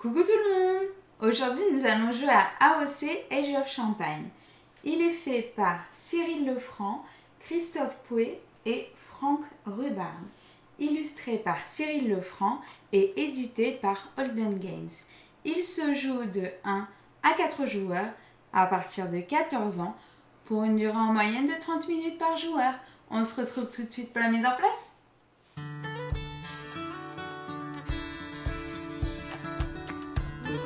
Coucou tout le monde! Aujourd'hui, nous allons jouer à AOC Age of Champagne. Il est fait par Cyril Lefranc, Christophe Pouet et Franck Rubard. Illustré par Cyril Lefranc et édité par Holden Games. Il se joue de 1 à 4 joueurs à partir de 14 ans pour une durée en moyenne de 30 minutes par joueur. On se retrouve tout de suite pour la mise en place.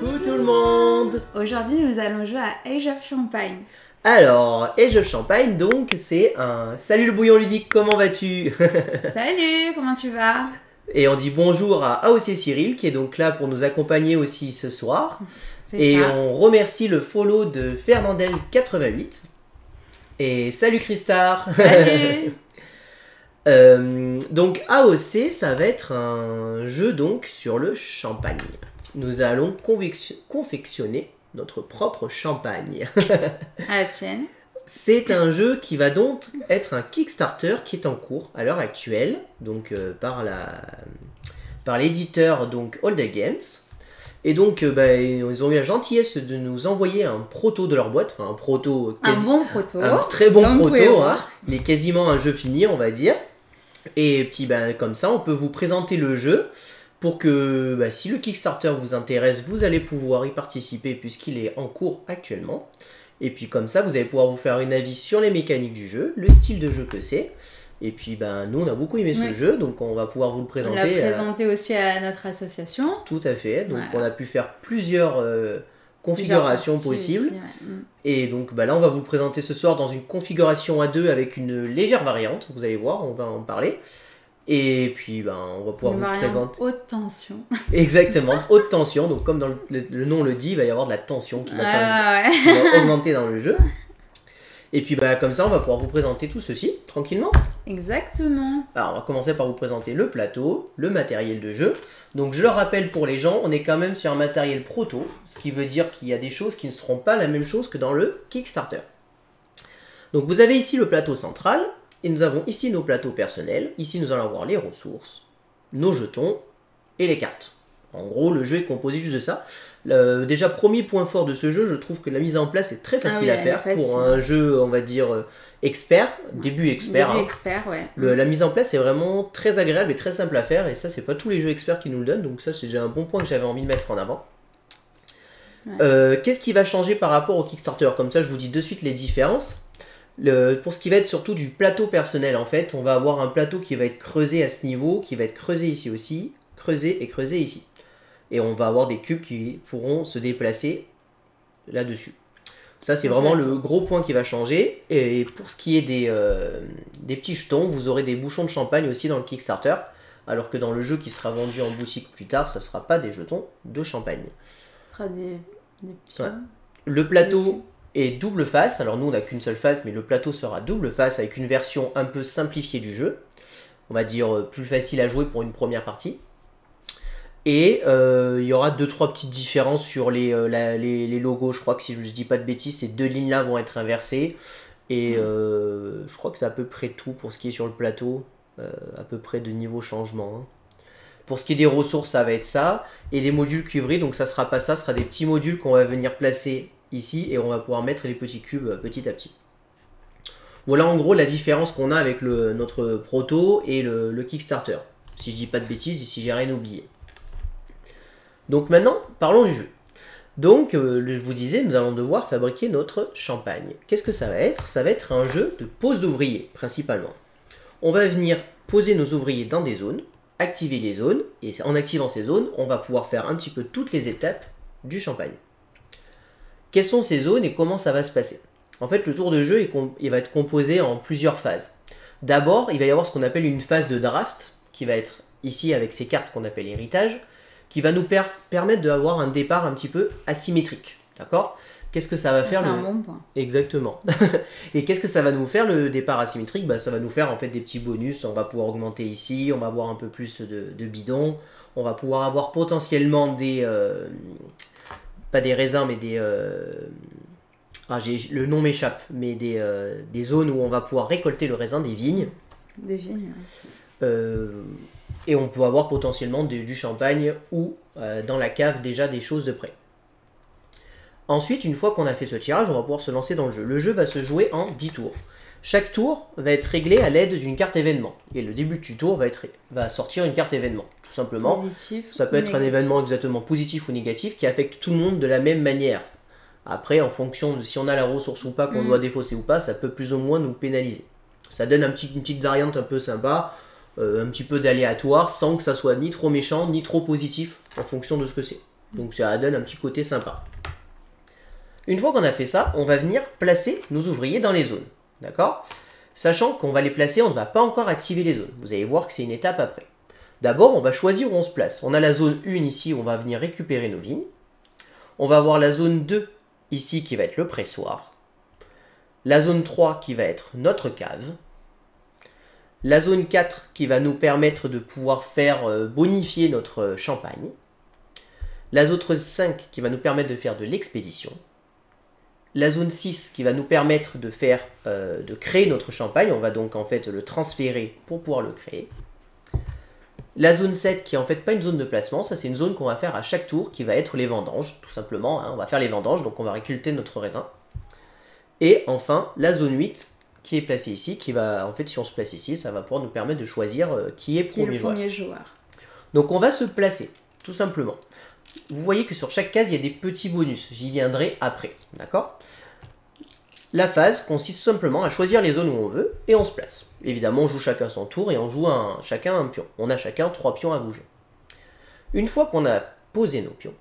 Coucou tout le monde! Aujourd'hui, nous allons jouer à Age of Champagne. Alors, Age of Champagne, donc, c'est un... Salut le bouillon ludique, comment vas-tu? Salut, comment tu vas? Et on dit bonjour à AOC Cyril, qui est donc là pour nous accompagner aussi ce soir. Et ça. on remercie le follow de Fernandel88. Et salut Christar! Salut. Donc AOC, ça va être un jeu donc sur le champagne. Nous allons confectionner notre propre champagne. À la tienne. C'est un jeu qui va donc être un Kickstarter qui est en cours à l'heure actuelle, donc par l'éditeur donc Holden Games. Et donc ils ont eu la gentillesse de nous envoyer un proto de leur boîte, enfin un proto, Un bon proto. un très bon Comme vous pouvez proto, voir. il est quasiment un jeu fini on va dire. Et puis comme ça on peut vous présenter le jeu. Pour que si le Kickstarter vous intéresse, vous allez pouvoir y participer puisqu'il est en cours actuellement. Et puis comme ça, vous allez pouvoir vous faire une avis sur les mécaniques du jeu, le style de jeu que c'est. Et puis nous, on a beaucoup aimé ce jeu, donc on va pouvoir vous le présenter. On l'a présenté aussi à notre association. Tout à fait, donc voilà. on a pu faire plusieurs configurations possibles. Aussi, ouais. Et donc là, on va vous le présenter ce soir dans une configuration à 2 avec une légère variante. Vous allez voir, on va en parler. Et puis, on va pouvoir vous présenter... haute tension. Exactement, haute tension. Donc, comme dans le nom le dit, il va y avoir de la tension qui va, qui va augmenter dans le jeu. Et puis, comme ça, on va pouvoir vous présenter tout ceci, tranquillement. Exactement. Alors, on va commencer par vous présenter le plateau, le matériel de jeu. Donc, je le rappelle pour les gens, on est quand même sur un matériel proto, ce qui veut dire qu'il y a des choses qui ne seront pas la même chose que dans le Kickstarter. Donc, vous avez ici le plateau central. Et nous avons ici nos plateaux personnels. Ici, nous allons avoir les ressources, nos jetons et les cartes. En gros, le jeu est composé juste de ça. Déjà, premier point fort de ce jeu, je trouve que la mise en place est très facile à faire pour un jeu, on va dire, expert, début expert. Début expert, ouais. La mise en place est vraiment très agréable et très simple à faire. Et ça, c'est pas tous les jeux experts qui nous le donnent. Donc ça, c'est déjà un bon point que j'avais envie de mettre en avant. Ouais. Qu'est-ce qui va changer par rapport au Kickstarter? Comme ça, je vous dis de suite les différences. Pour ce qui va être surtout du plateau personnel, en fait, on va avoir un plateau qui va être creusé à ce niveau, qui va être creusé ici aussi, creusé et creusé ici. Et on va avoir des cubes qui pourront se déplacer là-dessus. Ça, c'est vraiment le gros point qui va changer. Et pour ce qui est des petits jetons, vous aurez des bouchons de champagne aussi dans le Kickstarter, alors que dans le jeu qui sera vendu en boutique plus tard, ça ne sera pas des jetons de champagne. Ce sera des petits... Ouais. Le plateau... et double face, alors nous on n'a qu'une seule face, mais le plateau sera double face avec une version un peu simplifiée du jeu. On va dire plus facile à jouer pour une première partie. Et il y aura 2-3 petites différences sur les logos. Je crois que si je ne dis pas de bêtises, ces deux lignes là vont être inversées. Et je crois que c'est à peu près tout pour ce qui est sur le plateau. À peu près de niveau changement. Hein. Pour ce qui est des ressources, ça va être ça. Et des modules cuivrés, donc ça sera pas ça, ce sera des petits modules qu'on va venir placer ici et on va pouvoir mettre les petits cubes petit à petit. Voilà en gros la différence qu'on a avec notre proto et le Kickstarter. Si je dis pas de bêtises et si j'ai rien oublié. Donc maintenant, parlons du jeu. Donc, je vous disais, nous allons devoir fabriquer notre champagne. Qu'est-ce que ça va être? Ça va être un jeu de pose d'ouvriers, principalement. On va venir poser nos ouvriers dans des zones, activer les zones, et en activant ces zones, on va pouvoir faire un petit peu toutes les étapes du champagne. Quelles sont ces zones et comment ça va se passer? En fait, le tour de jeu il va être composé en plusieurs phases. D'abord, il va y avoir ce qu'on appelle une phase de draft, qui va être ici avec ces cartes qu'on appelle héritage, qui va nous permettre d'avoir un départ un petit peu asymétrique. D'accord? Qu'est-ce que ça va faire? C'est un bon point. Exactement. Et qu'est-ce que ça va nous faire le départ asymétrique? Ça va nous faire en fait des petits bonus. On va pouvoir augmenter ici, on va avoir un peu plus de bidons, on va pouvoir avoir potentiellement des... pas des raisins, mais des... le nom m'échappe, mais des zones où on va pouvoir récolter le raisin, des vignes. Des vignes, ouais. Et on peut avoir potentiellement du champagne ou dans la cave déjà des choses de près. Ensuite, une fois qu'on a fait ce tirage, on va pouvoir se lancer dans le jeu. Le jeu va se jouer en 10 tours. Chaque tour va être réglé à l'aide d'une carte événement. Et le début du tour va sortir une carte événement, tout simplement. Positif ça peut être négatif. un événement exactement positif ou négatif qui affecte tout le monde de la même manière. Après, en fonction de si on a la ressource ou pas, qu'on doit défausser ou pas, ça peut plus ou moins nous pénaliser. Ça donne une petite variante un peu sympa, un petit peu d'aléatoire, sans que ça soit ni trop méchant, ni trop positif, en fonction de ce que c'est. Donc ça donne un petit côté sympa. Une fois qu'on a fait ça, on va venir placer nos ouvriers dans les zones. D'accord? Sachant qu'on va les placer, on ne va pas encore activer les zones. Vous allez voir que c'est une étape après. D'abord, on va choisir où on se place. On a la zone 1 ici, où on va venir récupérer nos vignes. On va avoir la zone 2 ici, qui va être le pressoir. La zone 3 qui va être notre cave. La zone 4 qui va nous permettre de pouvoir faire bonifier notre champagne. La zone 5 qui va nous permettre de faire de l'expédition. La zone 6 qui va nous permettre de créer notre champagne. On va donc en fait le transférer pour pouvoir le créer. La zone 7 qui est en fait pas une zone de placement, ça c'est une zone qu'on va faire à chaque tour qui va être les vendanges, tout simplement. Hein, on va faire les vendanges, donc on va récolter notre raisin. Et enfin la zone 8 qui est placée ici, qui va en fait si on se place ici, ça va pouvoir nous permettre de choisir qui est le premier joueur. Donc on va se placer, tout simplement. Vous voyez que sur chaque case, il y a des petits bonus. J'y viendrai après. D'accord? La phase consiste simplement à choisir les zones où on veut et on se place. Évidemment, on joue chacun son tour et on joue chacun un pion. On a chacun 3 pions à bouger. Une fois qu'on a posé nos pions,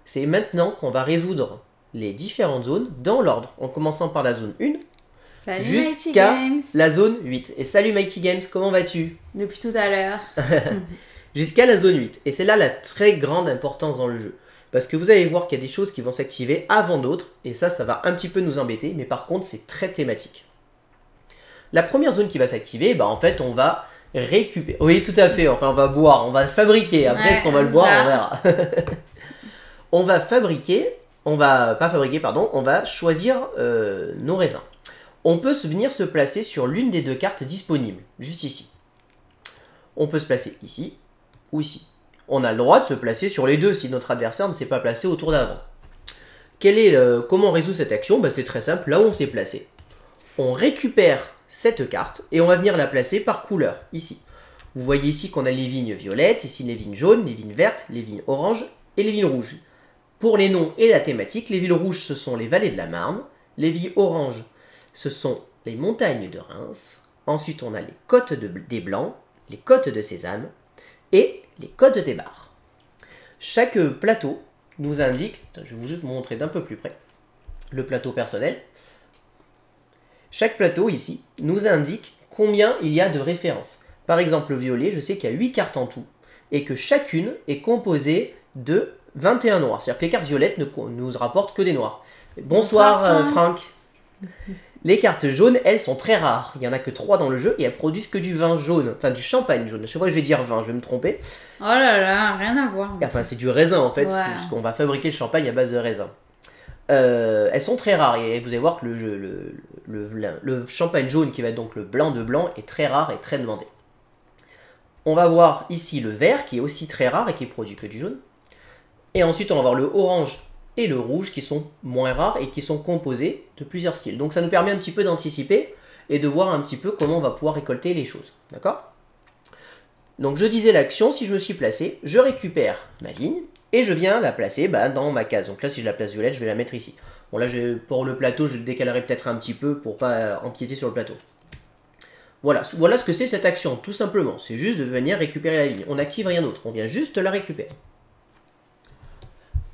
c'est maintenant qu'on va résoudre les différentes zones dans l'ordre, en commençant par la zone 1 jusqu'à la zone 8. Et salut Mighty Games, comment vas-tu? Depuis tout à l'heure. Jusqu'à la zone 8. Et c'est là la très grande importance dans le jeu. Parce que vous allez voir qu'il y a des choses qui vont s'activer avant d'autres. Et ça va un petit peu nous embêter. Mais par contre, c'est très thématique. La première zone qui va s'activer, en fait, on va récupérer. Oui, tout à fait. Enfin, on va boire. On va fabriquer. Après, est-ce qu'on va le boire? On verra. On va fabriquer. On va choisir nos raisins. On peut venir se placer sur l'une des deux cartes disponibles. Juste ici. On peut se placer ici. Ou ici. On a le droit de se placer sur les deux si notre adversaire ne s'est pas placé au tour d'avant. Comment on résout cette action? C'est très simple, là où on s'est placé. On récupère cette carte et on va venir la placer par couleur, ici. Vous voyez ici qu'on a les vignes violettes, ici les vignes jaunes, les vignes vertes, les vignes oranges et les vignes rouges. Pour les noms et la thématique, les vignes rouges ce sont les vallées de la Marne, les vignes oranges ce sont les montagnes de Reims, ensuite on a les côtes des Blancs, les côtes de Sésame, et les côtes des Bars. Chaque plateau nous indique, je vais vous juste montrer d'un peu plus près, le plateau personnel. Chaque plateau ici nous indique combien il y a de références. Par exemple, le violet, je sais qu'il y a 8 cartes en tout, et que chacune est composée de 21 noirs. C'est-à-dire que les cartes violettes ne nous rapportent que des noirs. Bonsoir Franck. Les cartes jaunes, elles sont très rares. Il n'y en a que 3 dans le jeu et elles produisent que du vin jaune. Enfin, du champagne jaune. Je sais pas, je vais dire vin, je vais me tromper. Oh là là, rien à voir. Enfin, c'est du raisin en fait, puisqu'on va fabriquer le champagne à base de raisin. Elles sont très rares et vous allez voir que le champagne jaune, qui va être donc le blanc de blanc, est très rare et très demandé. On va voir ici le vert, qui est aussi très rare et qui produit que du jaune. Et ensuite, on va voir le orange et le rouge qui sont moins rares et qui sont composés de plusieurs styles. Donc ça nous permet un petit peu d'anticiper et de voir un petit peu comment on va pouvoir récolter les choses. D'accord? Donc je disais l'action, si je me suis placé, je récupère ma vigne et je viens la placer dans ma case. Donc là, si je la place violette, je vais la mettre ici. Bon là, pour le plateau, je le décalerai peut-être un petit peu pour pas empiéter sur le plateau. Voilà ce que c'est cette action, tout simplement. C'est juste de venir récupérer la vigne. On n'active rien d'autre, on vient juste la récupérer.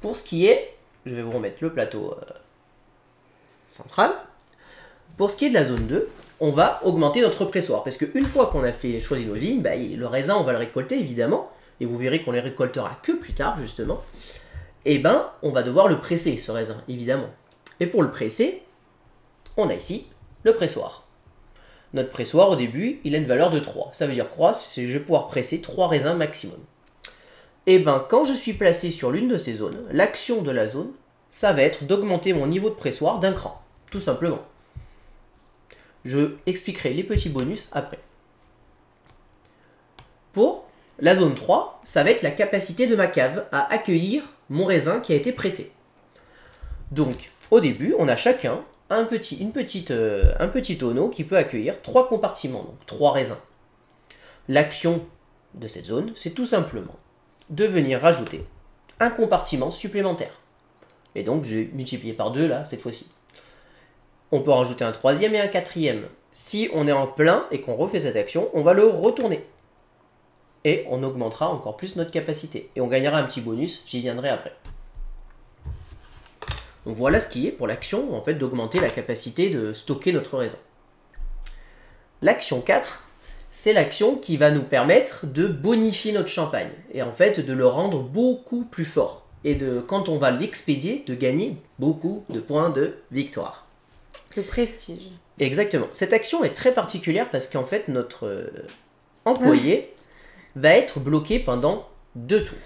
Pour ce qui est... Je vais vous remettre le plateau central. Pour ce qui est de la zone 2, on va augmenter notre pressoir. Parce qu'une fois qu'on a choisi nos vignes, le raisin, on va le récolter évidemment. Et vous verrez qu'on les récoltera que plus tard, justement. Et on va devoir le presser, ce raisin, évidemment. Et pour le presser, on a ici le pressoir. Notre pressoir, au début, il a une valeur de 3. Ça veut dire quoi? Je vais pouvoir presser 3 raisins maximum. Et quand je suis placé sur l'une de ces zones, l'action de la zone, ça va être d'augmenter mon niveau de pressoir d'un cran, tout simplement. Je expliquerai les petits bonus après. Pour La zone 3, ça va être la capacité de ma cave à accueillir mon raisin qui a été pressé. Donc, au début, on a chacun un petit tonneau qui peut accueillir 3 compartiments, donc 3 raisins. L'action de cette zone, c'est tout simplement de venir rajouter un compartiment supplémentaire. Et donc, j'ai multiplié par 2 là, cette fois-ci. On peut rajouter un 3e et un 4e. Si on est en plein et qu'on refait cette action, on va le retourner. Et on augmentera encore plus notre capacité. Et on gagnera un petit bonus, j'y viendrai après. Donc voilà ce qui est pour l'action en fait, d'augmenter la capacité de stocker notre raisin. L'action 4, c'est l'action qui va nous permettre de bonifier notre champagne. Et en fait, de le rendre beaucoup plus fort. Et quand on va l'expédier, de gagner beaucoup de points de victoire. Le prestige. Exactement. Cette action est très particulière parce qu'en fait, notre employé va être bloqué pendant 2 tours.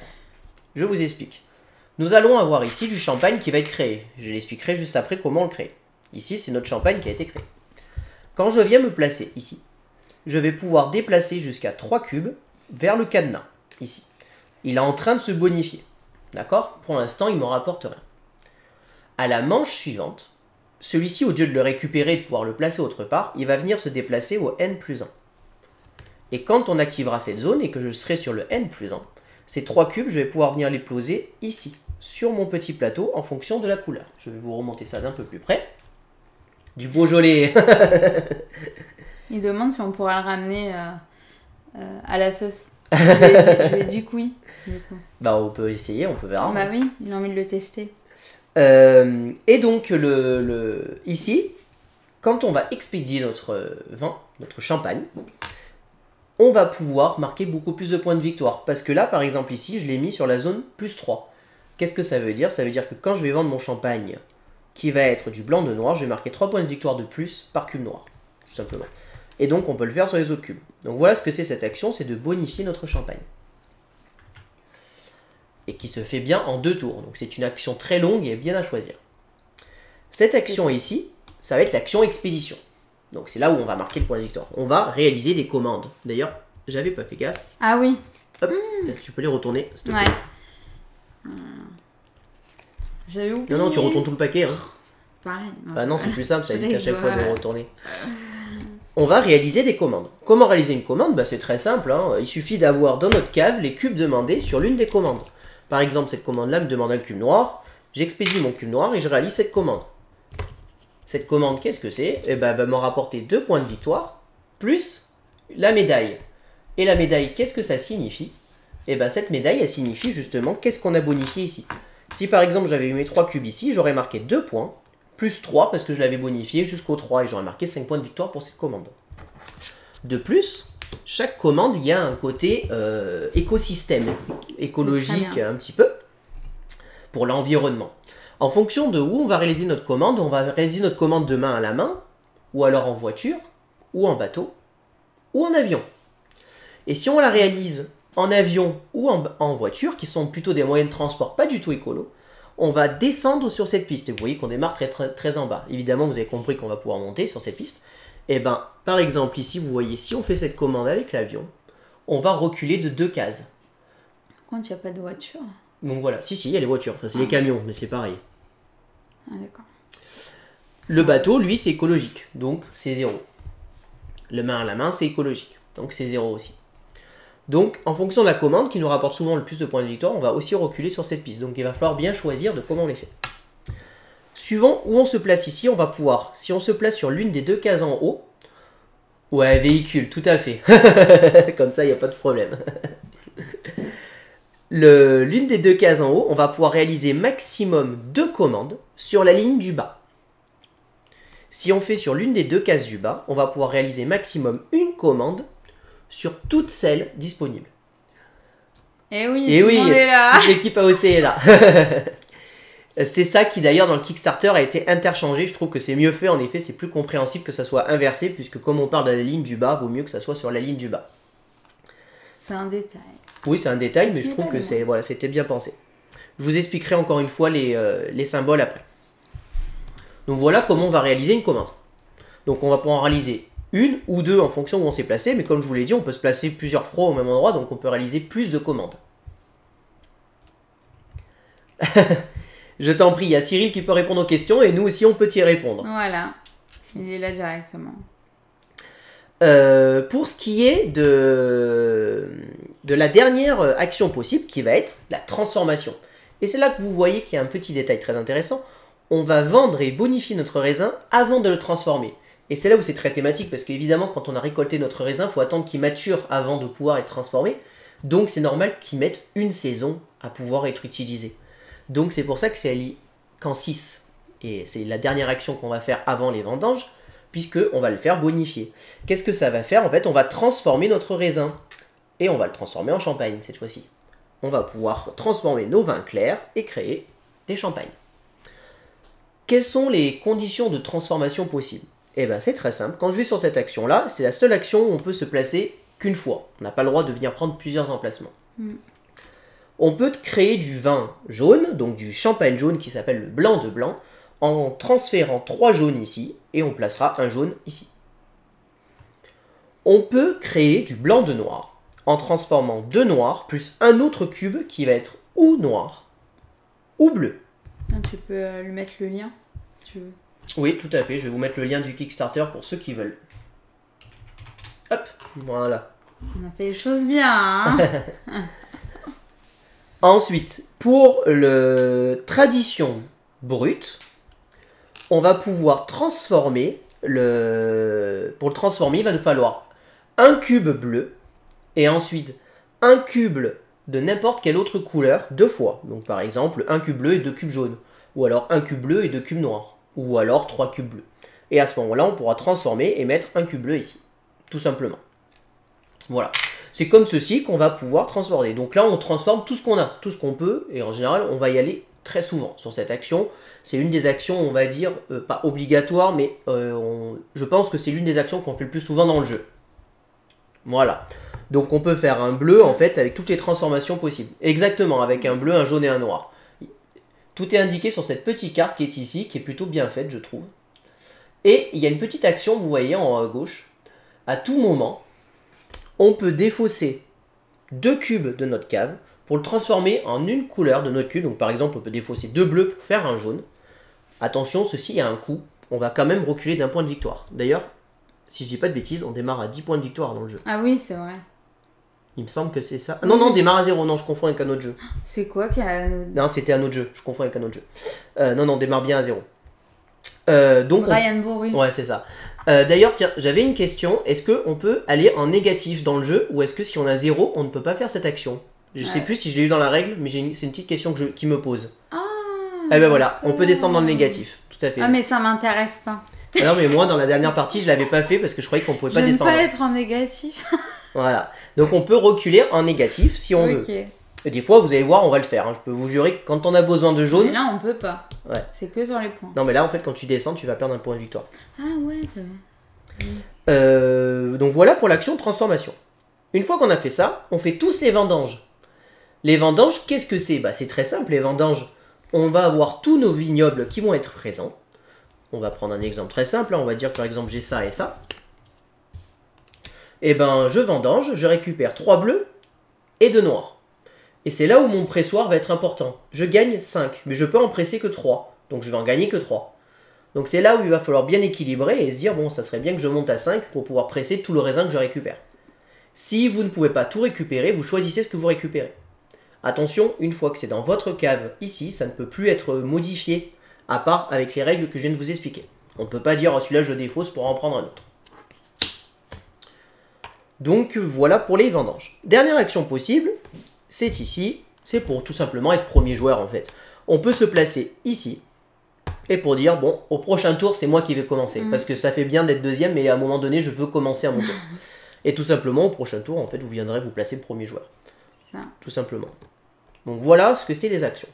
Je vous explique. Nous allons avoir ici du champagne qui va être créé. Je l'expliquerai juste après comment on le crée. Ici, c'est notre champagne qui a été créé. Quand je viens me placer ici, je vais pouvoir déplacer jusqu'à 3 cubes vers le cadenas, ici. Il est en train de se bonifier. D'accord? Pour l'instant, il ne me rapporte rien. À la manche suivante, celui-ci, au lieu de le récupérer et de pouvoir le placer autre part, il va venir se déplacer au N+1. Et quand on activera cette zone et que je serai sur le N+1, ces 3 cubes, je vais pouvoir venir les poser ici, sur mon petit plateau, en fonction de la couleur. Je vais vous remonter ça d'un peu plus près. Du Beaujolais. Il demande si on pourra le ramener à la sauce. Je lui ai dit que oui. Du coup. Bah on peut essayer, on peut voir. Bah oui, il a envie de le tester. Et donc ici, quand on va expédier notre vin, notre champagne, on va pouvoir marquer beaucoup plus de points de victoire. Parce que là, par exemple ici, je l'ai mis sur la zone +3. Qu'est-ce que ça veut dire? Ça veut dire que quand je vais vendre mon champagne, qui va être du blanc de noir, je vais marquer 3 points de victoire de plus par cube noir, tout simplement. Et donc on peut le faire sur les autres cubes. Donc voilà ce que c'est cette action, c'est de bonifier notre champagne. Et qui se fait bien en 2 tours. Donc c'est une action très longue et bien à choisir. Cette action ici, ça va être l'action expédition. Donc c'est là où on va marquer le point de victoire. On va réaliser des commandes. D'ailleurs, j'avais pas fait gaffe. Ah oui. Hop, tu peux les retourner, s'il te plaît. Ouais. J'avais oublié. Non, tu retournes tout le paquet. Hein. Pareil. Ah non, c'est plus simple, ça évite à chaque fois de le retourner. On va réaliser des commandes. Comment réaliser une commande? Bah, c'est très simple. Hein. Il suffit d'avoir dans notre cave les cubes demandés sur l'une des commandes. Par exemple, cette commande-là me demande un cube noir. J'expédie mon cube noir et je réalise cette commande. Cette commande, qu'est-ce que c'est? Eh ben, elle va me rapporter 2 points de victoire, plus la médaille. Et la médaille, qu'est-ce que ça signifie? Eh ben, cette médaille, elle signifie justement qu'est-ce qu'on a bonifié ici. Si par exemple, j'avais eu mes 3 cubes ici, j'aurais marqué 2 points, plus 3 parce que je l'avais bonifié jusqu'au 3 et j'aurais marqué 5 points de victoire pour cette commande. De plus, chaque commande, il y a un côté écosystème, écologique un petit peu, pour l'environnement. En fonction de où on va réaliser notre commande, on va réaliser notre commande de main à la main, ou alors en voiture, ou en bateau, ou en avion. Et si on la réalise en avion ou en voiture, qui sont plutôt des moyens de transport pas du tout écolo, on va descendre sur cette piste. Et vous voyez qu'on démarre très en bas. Évidemment, vous avez compris qu'on va pouvoir monter sur cette piste. Et ben, par exemple, ici, vous voyez, si on fait cette commande avec l'avion, on va reculer de 2 cases. Quand il n'y a pas de voiture. Donc voilà, si, il y a les voitures. Enfin, c'est les camions, mais c'est pareil. Ah, d'accord. Le bateau, lui, c'est écologique. Donc, c'est 0. Le main à la main, c'est écologique. Donc, c'est 0 aussi. Donc, en fonction de la commande, qui nous rapporte souvent le plus de points de victoire, on va aussi reculer sur cette piste. Donc, il va falloir bien choisir de comment on les fait. Suivant où on se place ici, on va pouvoir, si on se place sur l'une des 2 cases en haut, ouais, véhicule, tout à fait. Comme ça, il n'y a pas de problème. L'une des 2 cases en haut, on va pouvoir réaliser maximum 2 commandes sur la ligne du bas. Si on fait sur l'une des 2 cases du bas, on va pouvoir réaliser maximum 1 commande sur toutes celles disponibles. Et oui, est là. Toute l'équipe AOC est là. C'est ça qui d'ailleurs dans le Kickstarter a été interchangé. Je trouve que c'est mieux fait, en effet, c'est plus compréhensible que ça soit inversé, puisque comme on parle de la ligne du bas, vaut mieux que ça soit sur la ligne du bas. C'est un détail. Oui, c'est un détail, mais je trouve que c'était bien pensé. Je vous expliquerai encore une fois les symboles après. Donc voilà comment on va réaliser une commande. Donc on va pouvoir réaliser une ou deux en fonction où on s'est placé, mais comme je vous l'ai dit, on peut se placer plusieurs fois au même endroit, donc on peut réaliser plus de commandes. Je t'en prie, il y a Cyril qui peut répondre aux questions, et nous aussi on peut y répondre. Voilà, il est là directement. Pour ce qui est de la dernière action possible, qui va être la transformation. Et c'est là que vous voyez qu'il y a un petit détail très intéressant. On va vendre et bonifier notre raisin avant de le transformer. Et c'est là où c'est très thématique, parce qu'évidemment, quand on a récolté notre raisin, il faut attendre qu'il mature avant de pouvoir être transformé. Donc c'est normal qu'il mette une saison à pouvoir être utilisé. Donc c'est pour ça que c'est qu'en 6. Et c'est la dernière action qu'on va faire avant les vendanges, puisqu'on va le faire bonifier. Qu'est-ce que ça va faire? En fait, on va transformer notre raisin. Et on va le transformer en champagne, cette fois-ci. On va pouvoir transformer nos vins clairs et créer des champagnes. Quelles sont les conditions de transformation possibles? Eh bien, c'est très simple. Quand je vais sur cette action-là, c'est la seule action où on peut se placer qu'une fois. On n'a pas le droit de venir prendre plusieurs emplacements. On peut créer du vin jaune, donc du champagne jaune qui s'appelle le blanc de blanc, en transférant 3 jaunes ici, et on placera un jaune ici. On peut créer du blanc de noir, en transformant 2 noirs, plus un autre cube qui va être ou noir, ou bleu. Tu peux lui mettre le lien, si tu veux. Oui, tout à fait, je vais vous mettre le lien du Kickstarter pour ceux qui veulent. Hop, voilà. On a fait les choses bien, hein. Ensuite, pour le tradition brute, on va pouvoir transformer pour le transformer, il va nous falloir un cube bleu et ensuite un cube de n'importe quelle autre couleur 2 fois. Donc par exemple, un cube bleu et 2 cubes jaunes. Ou alors un cube bleu et 2 cubes noirs. Ou alors 3 cubes bleus. Et à ce moment-là, on pourra transformer et mettre un cube bleu ici. Tout simplement. Voilà. C'est comme ceci qu'on va pouvoir transformer. Donc là, on transforme tout ce qu'on a, tout ce qu'on peut. Et en général, on va y aller très souvent sur cette action. C'est une des actions, on va dire, pas obligatoire, mais je pense que c'est l'une des actions qu'on fait le plus souvent dans le jeu. Voilà. Donc on peut faire un bleu, en fait, avec toutes les transformations possibles. Exactement, avec un bleu, un jaune et un noir. Tout est indiqué sur cette petite carte qui est ici, qui est plutôt bien faite, je trouve. Et il y a une petite action, vous voyez, en haut à gauche. À tout moment, on peut défausser 2 cubes de notre cave pour le transformer en une couleur de notre cube. Donc par exemple, on peut défausser 2 bleus pour faire un jaune. Attention, ceci a un coût. On va quand même reculer d'1 point de victoire. D'ailleurs, si je dis pas de bêtises, on démarre à 10 points de victoire dans le jeu. Ah oui, c'est vrai. Il me semble que c'est ça. Non, non, on démarre à 0. Non, je confonds avec un autre jeu. C'est quoi qui a... Non, c'était un autre jeu. Je confonds avec un autre jeu. Non, on démarre bien à 0. Donc Brian Boru. Ouais, c'est ça. D'ailleurs, tiens, j'avais une question. Est-ce qu'on peut aller en négatif dans le jeu ou est-ce que si on a 0, on ne peut pas faire cette action? Je sais plus si je l'ai eu dans la règle, mais c'est une petite question qui me pose. Ah. Eh ben voilà, on peut descendre dans le négatif. Tout à fait. Ah, mais ça m'intéresse pas. Non, mais moi, dans la dernière partie, je l'avais pas fait parce que je croyais qu'on pouvait pas descendre. Je ne peux pas être en négatif. Voilà. Donc on peut reculer en négatif si on veut. Et des fois, vous allez voir, on va le faire. Hein. Je peux vous jurer que quand on a besoin de jaune... Mais là, on peut pas. Ouais. C'est que sur les points. Non, mais là, en fait, quand tu descends, tu vas perdre un point de victoire. Ah ouais, t'as vu. Donc voilà pour l'action transformation. Une fois qu'on a fait ça, on fait tous les vendanges. Les vendanges, qu'est-ce que c'est? C'est très simple, les vendanges. On va avoir tous nos vignobles qui vont être présents. On va prendre un exemple très simple. Hein. On va dire par exemple, j'ai ça et ça. Et ben, je vendange, je récupère 3 bleus et 2 noirs. Et c'est là où mon pressoir va être important. Je gagne 5, mais je peux en presser que 3. Donc je vais en gagner que 3. Donc c'est là où il va falloir bien équilibrer et se dire, bon, ça serait bien que je monte à 5 pour pouvoir presser tout le raisin que je récupère. Si vous ne pouvez pas tout récupérer, vous choisissez ce que vous récupérez. Attention, une fois que c'est dans votre cave ici, ça ne peut plus être modifié, à part avec les règles que je viens de vous expliquer. On ne peut pas dire, oh, celui-là je défausse pour en prendre un autre. Donc voilà pour les vendanges. Dernière action possible, c'est ici, c'est pour tout simplement être premier joueur en fait. On peut se placer ici, et pour dire, bon, au prochain tour, c'est moi qui vais commencer. Parce que ça fait bien d'être deuxième, mais à un moment donné, je veux commencer à mon tour. Et tout simplement, au prochain tour, en fait, vous viendrez vous placer le premier joueur. Ça. Tout simplement. Donc voilà ce que c'est les actions.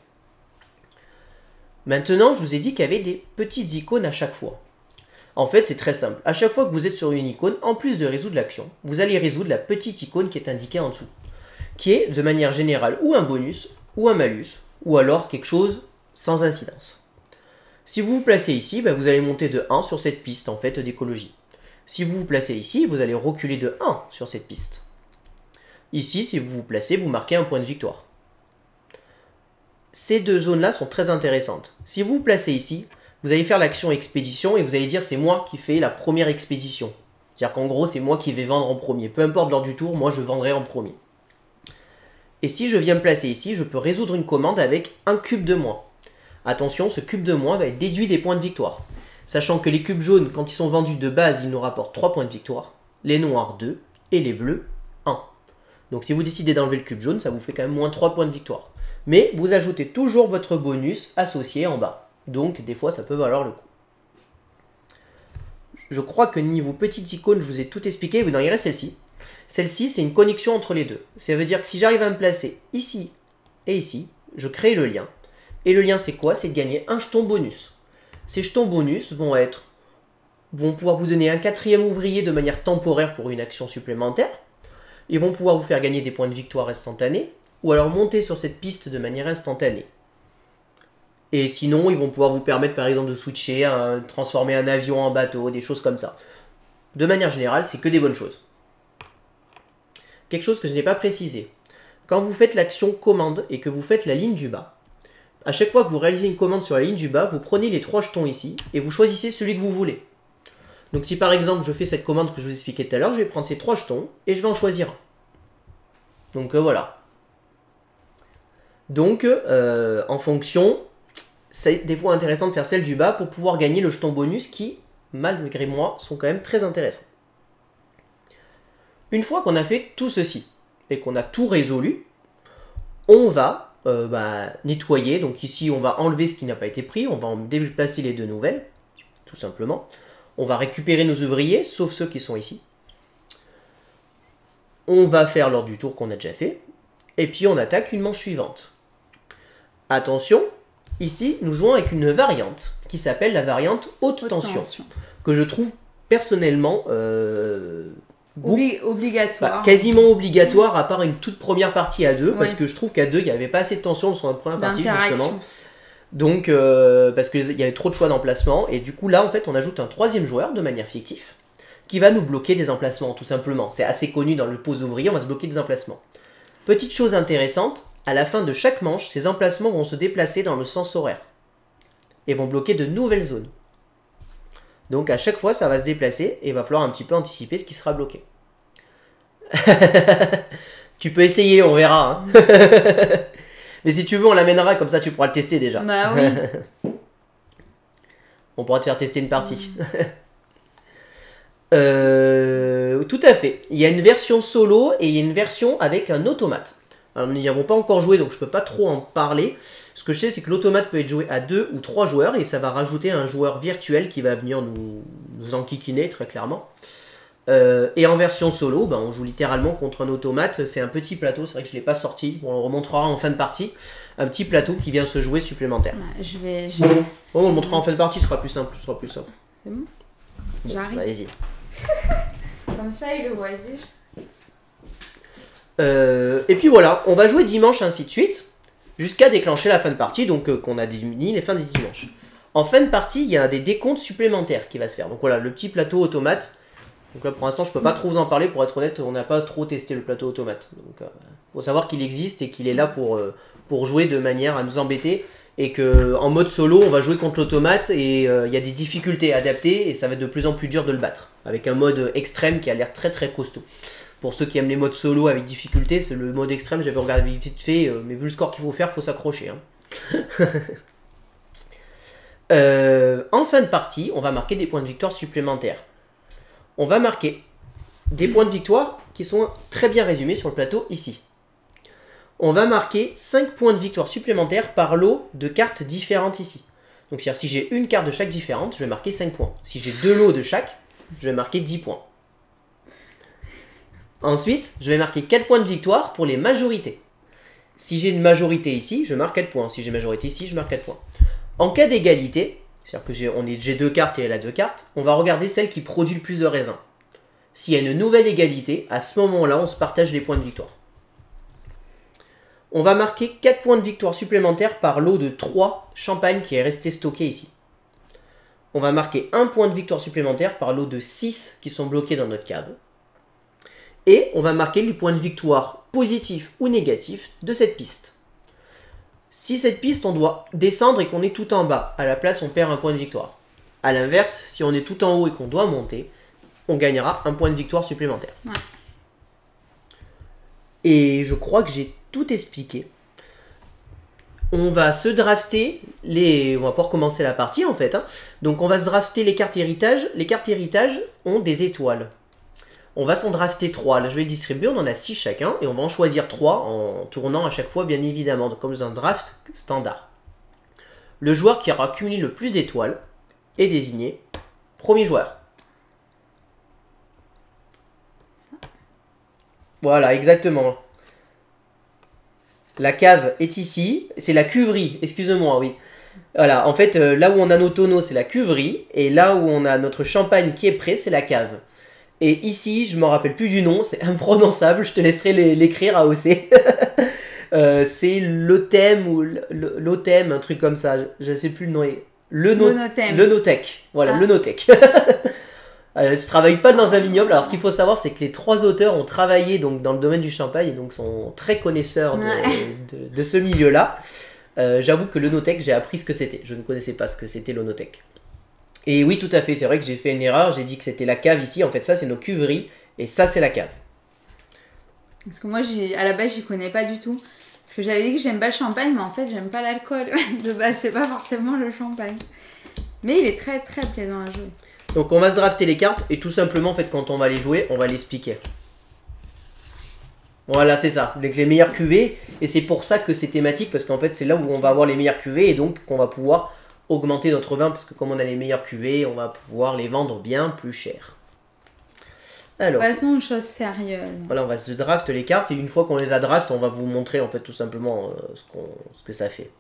Maintenant, je vous ai dit qu'il y avait des petites icônes à chaque fois. En fait, c'est très simple. À chaque fois que vous êtes sur une icône, en plus de résoudre l'action, vous allez résoudre la petite icône qui est indiquée en dessous. Qui est, de manière générale, ou un bonus, ou un malus, ou alors quelque chose sans incidence. Si vous vous placez ici, vous allez monter de 1 sur cette piste en fait d'écologie. Si vous vous placez ici, vous allez reculer de 1 sur cette piste. Ici, si vous vous placez, vous marquez un point de victoire. Ces deux zones-là sont très intéressantes. Si vous vous placez ici, vous allez faire l'action expédition et vous allez dire c'est moi qui fais la première expédition. C'est-à-dire qu'en gros, c'est moi qui vais vendre en premier. Peu importe l'heure du tour, moi je vendrai en premier. Et si je viens me placer ici, je peux résoudre une commande avec un cube de moins. Attention, ce cube de moins va être déduit des points de victoire. Sachant que les cubes jaunes, quand ils sont vendus de base, ils nous rapportent 3 points de victoire. Les noirs 2 et les bleus 1. Donc si vous décidez d'enlever le cube jaune, ça vous fait quand même moins 3 points de victoire. Mais vous ajoutez toujours votre bonus associé en bas. Donc des fois ça peut valoir le coup. Je crois que niveau petites icônes, je vous ai tout expliqué. Non, il reste celle-ci. Celle-ci, c'est une connexion entre les deux. Ça veut dire que si j'arrive à me placer ici et ici, je crée le lien. Et le lien, c'est quoi? C'est de gagner un jeton bonus. Ces jetons bonus vont pouvoir vous donner un 4e ouvrier de manière temporaire pour une action supplémentaire. Ils vont pouvoir vous faire gagner des points de victoire instantanés. Ou alors monter sur cette piste de manière instantanée. Et sinon, ils vont pouvoir vous permettre par exemple de switcher, transformer un avion en bateau, des choses comme ça. De manière générale, c'est que des bonnes choses. Quelque chose que je n'ai pas précisé. Quand vous faites l'action commande et que vous faites la ligne du bas, à chaque fois que vous réalisez une commande sur la ligne du bas, vous prenez les 3 jetons ici et vous choisissez celui que vous voulez. Donc si par exemple je fais cette commande que je vous expliquais tout à l'heure, je vais prendre ces 3 jetons et je vais en choisir un. Donc voilà. Donc, en fonction, c'est des fois intéressant de faire celle du bas pour pouvoir gagner le jeton bonus qui, malgré moi, sont quand même très intéressants. Une fois qu'on a fait tout ceci et qu'on a tout résolu, on va nettoyer. Donc ici, on va enlever ce qui n'a pas été pris, on va en déplacer les deux nouvelles, tout simplement. On va récupérer nos ouvriers, sauf ceux qui sont ici. On va faire l'ordre du tour qu'on a déjà fait. Et puis on attaque une manche suivante. Attention, ici, nous jouons avec une variante qui s'appelle la variante haute tension. Que je trouve personnellement obligatoire. Quasiment obligatoire, à part une toute première partie à 2, parce que je trouve qu'à 2, il n'y avait pas assez de tension sur notre première partie, justement. Donc, parce qu'il y avait trop de choix d'emplacement, et du coup, là, en fait, on ajoute un 3e joueur de manière fictive, qui va nous bloquer des emplacements, tout simplement. C'est assez connu dans le pose d'ouvrier, on va se bloquer des emplacements. Petite chose intéressante, à la fin de chaque manche, ces emplacements vont se déplacer dans le sens horaire et vont bloquer de nouvelles zones. Donc à chaque fois, ça va se déplacer et il va falloir un petit peu anticiper ce qui sera bloqué. Tu peux essayer, on verra. Hein. Mais si tu veux, on l'amènera, comme ça tu pourras le tester déjà. Bah oui. On pourra te faire tester une partie. Tout à fait. Il y a une version solo et il y a une version avec un automate. Alors nous n'y avons pas encore joué, donc je peux pas trop en parler. Ce que je sais, c'est que l'automate peut être joué à 2 ou 3 joueurs et ça va rajouter un joueur virtuel qui va venir nous enquiquiner très clairement. Et en version solo, on joue littéralement contre un automate. C'est un petit plateau, c'est vrai que je ne l'ai pas sorti. Bon, on le remontrera en fin de partie. Un petit plateau qui vient se jouer supplémentaire. Je vais... Bon, on le montrera en fin de partie, ce sera plus simple. C'est bon, j'arrive. Vas-y. Comme ça, il le voit déjà. Et puis voilà, on va jouer dimanche ainsi de suite, jusqu'à déclencher la fin de partie, donc qu'on a défini les fins des dimanches. En fin de partie, il y a des décomptes supplémentaires qui va se faire. Donc voilà, le petit plateau automate. Donc là, pour l'instant, je peux pas trop vous en parler, pour être honnête, on n'a pas trop testé le plateau automate. Donc faut savoir qu'il existe et qu'il est là pour jouer de manière à nous embêter. Et qu'en mode solo, on va jouer contre l'automate et il y a des difficultés adaptées et ça va être de plus en plus dur de le battre. Avec un mode extrême qui a l'air très très costaud. Pour ceux qui aiment les modes solo avec difficulté, c'est le mode extrême, j'avais regardé vite fait, mais vu le score qu'il faut faire, faut s'accrocher. Hein. En fin de partie, on va marquer des points de victoire supplémentaires. On va marquer des points de victoire qui sont très bien résumés sur le plateau ici. On va marquer 5 points de victoire supplémentaires par lot de cartes différentes ici. Donc c'est-à-dire si j'ai une carte de chaque différente, je vais marquer 5 points. Si j'ai 2 lots de chaque, je vais marquer 10 points. Ensuite, je vais marquer 4 points de victoire pour les majorités. Si j'ai une majorité ici, je marque 4 points. Si j'ai majorité ici, je marque 4 points. En cas d'égalité, c'est-à-dire que j'ai 2 cartes et elle a 2 cartes, on va regarder celle qui produit le plus de raisins. S'il y a une nouvelle égalité, à ce moment-là, on se partage les points de victoire. On va marquer 4 points de victoire supplémentaires par lot de 3 champagne qui est resté stocké ici. on va marquer un point de victoire supplémentaire par lot de 6 qui sont bloqués dans notre cave. Et on va marquer les points de victoire positifs ou négatifs de cette piste. Si cette piste, on doit descendre et qu'on est tout en bas, à la place, on perd un point de victoire. A l'inverse, si on est tout en haut et qu'on doit monter, on gagnera un point de victoire supplémentaire. Ouais. Et je crois que j'ai tout expliqué. On va se drafter les... On va pas recommencer la partie en fait. Hein. Donc on va se drafter les cartes héritage. Les cartes héritage ont des étoiles. On va s'en drafter 3. Là je vais le distribuer. On en a 6 chacun. Et on va en choisir 3 en tournant à chaque fois bien évidemment. Comme dans un draft standard. Le joueur qui aura cumulé le plus d'étoiles est désigné premier joueur. Voilà, exactement. La cave est ici, c'est la cuverie, excusez-moi, oui. Voilà, en fait, là où on a nos tonneaux, c'est la cuverie, et là où on a notre champagne qui est prêt, c'est la cave. Et ici, je me rappelle plus du nom, c'est imprononçable, je te laisserai l'écrire à OC. C'est l'Othème ou l'Othème, un truc comme ça, je sais plus le nom. Le Notech, voilà, le Notech. Je travaille pas dans un vignoble. Alors ce qu'il faut savoir, c'est que les 3 auteurs ont travaillé donc, dans le domaine du champagne et donc sont très connaisseurs de ce milieu-là. J'avoue que l'Onotech, j'ai appris ce que c'était. Je ne connaissais pas ce que c'était l'Onotech. Et oui, tout à fait, c'est vrai que j'ai fait une erreur. J'ai dit que c'était la cave ici. En fait, ça, c'est nos cuveries et ça, c'est la cave. Parce que moi, à la base, j'y connais pas du tout. Parce que j'avais dit que j'aime pas le champagne, mais en fait, j'aime pas l'alcool. De base, c'est pas forcément le champagne. Mais il est très, très plaisant à jouer. Donc on va se drafter les cartes et tout simplement en fait quand on va les jouer, on va les piquer. Voilà, c'est ça, avec les meilleures cuvées et c'est pour ça que c'est thématique parce qu'en fait c'est là où on va avoir les meilleures cuvées et donc qu'on va pouvoir augmenter notre vin parce que comme on a les meilleures cuvées, on va pouvoir les vendre bien plus cher. Alors, passons aux choses sérieuses. Voilà, on va se draft les cartes et une fois qu'on les a draft, on va vous montrer en fait tout simplement ce que ça fait.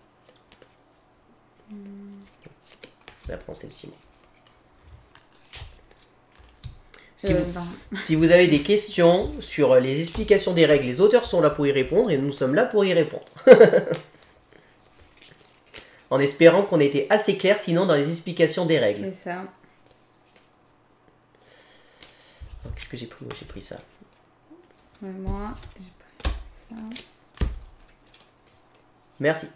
Je vais prendre celle-ci. Si vous avez des questions sur les explications des règles, les auteurs sont là pour y répondre et nous sommes là pour y répondre. En espérant qu'on ait été assez clair sinon dans les explications des règles. C'est ça. Qu'est-ce que j'ai pris? J'ai pris ça. Ouais, moi, j'ai pris ça. Merci.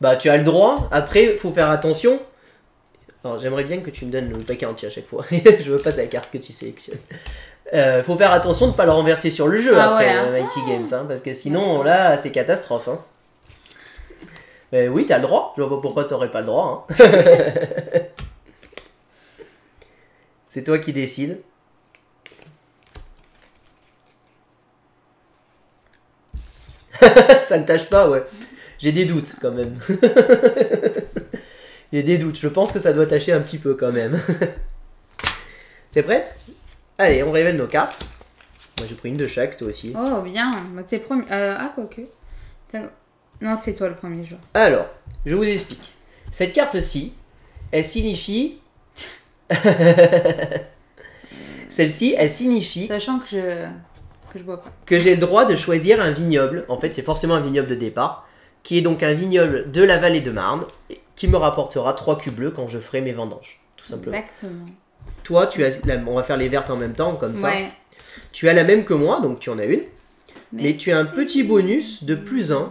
Bah tu as le droit. Après, il faut faire attention. Alors, j'aimerais bien que tu me donnes le paquet entier à chaque fois. Je veux pas ta carte que tu sélectionnes. Faut faire attention de ne pas le renverser sur le jeu après Mighty Games, hein, parce que sinon là c'est catastrophe. Hein. Mais oui, t'as le droit. Je vois pas pourquoi t'aurais pas le droit. Hein. C'est toi qui décides. Ça ne tâche pas, ouais. J'ai des doutes quand même. J'ai des doutes, je pense que ça doit tâcher un petit peu quand même. T'es prête? Allez, on révèle nos cartes. Moi j'ai pris une de chaque, toi aussi. Oh bien, bah, t'es premier. Quoique. Non, c'est toi le premier joueur. Alors, je vous explique. Cette carte-ci, elle signifie... Celle-ci, elle signifie... Sachant que je bois pas. Que j'ai le droit de choisir un vignoble. En fait, c'est forcément un vignoble de départ. Qui est donc un vignoble de la vallée de Marne. Qui me rapportera 3 culs bleus quand je ferai mes vendanges. Tout simplement. Exactement. Toi, tu as... on va faire les vertes en même temps, comme ça. Ouais. Tu as la même que moi, donc tu en as une. Mais tu as un petit bonus de +1.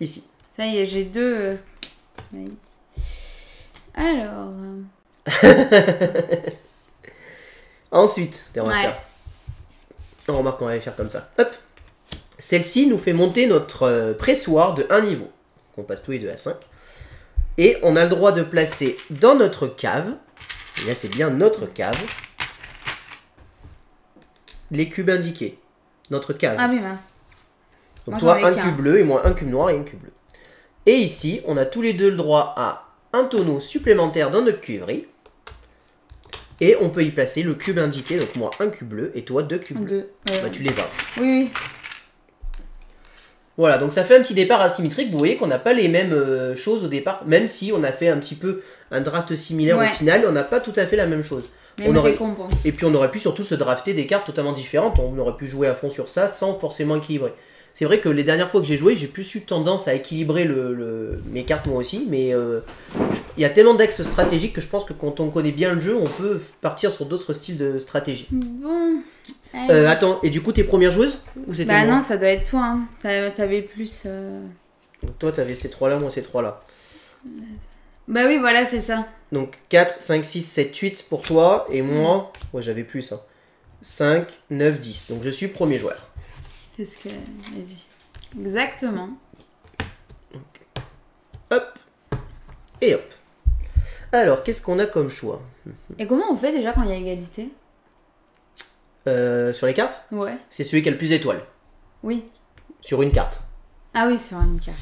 Ici. Ça y est, j'ai 2. Alors. Ensuite, on va faire. On remarque qu'on va faire comme ça. Hop. Celle-ci nous fait monter notre pressoir de 1 niveau. On passe tous les deux à 5. Et on a le droit de placer dans notre cave, et là c'est bien notre cave, les cubes indiqués. Notre cave. Ah oui, bah. Donc moi, toi, un cube bleu et moi un cube noir et un cube bleu. Et ici, on a tous les deux le droit à un tonneau supplémentaire dans notre cuverie. Et on peut y placer le cube indiqué, donc moi un cube bleu et toi 2 cubes bleus. Bah, tu les as. Oui. Voilà, donc ça fait un petit départ asymétrique. Vous voyez qu'on n'a pas les mêmes choses au départ, même si on a fait un petit peu un draft similaire au final, on n'a pas tout à fait la même chose. Et puis on aurait pu surtout se drafter des cartes totalement différentes. On aurait pu jouer à fond sur ça sans forcément équilibrer. C'est vrai que les dernières fois que j'ai joué, j'ai plus eu tendance à équilibrer mes cartes moi aussi, mais il y a tellement d'axes stratégiques que je pense que quand on connaît bien le jeu, on peut partir sur d'autres styles de stratégie. Bon. Attends, et du coup, t'es première joueuse ou c'était Bah moi non, ça doit être toi. Hein. T'avais plus. Donc toi, t'avais ces trois-là, moi ces trois-là. Bah oui, voilà, c'est ça. Donc 4, 5, 6, 7, 8 pour toi, et moi, ouais, j'avais plus, hein. 5, 9, 10. Donc je suis premier joueur. Qu'est-ce que. Vas-y. Exactement. Hop. Et hop. Alors, qu'est-ce qu'on a comme choix? Et comment on fait déjà quand il y a égalité? Sur les cartes, Ouais. c'est celui qui a le plus d'étoiles. Oui. Sur une carte. Ah oui, sur une carte.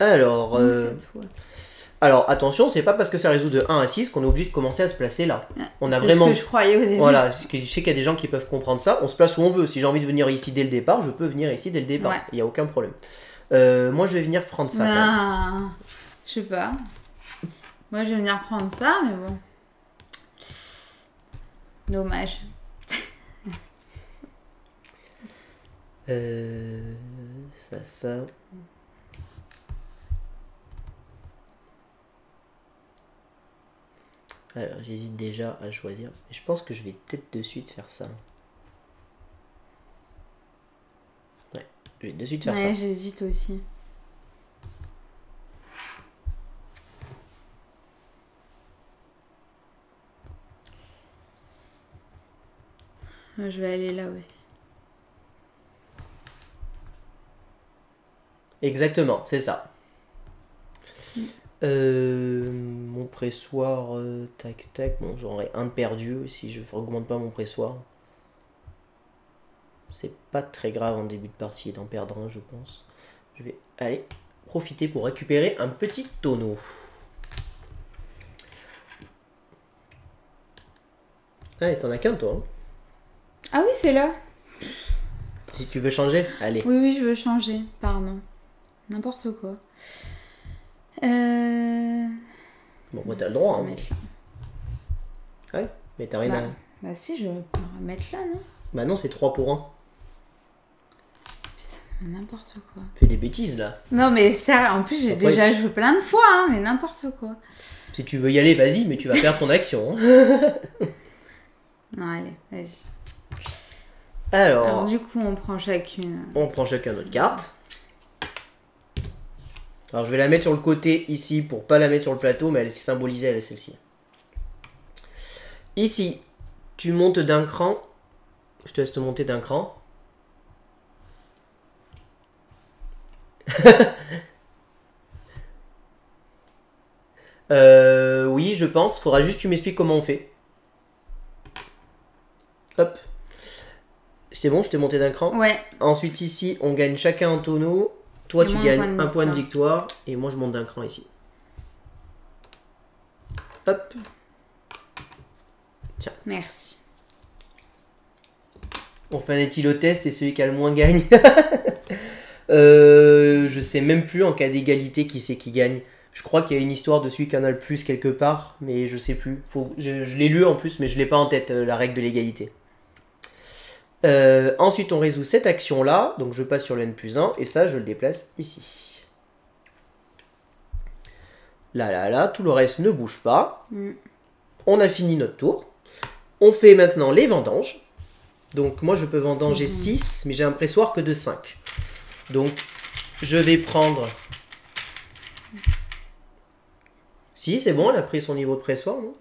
Alors, Donc, c'est toi. alors attention, c'est pas parce que ça résout de 1 à 6 qu'on est obligé de commencer à se placer là. On a C'est vraiment. ce que je croyais au début. Voilà, je sais qu'il y a des gens qui peuvent comprendre ça. On se place où on veut. Si j'ai envie de venir ici dès le départ, je peux venir ici dès le départ. Ouais. Il n'y a aucun problème. Moi, je vais venir prendre ça. quand même. Ah, je sais pas. Moi, je vais venir prendre ça, mais bon. Dommage. Ça. Alors, j'hésite déjà à choisir. Je pense que je vais peut-être de suite faire ça. Ouais, je vais de suite faire ça. Ouais, j'hésite aussi. Moi, je vais aller là aussi. Exactement, c'est ça. Mon pressoir, tac tac. Bon, j'aurai un de perdu si je augmente pas mon pressoir. C'est pas très grave en début de partie d'en perdre un, je pense. Je vais aller profiter pour récupérer un petit tonneau. Ah, t'en as qu'un toi hein. Ah oui, c'est là. Si tu veux changer, allez. Oui, oui, je veux changer. Pardon. N'importe quoi. Bon, moi t'as le droit. On va Hein. mettre là. Ouais, mais t'as rien à... Bah si, je vais mettre là, non? Bah non, c'est 3 pour 1. Putain, n'importe quoi. Fais des bêtises là. Non, mais ça, en plus, j'ai Après, déjà joué plein de fois, hein, mais n'importe quoi. Si tu veux y aller, vas-y, mais tu vas perdre ton action. Hein. Non, allez, vas-y. Alors, Alors, du coup, on prend chacune. on prend chacun notre carte. Alors, je vais la mettre sur le côté ici pour pas la mettre sur le plateau, mais elle est symbolisée, elle est celle-ci. Ici, tu montes d'un cran. Je te laisse te monter d'un cran. Oui, je pense. Faudra juste que tu m'expliques comment on fait. Hop. C'est bon, je t'ai monté d'un cran. Ouais. Ensuite, ici, on gagne chacun un tonneau. Toi, Et tu moi, gagnes un point de victoire. Et moi, je monte d'un cran ici. Hop. Tiens. Merci. On fait un éthylotest et celui qui a le moins gagne. Je sais même plus en cas d'égalité qui c'est qui gagne. Je crois qu'il y a une histoire de celui qui en a le plus quelque part, mais je sais plus. Je l'ai lu en plus, mais je l'ai pas en tête, la règle de l'égalité. Ensuite, on résout cette action-là. Donc, je passe sur le N+1 et ça, je le déplace ici. Là, tout le reste ne bouge pas. On a fini notre tour. On fait maintenant les vendanges. Donc, moi, je peux vendanger 6, mais j'ai un pressoir que de 5. Donc, je vais prendre... Si, c'est bon, elle a pris son niveau de pressoir, non?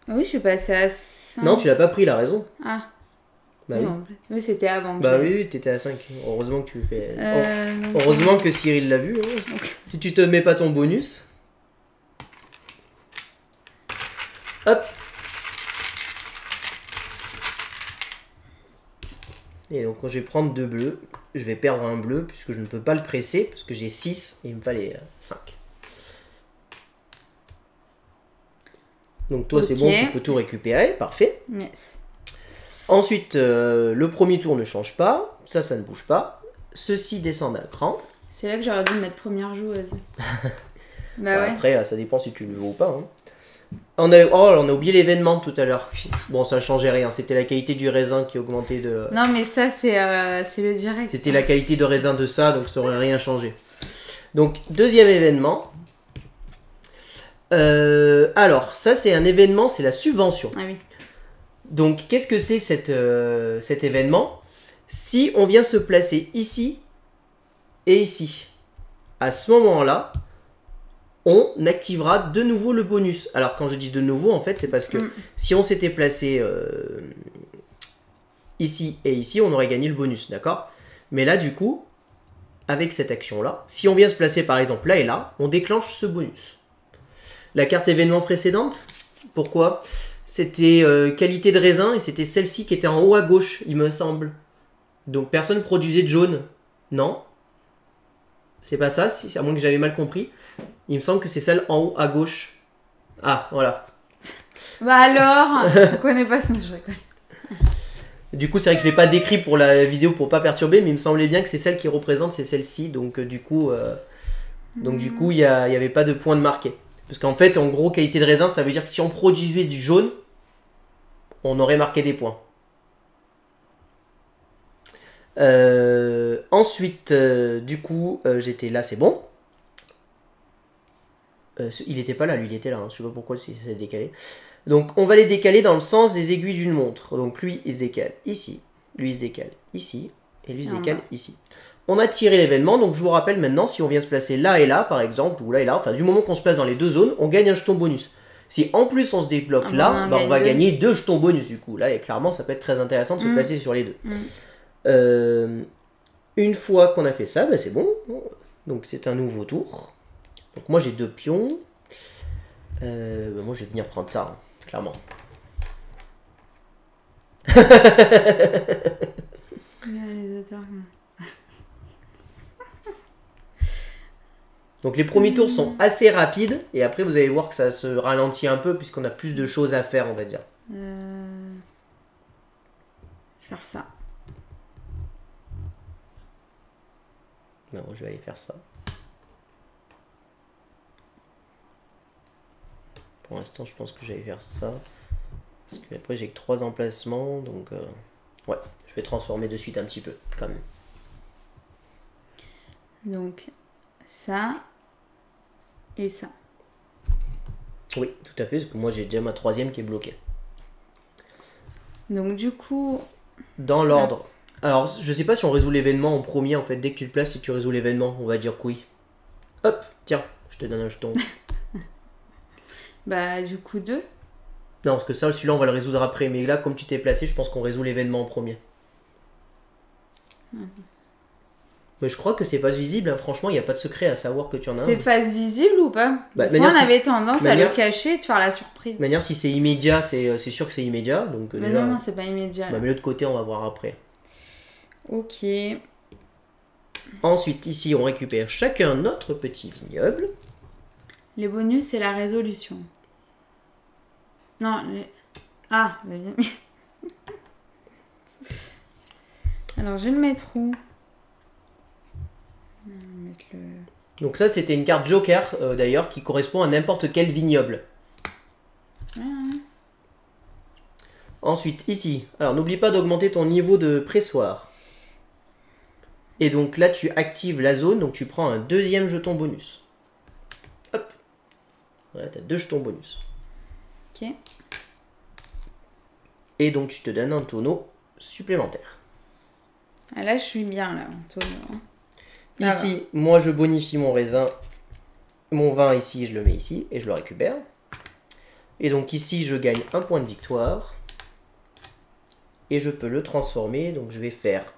Ah oui, je suis passée à 5. Non, tu l'as pas pris, la raison. Ah. Bah oui. oui. Oui, c'était avant. Bah oui, t'étais à 5. Heureusement que tu fais... Heureusement que Cyril l'a vu. Hein. Okay. Si tu te mets pas ton bonus... Hop. Et donc quand je vais prendre 2 bleus, je vais perdre un bleu puisque je ne peux pas le presser parce que j'ai 6 et il me fallait 5. Donc toi c'est bon, tu peux tout récupérer, parfait. Yes. Ensuite, le premier tour ne change pas, ça ne bouge pas. Ceci descend d'un cran. C'est là que j'aurais dû me mettre première joueuse. Bah ouais. Après, ça dépend si tu le veux ou pas. Hein. On a oublié l'événement tout à l'heure. Bon, ça ne changeait rien. C'était la qualité du raisin qui augmentait de... Non, mais ça, c'est le direct. C'était la qualité de raisin de ça, donc ça aurait rien changé. Donc, deuxième événement. Alors, ça, c'est un événement, c'est la subvention. Ah oui. Donc, qu'est-ce que c'est cet événement? Si on vient se placer ici et ici, à ce moment-là, on activera de nouveau le bonus. Alors, quand je dis de nouveau, en fait, c'est parce que si on s'était placé ici et ici, on aurait gagné le bonus, d'accord? Mais là, du coup, avec cette action-là, si on vient se placer, par exemple, là et là, on déclenche ce bonus. La carte événement précédente, pourquoi? C'était qualité de raisin et c'était celle-ci qui était en haut à gauche, il me semble. Donc personne produisait de jaune. Non? C'est pas ça, à moins que j'avais mal compris. Il me semble que c'est celle en haut à gauche. Ah, voilà. Bah alors, on connaît pas ça, je rigole. Du coup, c'est vrai que je l'ai pas décrit pour la vidéo pour pas perturber, mais il me semblait bien que c'est celle qui représente, c'est celle-ci. Donc du coup, il y avait pas de point de marqué. Parce qu'en fait, en gros, qualité de raisin, ça veut dire que si on produisait du jaune, on aurait marqué des points. Ensuite, du coup, j'étais là, c'est bon. Il était pas là, lui, il était là. Hein. Je sais pas pourquoi ça s'est décalé. Donc, on va les décaler dans le sens des aiguilles d'une montre. Donc, lui, il se décale ici. Lui, il se décale ici. Et lui, il se décale ici. On a tiré l'événement. Donc, je vous rappelle maintenant, si on vient se placer là et là, par exemple, ou là et là, enfin, du moment qu'on se place dans les deux zones, on gagne un jeton bonus. Si en plus on se débloque là, on va gagner 2 jetons bonus du coup. Là, et clairement, ça peut être très intéressant de se placer sur les deux. Une fois qu'on a fait ça, bah, c'est bon. Donc c'est un nouveau tour. Donc moi j'ai 2 pions. Moi je vais venir prendre ça, hein, clairement. Les auteurs. Donc les premiers tours sont assez rapides. Et après vous allez voir que ça se ralentit un peu puisqu'on a plus de choses à faire, on va dire. Je vais faire ça. Non, je vais aller faire ça. Pour l'instant, je pense que j'allais faire ça. Parce que après, j'ai que 3 emplacements. Donc, ouais, je vais transformer de suite un petit peu, quand même. Donc, ça et ça. Oui, tout à fait, parce que moi, j'ai déjà ma 3e qui est bloquée. Donc, du coup... Dans l'ordre... Alors, je sais pas si on résout l'événement en premier, en fait. Dès que tu te places, si tu résous l'événement, on va dire que oui. Hop, tiens, je te donne un jeton. Bah, du coup, 2. Non, parce que ça, celui-là, on va le résoudre après. Mais là, comme tu t'es placé, je pense qu'on résout l'événement en premier. Mais je crois que c'est face visible, hein. Franchement, il n'y a pas de secret à savoir que tu en as un. C'est face visible ou pas? Bah, moi, on avait tendance à le cacher et de faire la surprise. De manière, si c'est immédiat, c'est sûr que c'est immédiat. Donc, mais déjà, non, c'est pas immédiat. Bah, mais l'autre côté, on va voir après. Ok. Ensuite, ici, on récupère chacun notre petit vignoble. Les bonus, c'est la résolution. Non, les... Ah, vous avez bien mis. Alors, je vais le mettre où? Donc ça, c'était une carte Joker, d'ailleurs, qui correspond à n'importe quel vignoble. Ensuite, ici. Alors, n'oublie pas d'augmenter ton niveau de pressoir. Et donc là, tu actives la zone, donc tu prends un 2e jeton bonus. Hop. Voilà, tu as 2 jetons bonus. Ok. Et donc, tu te donnes un tonneau supplémentaire. Ah là, je suis bien, là, en tonneau. Hein. Ici, moi, je bonifie mon raisin. Mon vin, ici, je le mets ici et je le récupère. Et donc ici, je gagne un point de victoire. Et je peux le transformer. Donc, je vais faire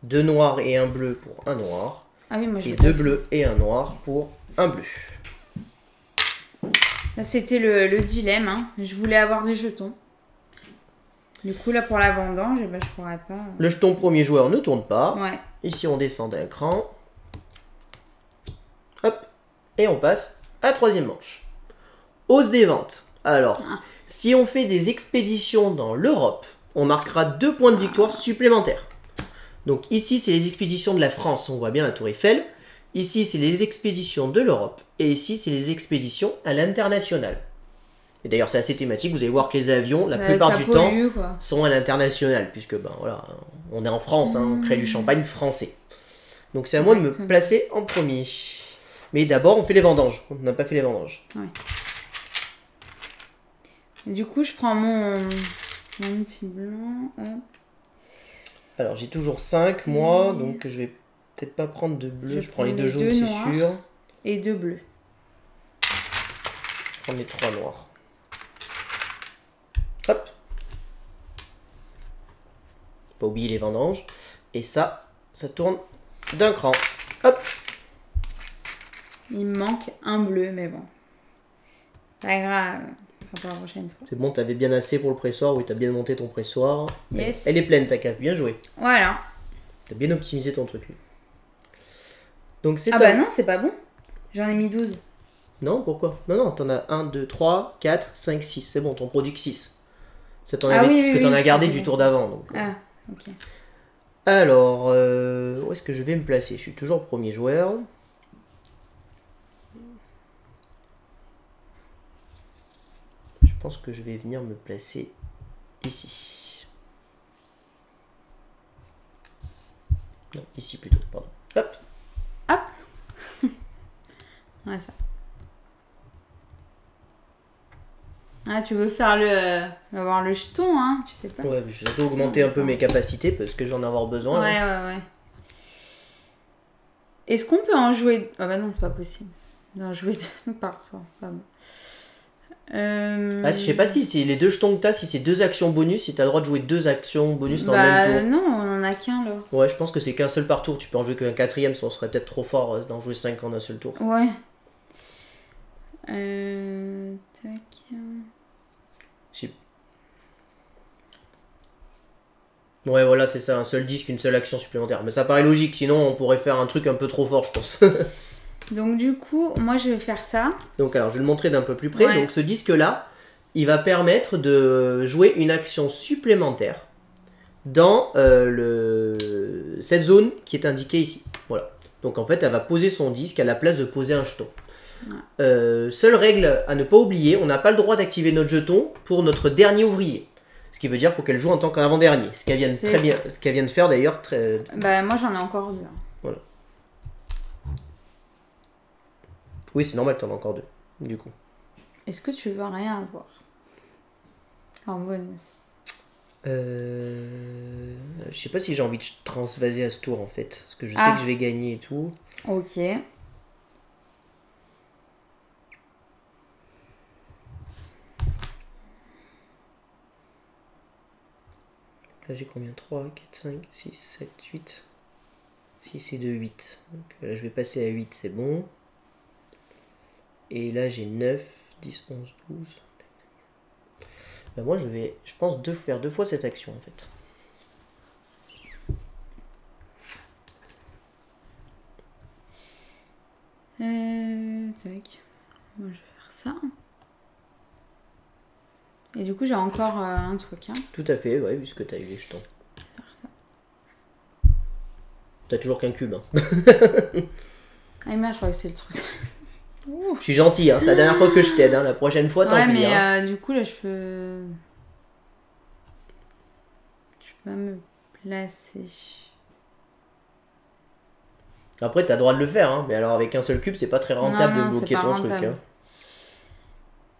2 noirs et un bleu pour un noir. Ah oui, moi, je et 2 bleus et un noir pour un bleu. Là, c'était le dilemme. Hein. Je voulais avoir des jetons. Du coup, là, pour la vendange, eh ben, je pourrais pas... Le jeton premier joueur ne tourne pas. Ouais. Ici, on descend d'un cran. Hop. Et on passe à la 3e manche. Hausse des ventes. Alors, si on fait des expéditions dans l'Europe, on marquera 2 points de victoire supplémentaires. Donc ici, c'est les expéditions de la France. On voit bien la tour Eiffel. Ici, c'est les expéditions de l'Europe. Et ici, c'est les expéditions à l'international. Et d'ailleurs, c'est assez thématique. Vous allez voir que les avions, la plupart du temps, quoi. sont à l'international. Puisque, ben voilà, on est en France, hein, on crée du champagne français. Donc c'est à moi de me placer en premier. Mais d'abord, on fait les vendanges. On n'a pas fait les vendanges. Ouais. Et du coup, je prends mon petit blanc. Hop. Alors, j'ai toujours 5, moi. Donc, je vais peut-être pas prendre de bleu. Je prends les 2 jaunes, c'est sûr. Et 2 bleus. Je prends les 3 noirs. Hop. Pas oublier les vendanges. Et ça tourne d'un cran. Hop. Il me manque un bleu, mais bon. Pas grave. Pour la prochaine fois. C'est bon, t'avais bien assez pour le pressoir. Oui, t'as bien monté ton pressoir. Yes. Elle est pleine ta cave. Bien joué. Voilà. T'as bien optimisé ton truc. Donc c'est bah non, c'est pas bon. J'en ai mis 12. Non, pourquoi? Non, t'en as 1, 2, 3, 4, 5, 6. C'est bon, t'en produis que 6. Ça t'en avait, parce que t'en as gardé du tour d'avant. Donc, ah, ok. Alors, où est-ce que je vais me placer? Je suis toujours premier joueur. Je pense que je vais venir me placer ici. Non, ici plutôt, pardon. Hop. Hop. Ouais, ça. Ah, tu veux faire avoir le jeton, hein, tu sais pas. Ouais, je vais surtout augmenter un peu mes capacités parce que j'en ai avoir besoin. Ouais. Est-ce qu'on peut en jouer... Ah bah non, c'est pas possible. D'en jouer deux parfois. Pas bon. Ah, je sais pas si c'est les 2 jetons que t'as, si c'est 2 actions bonus, si t'as le droit de jouer 2 actions bonus dans le même tour. Non, on en a qu'un là. Ouais, je pense que c'est qu'un seul par tour. Tu peux en jouer qu'un 4ème, ça serait peut-être trop fort d'en jouer 5 en un seul tour. Ouais. Tac. Ouais, voilà, c'est ça, un seul disque, une seule action supplémentaire. Mais ça paraît logique, sinon on pourrait faire un truc un peu trop fort, je pense. Donc du coup, moi je vais faire ça. Donc alors, je vais le montrer d'un peu plus près. Ouais. Donc ce disque-là, il va permettre de jouer une action supplémentaire dans cette zone qui est indiquée ici. Voilà. Donc en fait, elle va poser son disque à la place de poser un jeton. Ouais. Seule règle à ne pas oublier, on n'a pas le droit d'activer notre jeton pour notre dernier ouvrier. Ce qui veut dire qu'il faut qu'elle joue en tant qu'avant-dernier. Ce qu'elle vient de faire d'ailleurs. Bah moi j'en ai encore 2. Voilà. Oui, c'est normal, t'en as encore 2, du coup. Est-ce que tu veux rien avoir en bonus? Je sais pas si j'ai envie de transvaser à ce tour en fait. Parce que je sais que je vais gagner et tout. Ok. Là j'ai combien? 3, 4, 5, 6, 7, 8. 6 et 2, 8. Donc là je vais passer à 8, c'est bon. Et là j'ai 9, 10, 11, 12. Ben moi je pense faire 2 fois cette action en fait. Tac. Moi je vais faire ça. Et du coup j'ai encore un truc. Hein. Tout à fait, ouais, puisque t'as eu les jetons. T'as toujours qu'un cube. Hein. Ah merde, je crois que c'est le truc. Je suis gentil, hein. C'est la dernière fois que je t'aide. Hein. La prochaine fois, tant pis. Mais hein. Du coup, là, je peux pas me placer. Après, t'as le droit de le faire. Hein. Mais alors, avec un seul cube, c'est pas très rentable de bloquer ton truc. Hein.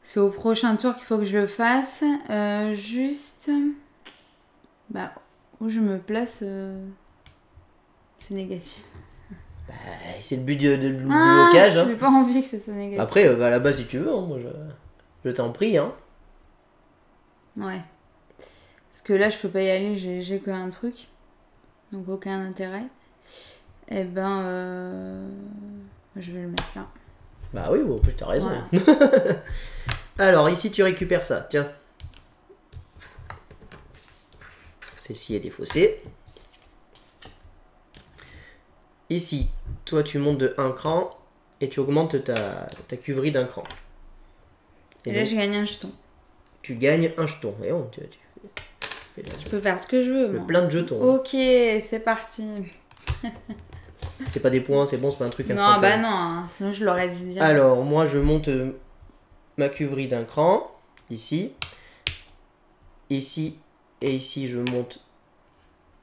C'est au prochain tour qu'il faut que je le fasse. Juste... Bah, où je me place, c'est négatif. Bah, c'est le but du blocage. Hein. J'ai pas envie que ça soit négatif. Après, à la base, si tu veux, hein, moi, je t'en prie. Hein. Ouais. Parce que là, je peux pas y aller, j'ai qu'un truc. Donc, aucun intérêt. Et ben, je vais le mettre là. Bah oui, en plus, t'as raison. Voilà. Alors, ici, tu récupères ça. Tiens. Celle-ci est défaussée. Ici, toi, tu montes de 1 cran et tu augmentes ta cuverie d'1 cran. Et là, je gagne un jeton. Tu gagnes un jeton. Et on, je peux faire ce que je veux. Plein de jetons. Ok, c'est parti. C'est pas des points, c'est bon, c'est pas un truc instantané. Non, bah non, sinon je l'aurais dit direct. Alors, moi, je monte ma cuverie d'1 cran. ici. Ici et ici, je monte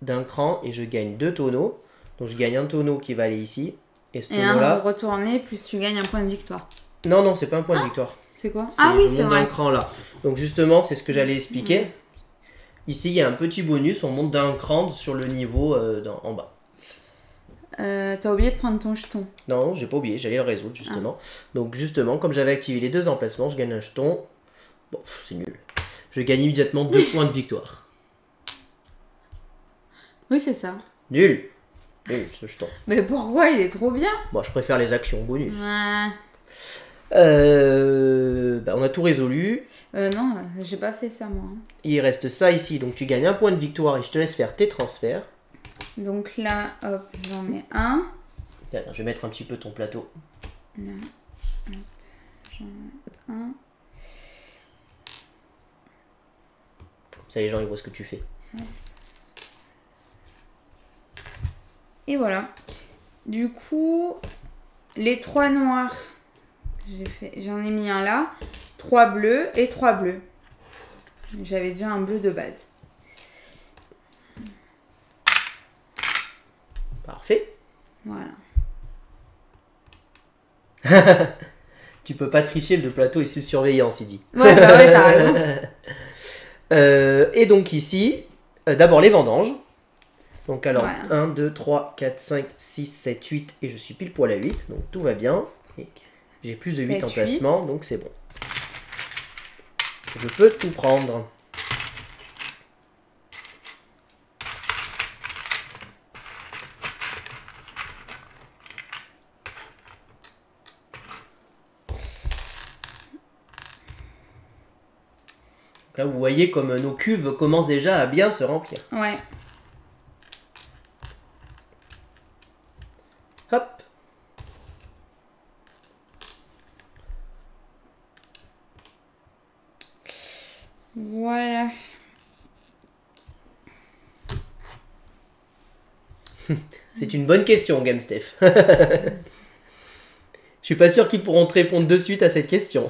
d'un cran et je gagne 2 tonneaux. Donc je gagne un tonneau qui va aller ici. Et ce tonneau-là... un retourné, plus tu gagnes un point de victoire. Non, non, c'est pas un point de victoire. C'est quoi? Ah oui, c'est vrai. Je monte d'un cran là. Donc justement, c'est ce que j'allais expliquer. Ici, il y a un petit bonus, on monte d'un cran sur le niveau en bas. T'as oublié de prendre ton jeton. Non, j'ai pas oublié, j'allais le résoudre justement. Donc justement, comme j'avais activé les 2 emplacements, je gagne un jeton. Bon, c'est nul. Je gagne immédiatement 2 points de victoire. Oui, c'est ça. Nul. Nul ce jeton. Mais pourquoi? Il est trop bien. Bon, je préfère les actions bonus. Ouais. On a tout résolu. Non, j'ai pas fait ça moi. Il reste ça ici, donc tu gagnes un point de victoire et je te laisse faire tes transferts. Donc là, hop, j'en ai un. Je vais mettre un petit peu ton plateau. Là, hop, j'en ai un. Comme ça, les gens ils voient ce que tu fais. Et voilà. Du coup, les 3 noirs, j'en ai mis un là, 3 bleus et 3 bleus. J'avais déjà un bleu de base. Parfait. Voilà. Tu peux pas tricher, le plateau est sous surveillance, il dit. Ouais, bah ouais, t'as raison. Et donc ici, d'abord les vendanges. Donc alors, Voilà. 1, 2, 3, 4, 5, 6, 7, 8, et je suis pile poil à 8, donc tout va bien. Et j'ai plus de 8 7, emplacements, donc c'est bon. Je peux tout prendre. Là, vous voyez comme nos cuves commencent déjà à bien se remplir. Ouais. Hop. Voilà. C'est une bonne question, GameSteph. Je suis pas sûr qu'ils pourront te répondre de suite à cette question.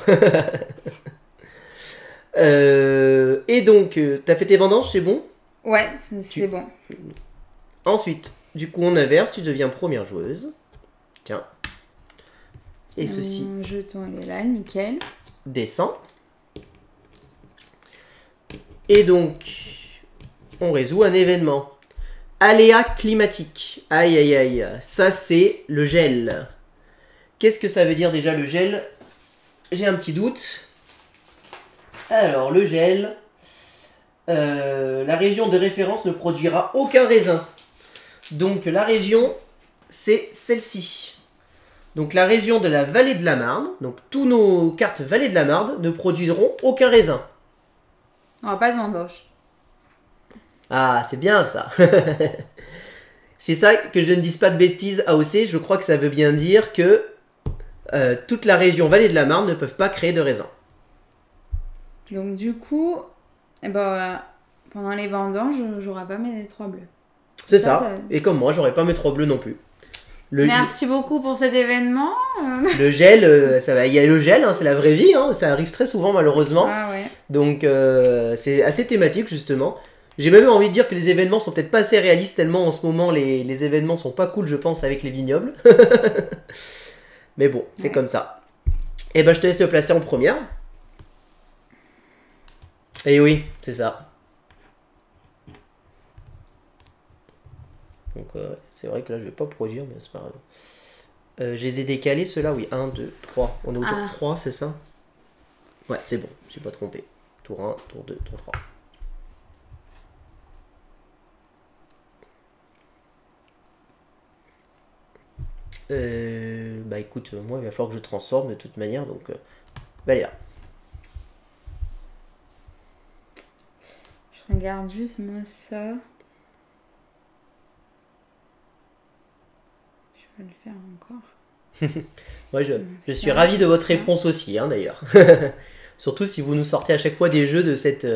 Et donc, t'as fait tes vendanges, c'est bon? Ouais, c'est bon. Ensuite, du coup, on inverse, tu deviens première joueuse. Tiens. Et ceci Mon jeton, il est là, nickel. descend. Et donc, on résout un événement. Aléa climatique. Aïe, aïe, aïe. Ça, c'est le gel. Qu'est-ce que ça veut dire déjà, le gel? J'ai un petit doute. Alors, le gel... la région de référence ne produira aucun raisin. Donc, la région, c'est celle-ci. Donc, la région de la vallée de la Marne. Donc, tous nos cartes vallée de la Marne ne produiront aucun raisin. On va pas de vendange. Ah, c'est bien ça. C'est ça que je ne dise pas de bêtises, AOC. Je crois que ça veut bien dire que toute la région vallée de la Marne ne peuvent pas créer de raisin. Donc du coup, eh ben, pendant les vendanges, j'aurai pas mes 3 bleus. C'est ça. Et comme moi, j'aurais pas mes 3 bleus non plus. Merci beaucoup pour cet événement. Le gel, ça va. Il y a le gel, hein, c'est la vraie vie. Hein, ça arrive très souvent malheureusement. Ah ouais. Donc c'est assez thématique justement. J'ai même envie de dire que les événements sont peut-être pas assez réalistes tellement en ce moment les événements sont pas cool, je pense, avec les vignobles. Mais bon, c'est comme ça. Et ben je te laisse te placer en première. Et oui, c'est ça. Donc c'est vrai que là je vais pas produire, mais c'est pas grave. Je les ai décalés ceux-là, oui. 1, 2, 3. On est au tour 3, c'est ça? Ouais, c'est bon, je suis pas trompé. Tour 1, tour 2, tour 3. Bah écoute, moi il va falloir que je transforme de toute manière, donc allez là. Je regarde juste moi ça. Je vais le faire encore. Moi je suis ravi de votre réponse aussi, hein, d'ailleurs. Surtout si vous nous sortez à chaque fois des jeux de cette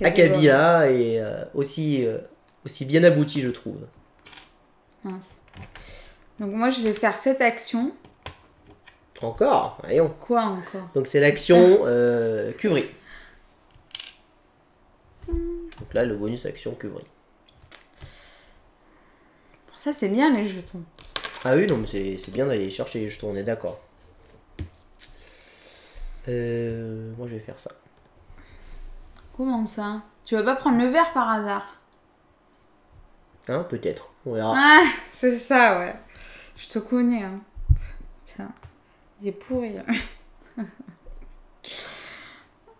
acabit-là et aussi bien aboutis, je trouve. Mince. Donc moi je vais faire cette action. Encore, voyons. Quoi encore? Donc c'est l'action cuverie. Donc là, le bonus action que brille. Ça, c'est bien les jetons. Ah oui, non, mais c'est bien d'aller chercher les jetons, on est d'accord. Moi, je vais faire ça. Comment ça? Tu vas pas prendre le vert par hasard? Hein, peut-être. On verra. Ah, c'est ça, ouais. Je te connais, hein. Tiens, j'ai pourri.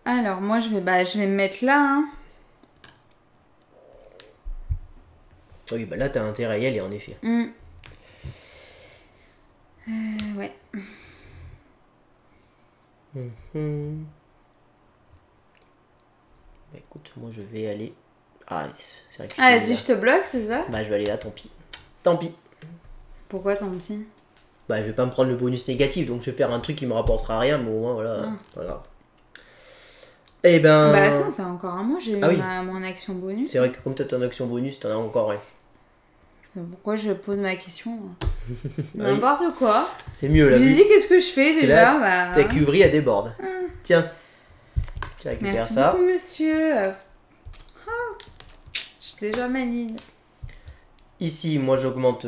Alors, moi, je vais me mettre là, hein. Oui, bah là, t'as intérêt à y aller, en effet. Ouais. Bah écoute, moi, je vais aller... Ah, c'est vrai que Ah, si je te bloque, c'est ça? Bah, je vais aller là, tant pis. Tant pis. Pourquoi tant pis? Bah, je vais pas me prendre le bonus négatif, donc je vais faire un truc qui me rapportera rien, mais au moins, voilà. Voilà. Eh ben... Bah attends, c'est encore un mois, j'ai eu oui. mon action bonus. C'est vrai que comme t'as ton action bonus, t'en as encore rien. Pourquoi je pose ma question? N'importe quoi. C'est mieux là. Je lui dis qu'est-ce que je fais déjà? Là, ta cuverie elle déborde. Tiens. Tu récupères Merci ça. beaucoup monsieur. Je suis déjà maligne. Ici, moi j'augmente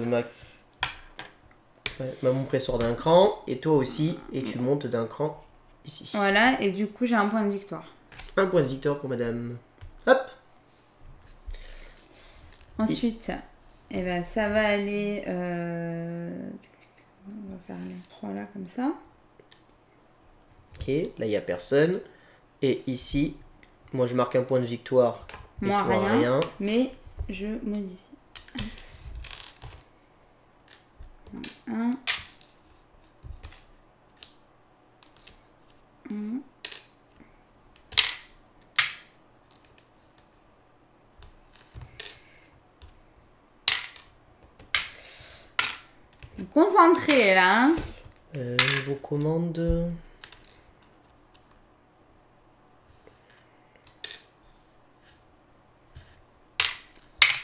mon pressoir d'un cran. Et toi aussi. Et tu montes d'un cran ici. Voilà, et du coup j'ai un point de victoire. Un point de victoire pour madame. Hop. Ensuite, eh ben, ça va aller... On va faire les 3 là comme ça. Ok, là il n'y a personne. Et ici, moi je marque un point de victoire. Et Moi toi, rien, mais je modifie. 1. 1. Concentré là. Hein. Vos commandes.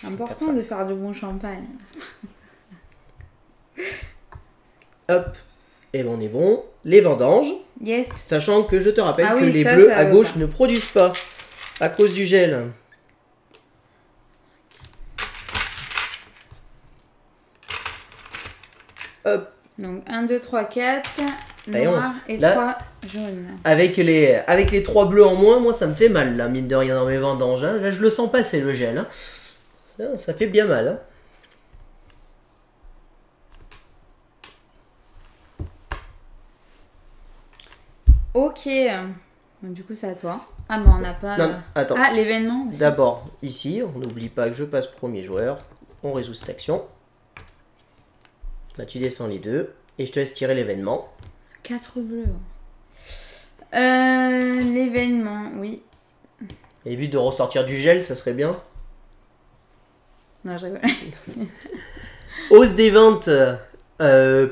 Important de faire du bon champagne. Hop. Et ben on est bon. Les vendanges. Yes. Sachant que je te rappelle que oui, les ça, bleus ça à gauche va. ne produisent pas. À cause du gel. Hop. Donc 1, 2, 3, 4 noir et là, 3 jaune. Avec les 3 bleus en moins, moi ça me fait mal là, mine de rien dans mes vendanges. Hein. Là je le sens passer le gel. Hein. Ça fait bien mal. Hein. Ok. Bon, du coup c'est à toi. Ah mais on n'a pas... Non, attends. Ah l'événement aussi. D'abord ici, on n'oublie pas que je passe premier joueur. On résout cette action. Là tu descends les deux. Et je te laisse tirer l'événement. 4 bleus. L'événement, oui. Et vu de ressortir du gel, ça serait bien. Non, je rigole. Hausse des ventes,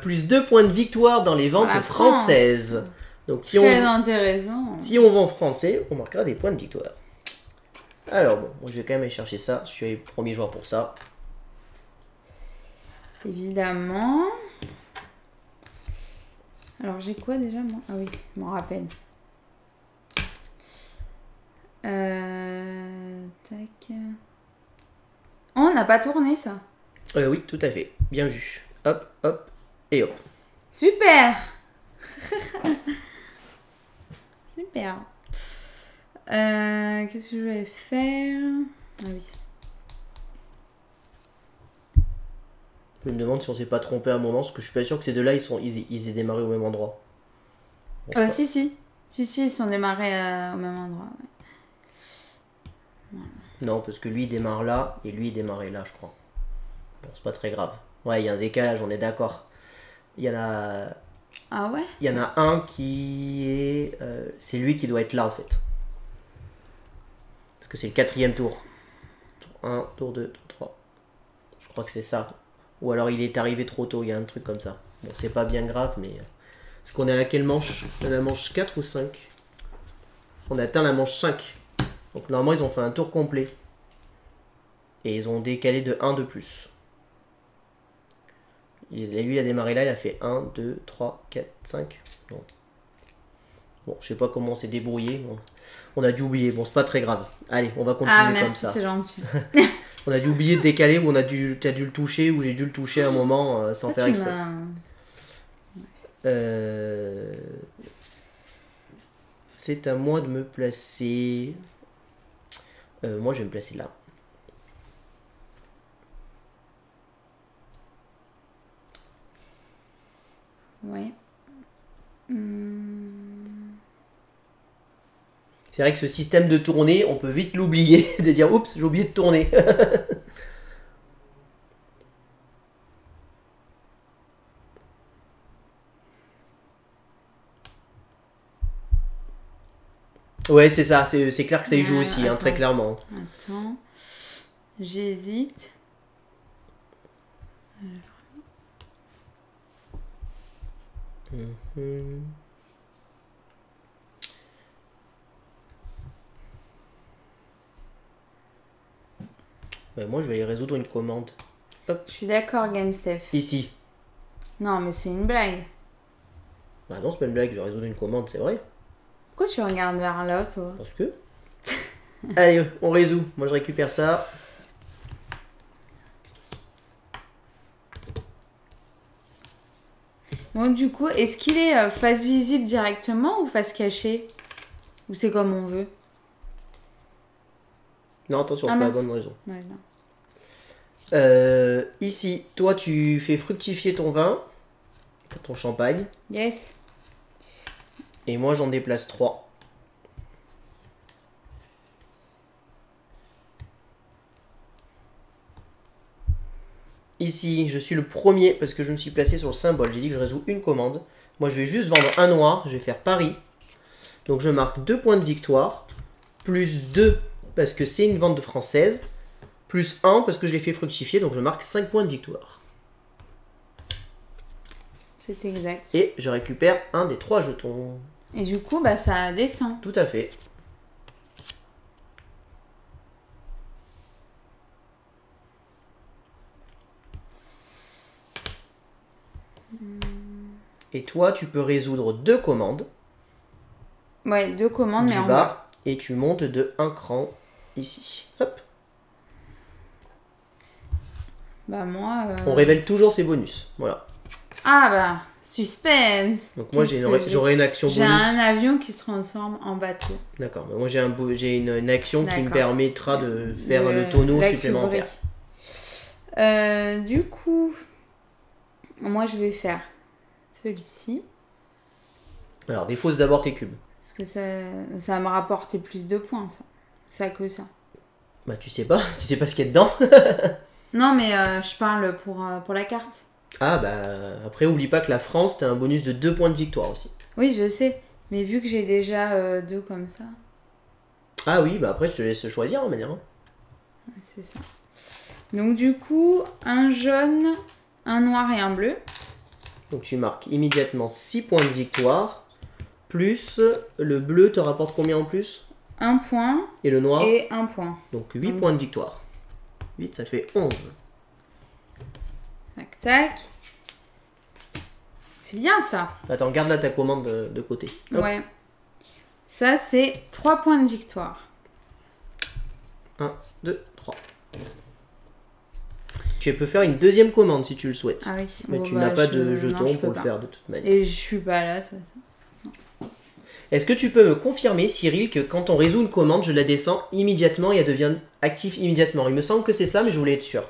plus 2 points de victoire dans les ventes françaises. Donc si Très intéressant. Si on vend français, on marquera des points de victoire. Alors bon, moi je vais quand même aller chercher ça. Je suis le premier joueur pour ça. Évidemment. Alors j'ai quoi déjà moi? Ah oui, je m'en rappelle. Tac. Oh, on n'a pas tourné ça. Oui, tout à fait. Bien vu. Hop, hop et hop. Super. Super. Qu'est-ce que je vais faire? Ah oui. Je me demande si on s'est pas trompé à un moment, parce que je suis pas sûr que ces deux-là, ils aient démarré au même endroit. Bon, si, ils sont démarrés au même endroit. Ouais. Voilà. Non, parce que lui, il démarre là, et lui, il démarrait là, je crois. Bon, c'est pas très grave. Ouais, il y a un décalage, on est d'accord. Il y en a... Ah ouais? Il y en a un qui est... c'est lui qui doit être là, en fait. Parce que c'est le 4e tour. Tour 1, tour 2, tour 3. Je crois que c'est ça. Ou alors il est arrivé trop tôt, il y a un truc comme ça. Bon, c'est pas bien grave, mais... Est-ce qu'on est à laquelle manche? On a la manche 4 ou 5? On a atteint la manche 5. Donc normalement, ils ont fait un tour complet. Et ils ont décalé de 1 de plus. Et lui, il a démarré là, il a fait 1, 2, 3, 4, 5. Non. Bon, je sais pas comment on s'est débrouillé. Bon, on a dû oublier. Bon, c'est pas très grave. Allez, on va continuer Ah, comme merci, ça. c'est gentil. On a dû oublier de décaler ou t'as dû le toucher ou j'ai dû le toucher à un moment sans faire exprès. C'est à moi de me placer. Moi, je vais me placer là. Ouais. C'est vrai que ce système de tournée, on peut vite l'oublier, de dire oups, j'ai oublié de tourner. Ouais, c'est ça, c'est clair que ça y joue aussi, hein, très clairement. Attends, j'hésite. Moi, je vais aller résoudre une commande. Hop. Je suis d'accord, GameStep. Ici. Non, mais c'est une blague. Bah non, c'est pas une blague, je vais résoudre une commande, c'est vrai. Pourquoi tu regardes vers là, toi? Parce que... Allez, on résout. Moi, je récupère ça. Bon, du coup, est-ce qu'il est face visible directement ou face cachée? Ou c'est comme on veut? Non, attention, c'est pas la bonne raison. Ouais, non. Ici, toi, tu fais fructifier ton vin, ton champagne. Yes. Et moi, j'en déplace 3. Ici, je suis le premier parce que je me suis placé sur le symbole. J'ai dit que je résous une commande. Moi, je vais juste vendre un noir. Je vais faire pari. Donc, je marque 2 points de victoire. Plus 2 parce que c'est une vente de française. Plus 1 parce que je l'ai fait fructifier. Donc, je marque 5 points de victoire. C'est exact. Et je récupère un des 3 jetons. Et du coup, bah ça descend. Tout à fait. Et toi, tu peux résoudre 2 commandes. Ouais, 2 commandes, mais en bas. Et tu montes de 1 cran ici. Hop. Bah moi... On révèle toujours ses bonus. Voilà. Ah bah, suspense. Donc moi, j'aurai une action bonus. J'ai un avion qui se transforme en bateau. D'accord. Moi, j'ai une action qui me permettra de faire le tonneau supplémentaire. Du coup, moi, je vais faire celui-ci. Alors, dépose d'abord tes cubes. Parce que ça va me rapporter plus de points, ça. Ça que ça. Bah, tu sais pas ce qu'il y a dedans. Non, mais je parle pour la carte. Ah, bah, après, oublie pas que la France, t'as un bonus de 2 points de victoire aussi. Oui, je sais. Mais vu que j'ai déjà 2 comme ça... Ah oui, bah après, je te laisse choisir, en manière. C'est ça. Donc, du coup, un jaune, un noir et un bleu. Donc, tu marques immédiatement 6 points de victoire. Plus, le bleu te rapporte combien en plus? 1 point. Et le noir? Et 1 point. Donc 8 points de victoire. 8, ça fait 11. Tac, tac. C'est bien ça. Attends, garde là ta commande de côté. Hop. Ouais. Ça, c'est 3 points de victoire. 1, 2, 3. Tu peux faire une deuxième commande si tu le souhaites. Ah oui. Mais tu n'as pas de jetons pour le faire de toute manière. Et je suis pas là, de toute façon. Est-ce que tu peux me confirmer, Cyril, que quand on résout une commande, je la descends immédiatement et elle devient active immédiatement? Il me semble que c'est ça, mais je voulais être sûr.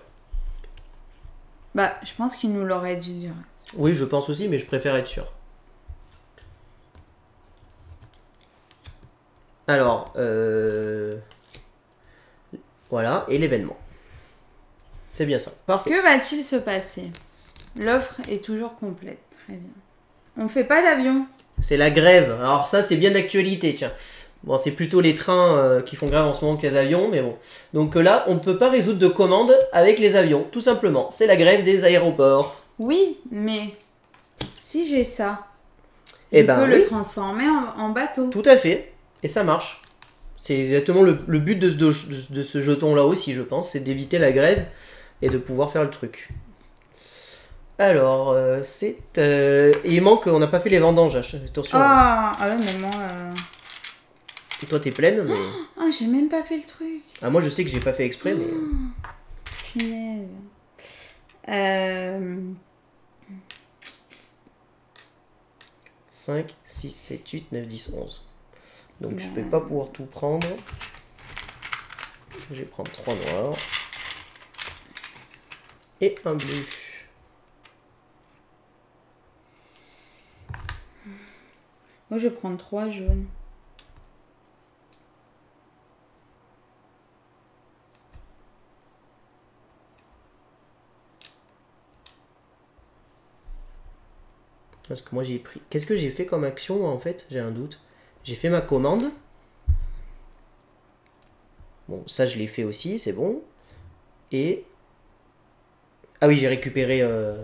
Bah, je pense qu'il nous l'aurait dû dire. Oui, je pense aussi, mais je préfère être sûr. Alors, voilà, et l'événement. C'est bien ça, parfait. Que va-t-il se passer? L'offre est toujours complète. Très bien. On fait pas d'avion. C'est la grève. Alors ça, c'est bien d'actualité, tiens. Bon, c'est plutôt les trains qui font grève en ce moment que les avions, mais bon. Donc là, on ne peut pas résoudre de commandes avec les avions, tout simplement. C'est la grève des aéroports. Oui, mais si j'ai ça, je peux le transformer en bateau. Tout à fait, et ça marche. C'est exactement le but de ce jeton-là aussi, je pense, c'est d'éviter la grève et de pouvoir faire le truc. Alors, c'est... il manque, on n'a pas fait les vendanges, attention. Ah ouais, maman. Toi, t'es pleine, mais... Ah, j'ai même pas fait le truc. Ah, moi, je sais que j'ai pas fait exprès, mais... Punaise. 5, 6, 7, 8, 9, 10, 11. Donc, je vais pas pouvoir tout prendre. Je vais prendre 3 noirs. Et un bleu. Moi, je vais prendre 3 jaunes. Parce que moi, j'ai pris... Qu'est-ce que j'ai fait comme action, moi, en fait? J'ai un doute. J'ai fait ma commande. Bon, ça, je l'ai fait aussi, c'est bon. Et... Ah oui, j'ai récupéré un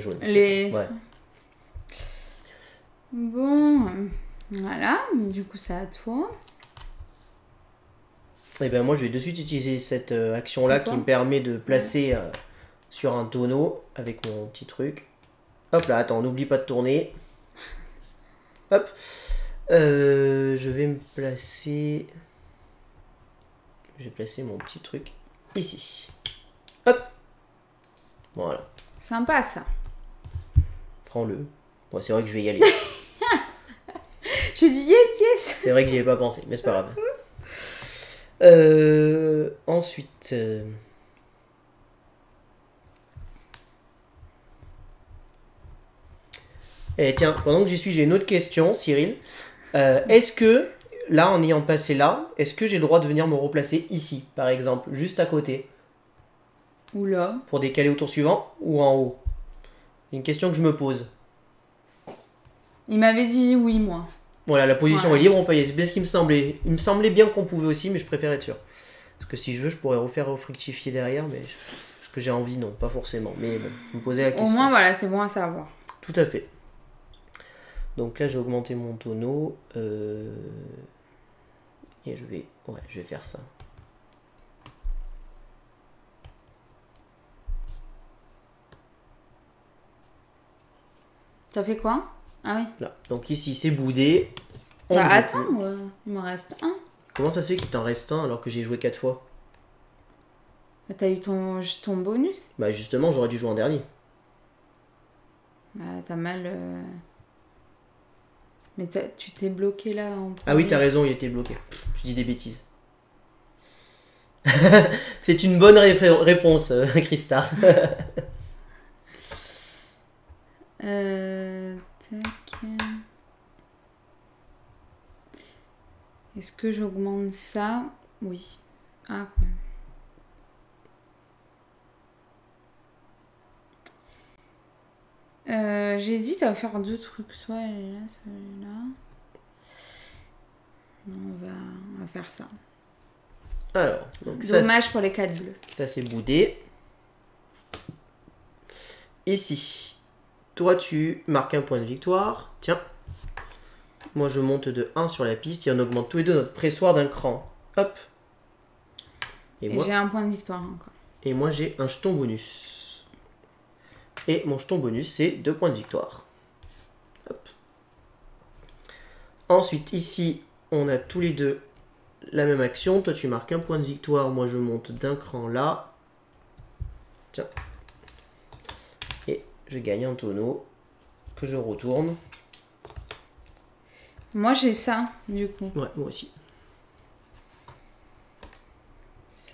jaune. Les... Ouais. Bon, voilà. Du coup, c'est à toi. Et ben moi, je vais de suite utiliser cette action-là qui me permet de placer sur un tonneau avec mon petit truc. Hop là, attends, n'oublie pas de tourner. Hop. Je vais me placer... Je vais placer mon petit truc ici. Hop. Voilà. Sympa, ça. Prends-le. Bon, c'est vrai que je vais y aller. Je dis yes. C'est vrai que j'y ai pas pensé, mais c'est pas grave. Ensuite... Et tiens, pendant que j'y suis, j'ai une autre question, Cyril. Est-ce que, là, en ayant passé là, est-ce que j'ai le droit de venir me replacer ici, par exemple, juste à côté, Ou là. pour décaler au tour suivant, ou en haut? Une question que je me pose. Il m'avait dit oui, moi. Voilà, la position Voilà. est libre, on peut y aller. C'est bien ce qui me semblait. Il me semblait bien qu'on pouvait aussi, mais je préfère être sûr. Parce que si je veux, je pourrais refaire fructifier derrière, mais ce que j'ai envie, non, pas forcément. Mais bon, je me posais la question. Au moins, voilà, c'est bon à savoir. Tout à fait. Donc là, j'ai augmenté mon tonneau. Et je vais faire ça. T'as fait quoi? Ah oui. Là. Donc ici, c'est boudé. Bah attends, il me reste un. Comment ça se fait qu'il t'en reste un alors que j'ai joué 4 fois? T'as eu ton bonus? Bah justement, j'aurais dû jouer en dernier. Bah t'as mal... Mais tu t'es bloqué là en Ah oui, premier. t'as raison, il était bloqué. Je dis des bêtises. C'est une bonne réponse, Christa. Tac. Est-ce que j'augmente ça? Oui. Ah, quoi. J'hésite à faire deux trucs. Soit elle est là, soit elle est là. Non, on va faire ça. Alors, donc dommage pour les 4 bleus. Ça, c'est boudé. Ici, toi, tu marques un point de victoire. Tiens. Moi, je monte de 1 sur la piste et on augmente tous les deux notre pressoir d'un cran. Hop. Et moi, j'ai un point de victoire encore. Et moi, j'ai un jeton bonus. Et mon jeton bonus, c'est 2 points de victoire. Hop. Ensuite, ici, on a tous les deux la même action. Toi, tu marques un point de victoire. Moi, je monte d'un cran là. Tiens. Et je gagne un tonneau que je retourne. Moi, j'ai ça, du coup. Ouais, moi aussi.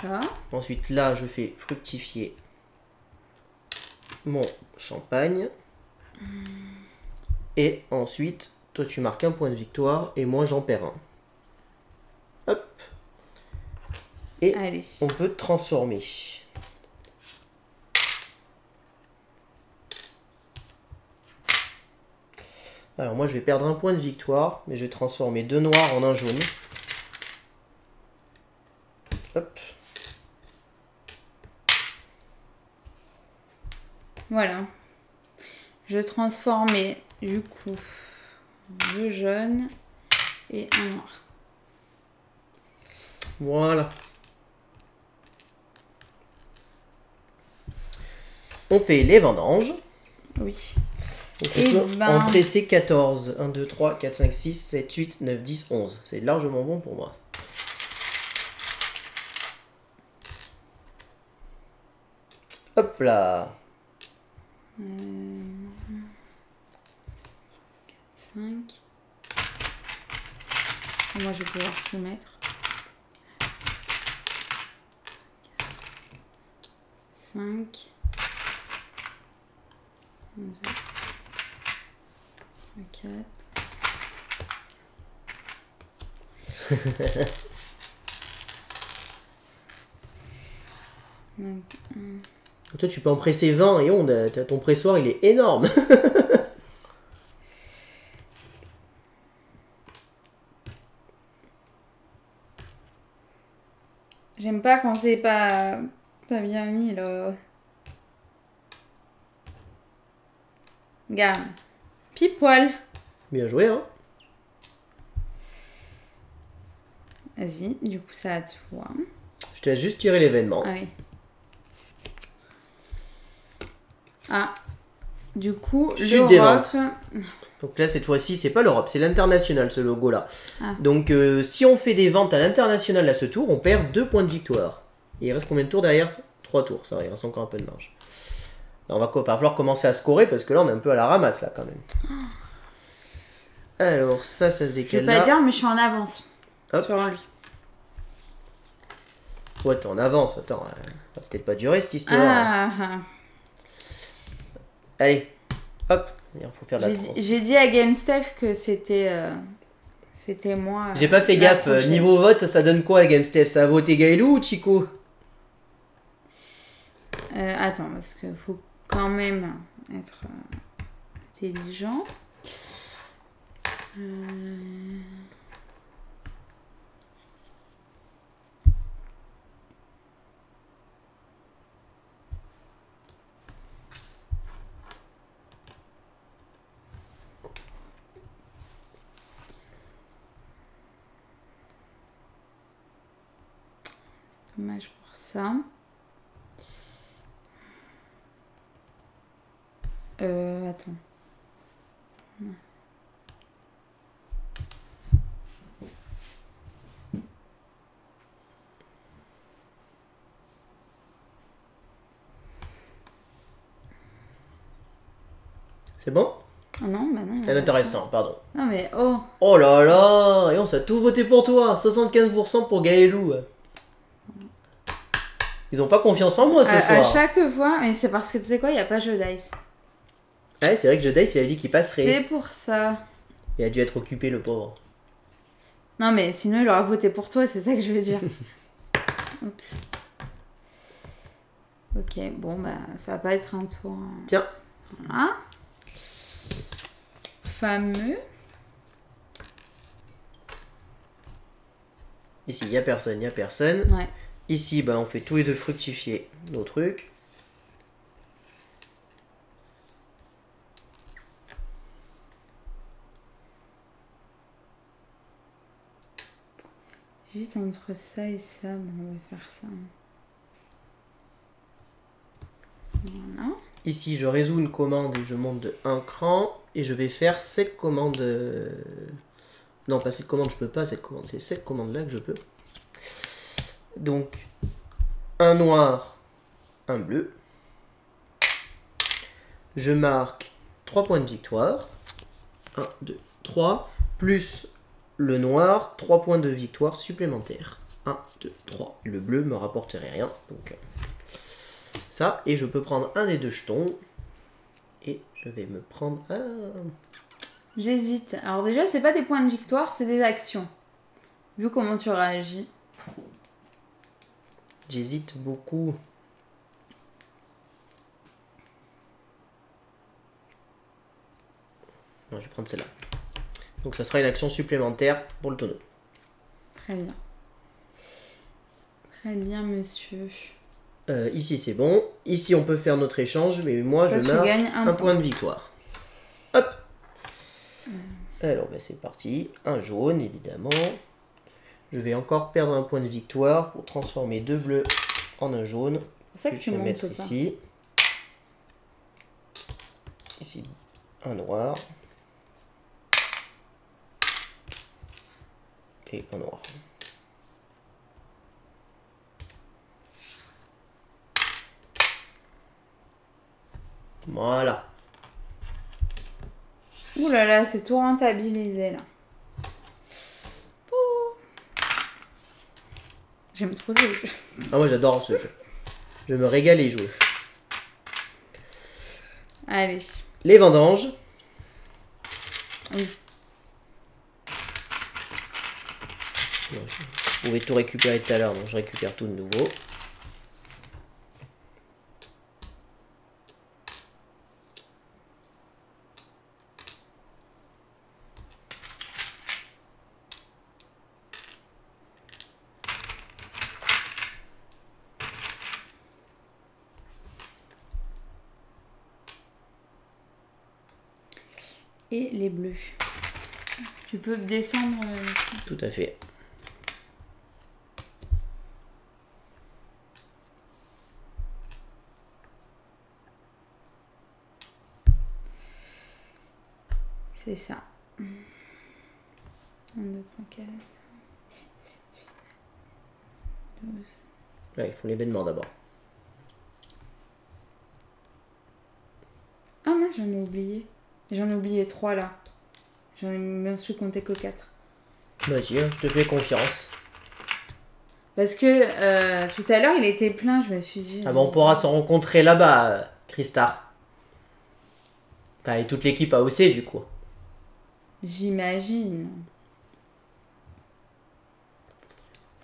Ça. Ensuite, là, je fais fructifier mon champagne. Et ensuite, toi, tu marques un point de victoire et moi, j'en perds un. Hop. Et allez, on peut transformer. Alors moi je vais perdre un point de victoire, mais je vais transformer 2 noirs en un jaune. Hop. Voilà. Je transformais du coup le jaune et un noir. Voilà. On fait les vendanges. Oui. Donc, Et on peut en presser 14. 1, 2, 3, 4, 5, 6, 7, 8, 9, 10, 11. C'est largement bon pour moi. Hop là. 5. Moi, je vais pouvoir tout mettre. 5. 1, 2, 3, 4. Donc, Toi, tu peux en presser 20 et ton pressoir, il est énorme. j'aime pas quand c'est pas bien mis là. Regarde. Pile poil. Bien joué, hein. Vas-y, du coup ça à toi. Je te laisse juste tirer l'événement. Ah oui. Ah. Du coup, Chute des l'Europe. ventes. Donc là, cette fois-ci, c'est pas l'Europe, c'est l'international, ce logo-là. Ah. Donc, si on fait des ventes à l'international à ce tour, on perd 2 points de victoire. Et il reste combien de tours derrière? 3 tours, ça va, il reste encore un peu de marge. Là, va falloir commencer à scorer, parce que là, on est un peu à la ramasse, là, quand même. Alors, ça se décale Je là. vais pas dire, mais je suis en avance. Hop. Sur lui. Ouais, t'es en avance, attends, ça va peut-être pas durer, cette histoire. Ah. Allez, hop, il faut faire de la trompe. J'ai dit à GameStep que c'était moi. J'ai pas fait gaffe, niveau vote, ça donne quoi à GameStep? Ça a voté Gaëlou ou Chico? Attends, parce qu'il faut quand même être intelligent. Dommage pour ça. Attends. C'est bon? Ah non, bah non. C'est un restant, pardon. Non mais oh. Oh là là, et on s'est tout voté pour toi, 75% pour Gaëlou. Ils ont pas confiance en moi ce soir. À chaque fois, mais c'est parce que tu sais quoi, il n'y a pas jeu dice. Ouais, c'est vrai que jeu dice, il a dit qu'il passerait. C'est pour ça. Il a dû être occupé, le pauvre. Non mais sinon il aura voté pour toi, c'est ça que je veux dire. Oups. Ok, bon bah ça va pas être un tour. Tiens. Voilà. Fameux. Ici, il n'y a personne, il n'y a personne. Ouais. Ici, bah, on fait tous les deux fructifier nos trucs. Juste entre ça et ça, bon, on va faire ça. Voilà. Ici, je résous une commande et je monte de 1 cran. Et je vais faire cette commande... Non, pas cette commande, je peux pas. Cette commande, c'est cette commande-là que je peux. Donc, un noir, un bleu. Je marque 3 points de victoire. 1, 2, 3. Plus le noir, 3 points de victoire supplémentaires. 1, 2, 3. Le bleu me rapporterait rien. Donc, ça. Et je peux prendre un des deux jetons. Et je vais me prendre... Ah. J'hésite. Alors déjà, c'est pas des points de victoire, c'est des actions. Vu comment tu réagis. J'hésite beaucoup. Non, je vais prendre celle-là. Donc ça sera une action supplémentaire pour le tonneau. Très bien. Très bien, monsieur. Ici, c'est bon. Ici, on peut faire notre échange, mais moi, Toi, je tu marque gagnes un point de victoire. Hop. Alors, ben, c'est parti. Un jaune, évidemment. Je vais encore perdre un point de victoire pour transformer 2 bleus en un jaune. C'est ça que je tu vais montes mettre pas. ici. Ici, un noir. Et un noir. Voilà. Ouh là là, c'est tout rentabilisé là. Ouh. J'aime trop ce jeu. Ah, moi j'adore ce jeu. Je me régale et jouer. Allez. Les vendanges. Oui. Je pouvais tout récupérer tout à l'heure, donc je récupère tout de nouveau. Et les bleus. Tu peux descendre. Tout à fait. C'est ça. 1, 2, 3, 4. 12. Ouais, il faut l'événement d'abord. Ah mince, j'en ai oublié. J'en ai oublié 3 là. J'en ai bien su compter que 4. Vas-y, hein, je te fais confiance. Parce que tout à l'heure, il était plein, je me suis dit... Ah bon, on pourra se rencontrer là-bas, Christar. Enfin, et toute l'équipe AOC du coup. J'imagine.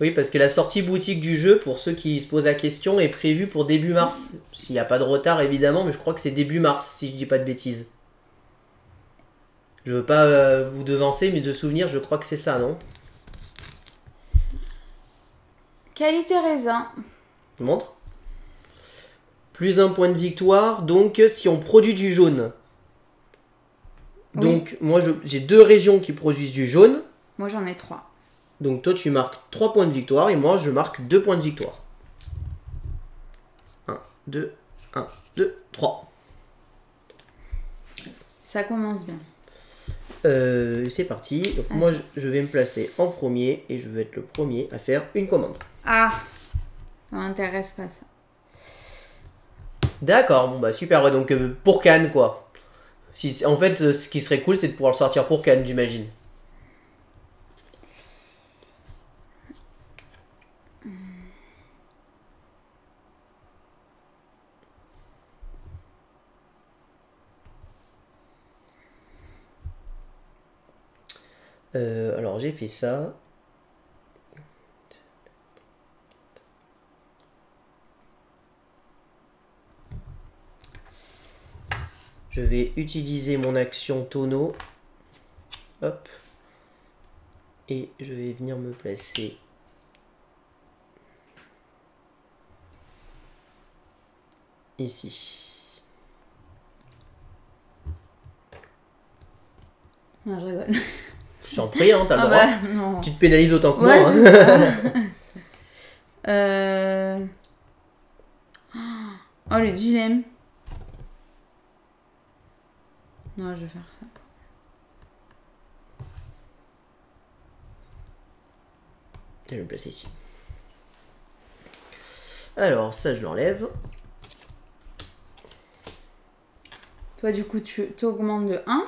Oui, parce que la sortie boutique du jeu, pour ceux qui se posent la question, est prévue pour début mars. S'il n'y a pas de retard, évidemment, mais je crois que c'est début mars, si je dis pas de bêtises. Je veux pas vous devancer, mais de souvenir, je crois que c'est ça, non? Qualité raisin. Je montre. Plus un point de victoire, donc si on produit du jaune. Donc, Oui. moi, j'ai 2 régions qui produisent du jaune. Moi, j'en ai 3. Donc, toi, tu marques 3 points de victoire et moi, je marque 2 points de victoire. 1, 2, 1, 2, 3. Ça commence bien. C'est parti. Donc, moi, je vais me placer en premier et je vais être le premier à faire une commande. Ah, ça m'intéresse pas ça. D'accord, bon bah super, ouais, donc pour Cannes quoi. Si, en fait, ce qui serait cool, c'est de pouvoir le sortir pour Cannes, j'imagine. Alors j'ai fait ça. Je vais utiliser mon action tonneau. Hop. Et je vais venir me placer ici. Non, je rigole. Je t'en prie, hein, t'as le droit. Bah, non. Tu te pénalises autant que Ouais, moi. c'est Hein. ça. Oh, le dilemme. Non, je vais faire ça. Je vais me placer ici. Alors, ça, je l'enlève. Toi, du coup, tu augmentes de 1.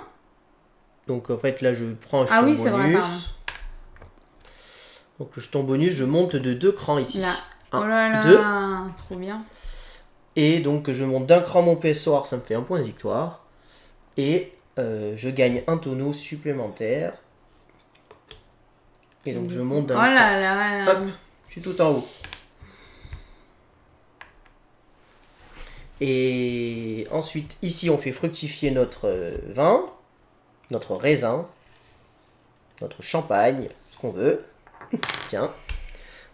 Donc, en fait, là, je prends un jeton Ah oui, bonus. c'est vrai, pardon. Donc, le jeton bonus, je monte de 2 crans ici. Là. 1, Oh là là, 2. trop bien. Et donc, je monte d'un cran mon PSOR, ça me fait un point de victoire. Et je gagne un tonneau supplémentaire. Et donc, je monte d'un Oh là là. Hop, je suis tout en haut. Et ensuite, ici, on fait fructifier notre vin, notre raisin, notre champagne, ce qu'on veut. Tiens.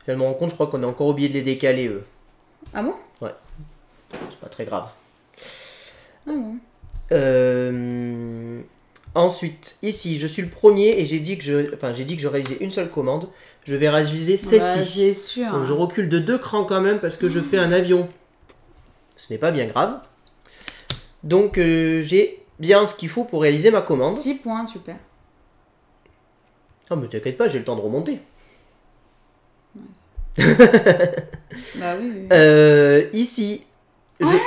Je me rends compte, je crois qu'on a encore oublié de les décaler, eux. Ah bon? Ouais. C'est pas très grave. Ah bon. Ensuite, ici, je suis le premier et j'ai dit que je réalisais une seule commande. Je vais réaliser celle-ci. Bah, c'est sûr. Donc je recule de 2 crans quand même parce que je fais un avion. Ce n'est pas bien grave. Donc j'ai bien ce qu'il faut pour réaliser ma commande. 6 points, super. Ah, mais t'inquiète pas, j'ai le temps de remonter. Ouais, bah oui. Ici, Oh là là,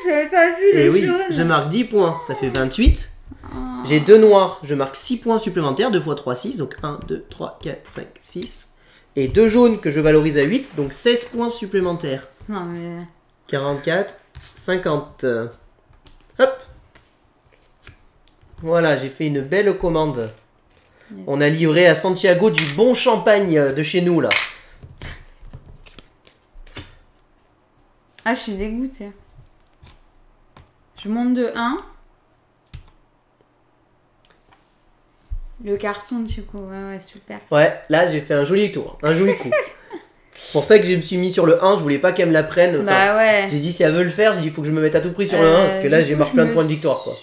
j'avais pas vu les oui, jaunes. je marque 10 points, ça fait 28. Oh. J'ai 2 noirs, je marque 6 points supplémentaires, 2 x 3, 6. Donc 1, 2, 3, 4, 5, 6. Et 2 jaunes que je valorise à 8, donc 16 points supplémentaires. Non mais... 44, 50. Hop. Voilà, j'ai fait une belle commande. Yes. On a livré à Santiago du bon champagne de chez nous, là. Ah, je suis dégoûtée. Je monte de 1. Le carton, du coup, ouais, super. Ouais, là, j'ai fait un joli tour, un joli coup. C'est pour ça que je me suis mis sur le 1, je voulais pas qu'elle me la prenne. Enfin, Bah ouais. j'ai dit, si elle veut le faire, j'ai dit, il faut que je me mette à tout prix sur le 1, parce que là, j'ai marqué plein de points de victoire, quoi.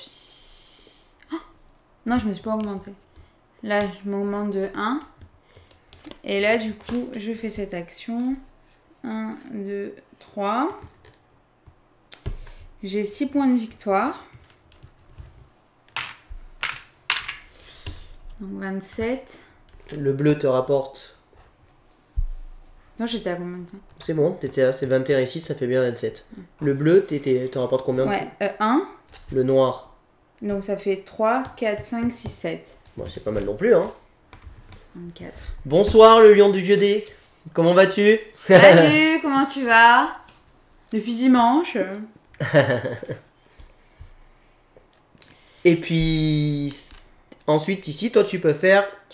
Oh non, je me suis pas augmentée. Là, je m'augmente de 1. Et là, du coup, je fais cette action. 1, 2, 3. J'ai 6 points de victoire. Donc 27. Le bleu te rapporte. Non, j'étais à combien de temps? C'est bon, c'est 21 ici, ça fait bien 27. Le bleu, te rapporte combien? Ouais, 1. Le noir. Donc ça fait 3, 4, 5, 6, 7. Bon, c'est pas mal non plus, hein. 24. Bonsoir, le lion du dieu D. Comment vas-tu? Salut, comment tu vas? Depuis dimanche. Et puis, ensuite, ici, toi, tu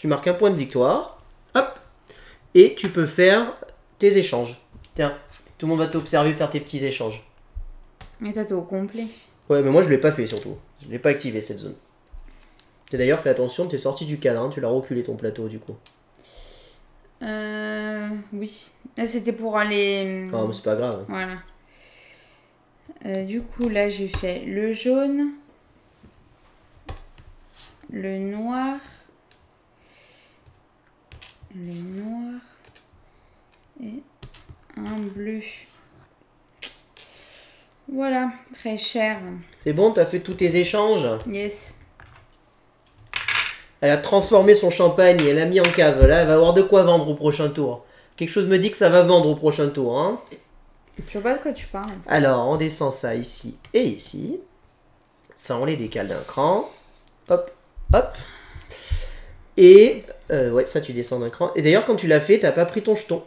marques un point de victoire. Hop. Et tu peux faire tes échanges. Tiens, tout le monde va t'observer faire tes petits échanges. Mais toi, t'es au complet. Ouais, mais moi, je l'ai pas fait, surtout. Je l'ai pas activé, cette zone. Et d'ailleurs, fais attention, t'es sorti du cadre, hein, tu l'as reculé, ton plateau, du coup. Oui. Là, c'était pour aller... Ah, mais c'est pas grave. Voilà. Du coup, là, j'ai fait le jaune, le noir, et un bleu. Voilà, très cher. C'est bon, t'as fait tous tes échanges? Yes. Elle a transformé son champagne et elle a mis en cave. Là, elle va avoir de quoi vendre au prochain tour. Quelque chose me dit que ça va vendre au prochain tour, hein. Je sais pas de quoi tu parles. Alors, on descend ça ici et ici. Ça, on les décale d'un cran. Hop, hop. Et, ouais, ça, tu descends d'un cran. Et d'ailleurs, quand tu l'as fait, t'as pas pris ton jeton.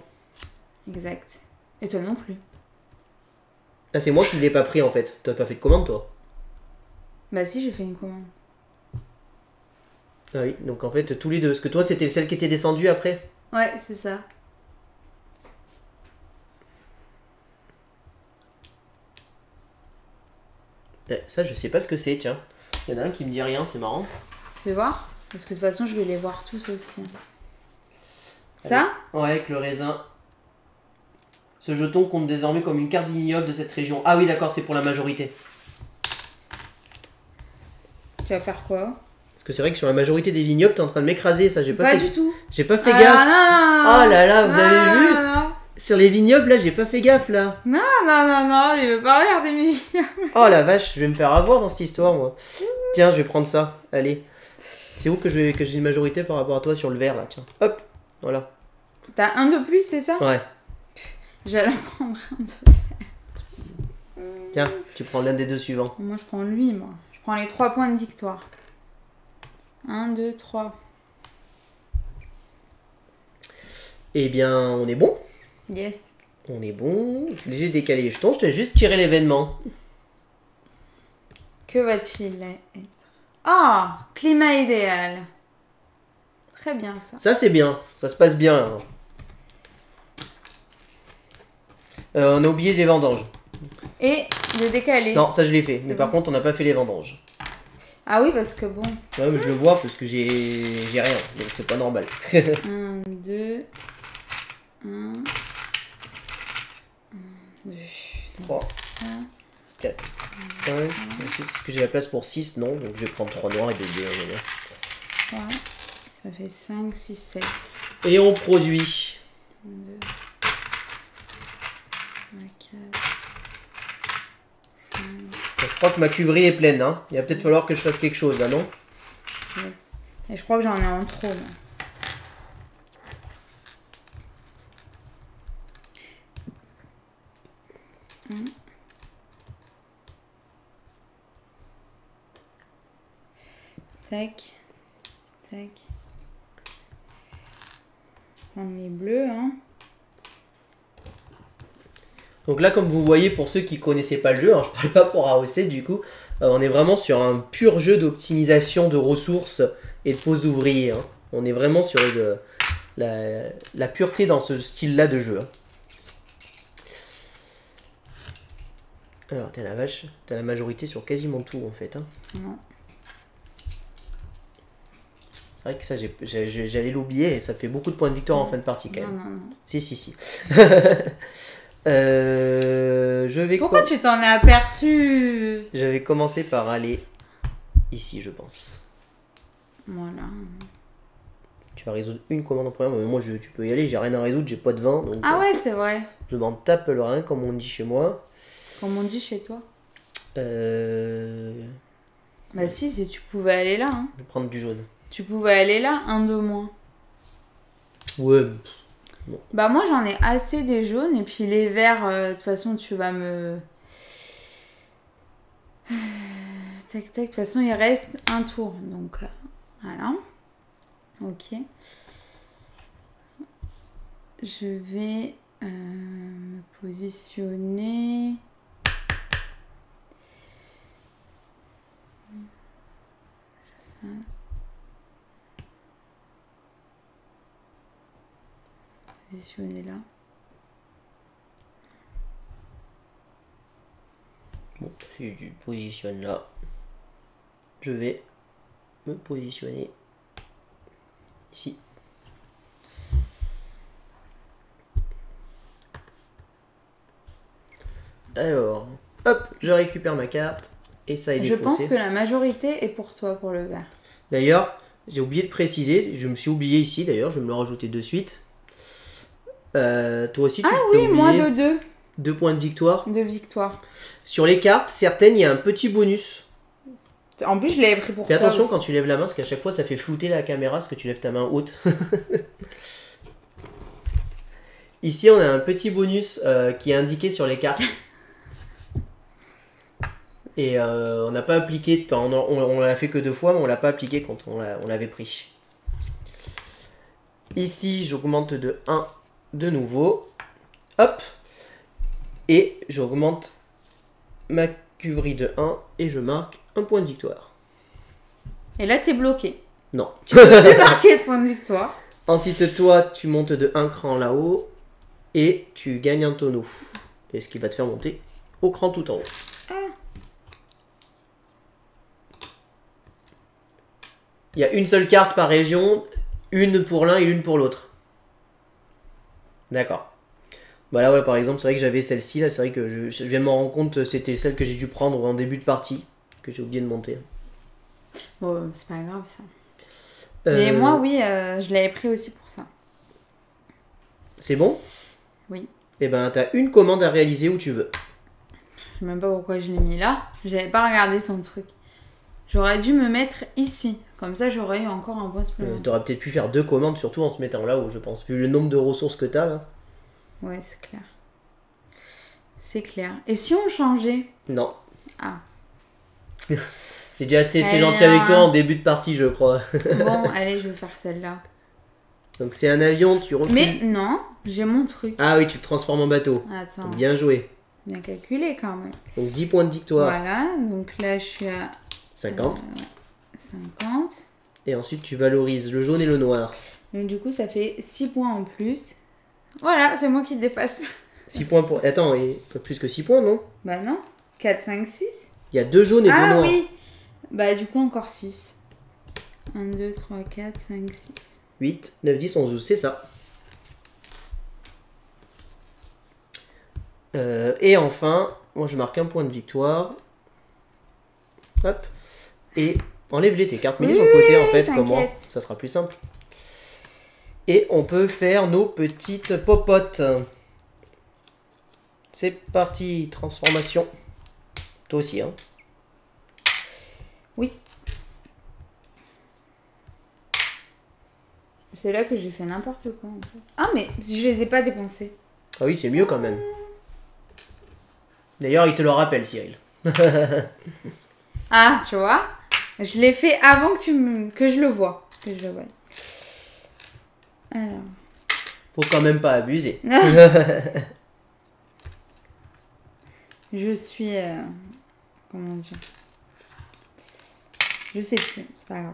Exact. Et toi non plus. Ah, c'est moi qui l'ai pas pris, en fait. T'as pas fait de commande, toi? Bah si, j'ai fait une commande. Ah oui, donc en fait, tous les deux. Parce que toi, c'était celle qui était descendue après? Ouais, c'est ça. Ça, je sais pas ce que c'est, tiens. Il y en a un qui me dit rien, c'est marrant. Tu veux voir? Parce que de toute façon, je vais les voir tous aussi. Ça? Ouais, avec le raisin. Ce jeton compte désormais comme une carte d'ignoble de cette région. Ah oui, d'accord, c'est pour la majorité. Tu vas faire quoi? Parce que c'est vrai que sur la majorité des vignobles, t'es en train de m'écraser, ça, j'ai pas fait... du tout. J'ai pas fait Ah, gaffe. non, Oh là là, vous avez vu? non. Sur les vignobles, là, j'ai pas fait gaffe, là. Non, il veut pas regarder mes vidéos. Oh la vache, je vais me faire avoir dans cette histoire, moi. Tiens, je vais prendre ça. Allez. C'est où que j'ai une majorité par rapport à toi sur le vert, là? Tiens. Hop. Voilà. T'as un de plus, c'est ça? Ouais. J'allais en prendre un de... Tiens, tu prends l'un des deux suivants. Moi, je prends lui, moi. Je prends les 3 points de victoire. 1, 2, 3. Eh bien, on est bon. Yes. On est bon. J'ai décalé les jetons, je t'ai juste tiré l'événement. Que va-t-il être? Ah, climat idéal. Très bien, ça. Ça, c'est bien. Ça se passe bien. Hein. On a oublié les vendanges. Et le décalé. Non, ça, je l'ai fait. Mais bon. par contre, on n'a pas fait les vendanges. Ah oui, parce que bon. Ouais, mais je le vois parce que j'ai rien. Donc, c'est pas normal. 1, 2, 1, 2, 3, 4, 5. Est-ce que j'ai la place pour 6? Non, donc je vais prendre 3 noirs et 2 bleus. 3, ça fait 5, 6, 7. Et on produit. 1, 2, 3, 4, 5. crois que ma cuverie est pleine. Hein. Il va peut-être falloir que je fasse quelque chose là, non? Et je crois que j'en ai en trop. Là. Tac. Tac. On est bleu, hein. Donc là, comme vous voyez, pour ceux qui connaissaient pas le jeu, hein, je parle pas pour AOC du coup, on est vraiment sur un pur jeu d'optimisation de ressources et de pose d'ouvriers. Hein. On est vraiment sur la pureté dans ce style-là de jeu. Hein. Alors, t'as la vache, t'as la majorité sur quasiment tout en fait. Hein. Non. C'est vrai que ça, j'allais l'oublier et ça fait beaucoup de points de victoire en fin de partie quand même. Non. Si. Je vais Pourquoi tu t'en es aperçu? Je vais commencer par aller ici, je pense. Voilà. Tu vas résoudre une commande en premier. Mais moi, tu peux y aller, j'ai rien à résoudre, j'ai pas de vin. Donc, ah ouais, c'est vrai. Je m'en tape le rein, comme on dit chez moi. Comme on dit chez toi. Bah si tu pouvais aller là. Hein. Je vais prendre du jaune. Tu pouvais aller là, un de moins. Ouais. Bon. Bah moi j'en ai assez des jaunes et puis les verts, de toute façon tu vas me... Tac tac, de toute façon il reste un tour. Donc voilà. Ok. Je vais me positionner... Ça... Positionner là. Bon, si tu positionnes là, je vais me positionner ici. Alors, hop, je récupère ma carte et ça est défaussé. Je pense que la majorité est pour toi, pour le vert. D'ailleurs, j'ai oublié de préciser, je me suis oublié ici d'ailleurs, je vais me le rajouter de suite. Toi aussi, tu peux oublier. Moi de 2. 2 points de victoire. De victoire. Sur les cartes, certaines, il y a un petit bonus. En plus, je l'avais pris pour Fais ça. attention aussi. quand tu lèves la main, parce qu'à chaque fois, ça fait flouter la caméra, parce que tu lèves ta main haute. Ici, on a un petit bonus qui est indiqué sur les cartes. Et on n'a pas appliqué, enfin, on l'a fait que 2 fois, mais on l'a pas appliqué quand on l'avait pris. Ici, j'augmente de 1 de nouveau. Hop. Et j'augmente ma cuverie de 1 et je marque un point de victoire. Et là, t'es bloqué. Non. Tu peux plus marquer de point de victoire. Ensuite, toi, tu montes de 1 cran là-haut et tu gagnes un tonneau. Et ce qui va te faire monter au cran tout en haut. Il y a une seule carte par région, une pour l'un et une pour l'autre. D'accord. Bah là, ouais, par exemple, c'est vrai que j'avais celle-ci, là, c'est vrai que je viens de m'en rendre compte, c'était celle que j'ai dû prendre en début de partie, que j'ai oublié de monter. Bon, c'est pas grave ça. Mais moi, oui, je l'avais pris aussi pour ça. C'est bon? Oui. Et ben, t'as une commande à réaliser où tu veux. Je sais même pas pourquoi je l'ai mis là. J'avais pas regardé son truc. J'aurais dû me mettre ici. Comme ça, j'aurais eu encore un point supplémentaire. T'aurais peut-être pu faire 2 commandes, surtout en te mettant là-haut, je pense. Vu le nombre de ressources que t'as, là. Ouais, c'est clair. C'est clair. Et si on changeait? Non. Ah. J'ai déjà été assez gentil avec toi en début de partie, je crois. Bon, allez, je vais faire celle-là. Donc c'est un avion, tu recules. Mais non, j'ai mon truc. Ah oui, tu te transformes en bateau. Attends. Bien joué. Bien calculé quand même. Donc 10 points de victoire. Voilà, donc là je suis à 50. 50. Et ensuite tu valorises le jaune et le noir. Donc du coup ça fait 6 points en plus. Voilà, c'est moi qui dépasse. 6 points pour... Attends, et pas plus que 6 points, non? Bah non. 4, 5, 6. Il y a 2 jaunes et 2 noirs. Ah oui. Bah du coup encore 6. 1, 2, 3, 4, 5, 6. 8, 9, 10, 11, 12, c'est ça. Et enfin, moi je marque un point de victoire. Hop. Et enlève-les tes cartes. Mets-les sur le côté en fait, comme moi. Ça sera plus simple. Et on peut faire nos petites popotes. C'est parti, transformation. Toi aussi, hein. C'est là que j'ai fait n'importe quoi. En fait. Ah, mais je les ai pas dépensés. Ah oui, c'est mieux quand même. D'ailleurs, il te le rappelle, Cyril. Ah, tu vois, je l'ai fait avant que je le vois. Que je le voie. Alors. Faut quand même pas abuser. Je suis... comment dire? Je sais plus, c'est pas grave.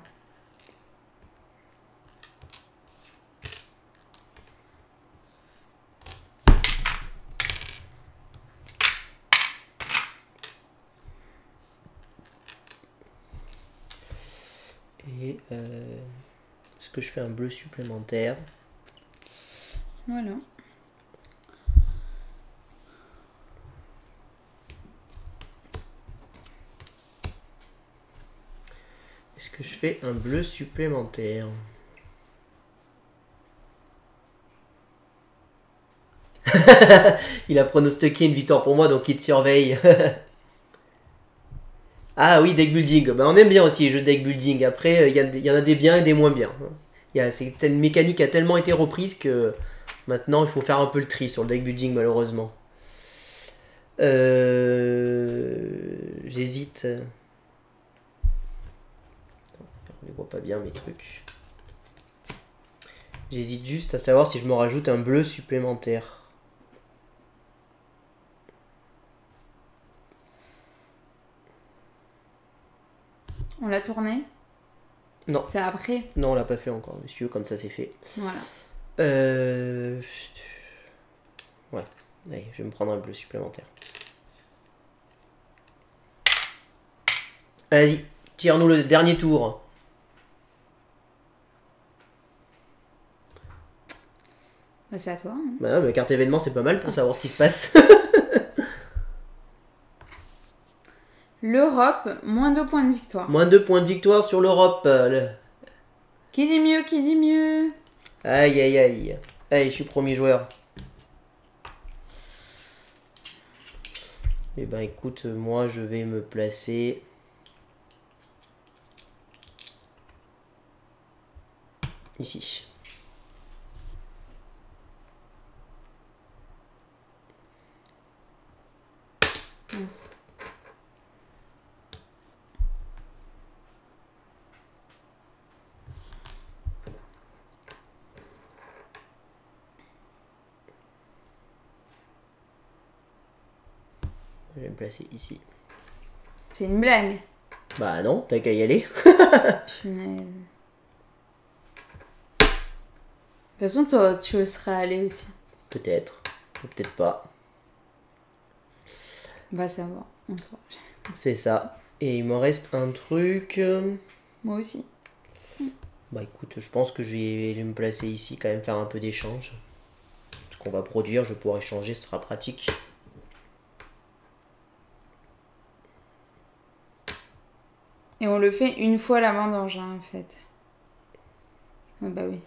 Et est-ce que je fais un bleu supplémentaire? Voilà. Est-ce que je fais un bleu supplémentaire? Il a pronostiqué une victoire pour moi, donc il te surveille. Ah oui, deck building. Bah, on aime bien aussi les jeux de deck building. Après, il y en a des biens et des moins bien. Une mécanique a tellement été reprise que maintenant il faut faire un peu le tri sur le deck building, malheureusement. J'hésite. On ne voit pas bien mes trucs. J'hésite juste à savoir si je me rajoute un bleu supplémentaire. On l'a tourné? Non. C'est après? Non, on l'a pas fait encore, monsieur, comme ça c'est fait. Voilà. Ouais. Allez, je vais me prendre un bleu supplémentaire. Vas-y, tire-nous le dernier tour. Bah, c'est à toi. Hein. Bah, la carte événement, c'est pas mal pour savoir ce qui se passe. L'Europe, moins 2 points de victoire. Moins 2 points de victoire sur l'Europe. Qui dit mieux? Qui dit mieux? Aïe, aïe, aïe. Allez, je suis premier joueur. Eh ben, écoute, moi, je vais me placer... ici. Merci. Je vais me placer ici. C'est une blague. Bah non, t'as qu'à y aller. Punaise. De toute façon, toi, tu seras allé aussi. Peut-être, ou peut-être pas. Bah, ça va. On se voit. C'est ça. Et il me reste un truc. Moi aussi. Bah écoute, je pense que je vais me placer ici, quand même faire un peu d'échange. Ce qu'on va produire, je vais pouvoir échanger, ce sera pratique. Et on le fait une fois la vendange, hein, en fait. Ah bah oui.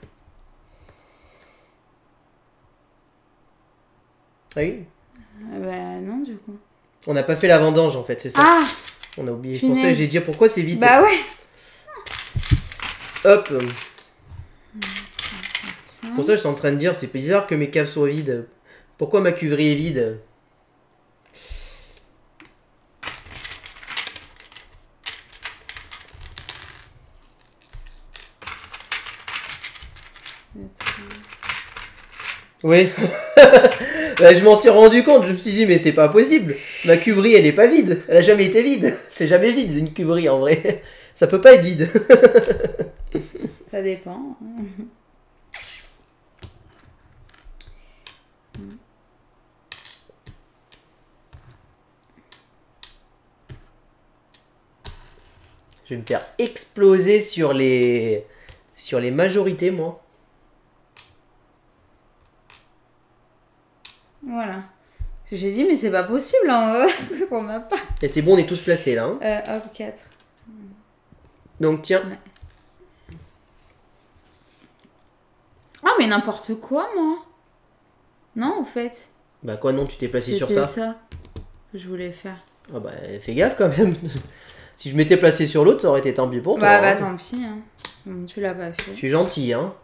Ah oui. Bah non, du coup. On n'a pas fait la vendange en fait, c'est ça. Ah! On a oublié. Punaise. Pour ça, j'ai dit pourquoi c'est vite. Bah ouais! Hop. Pour ça, je suis en train de dire, c'est bizarre que mes caves soient vides. Pourquoi ma cuverie est vide? Oui. Bah, je m'en suis rendu compte, je me suis dit, mais c'est pas possible. Ma cuverie, elle est pas vide. Elle a jamais été vide. C'est jamais vide, une cuverie en vrai. Ça peut pas être vide. Ça dépend. Je vais me faire exploser sur les majorités, moi. Voilà. Parce que j'ai dit, mais c'est pas possible, hein. On n'a pas. Et c'est bon, on est tous placés là. Hein. Hop, 4. Donc tiens. Ouais. Ah, mais n'importe quoi, moi. Non, en fait. Bah quoi, non, tu t'es placé sur ça. C'était ça que je voulais faire. Ah bah fais gaffe quand même. Si je m'étais placé sur l'autre, ça aurait été tant pis pour toi. Bah hein. tant pis. Hein. Bon, tu l'as pas fait. Je suis gentil, hein.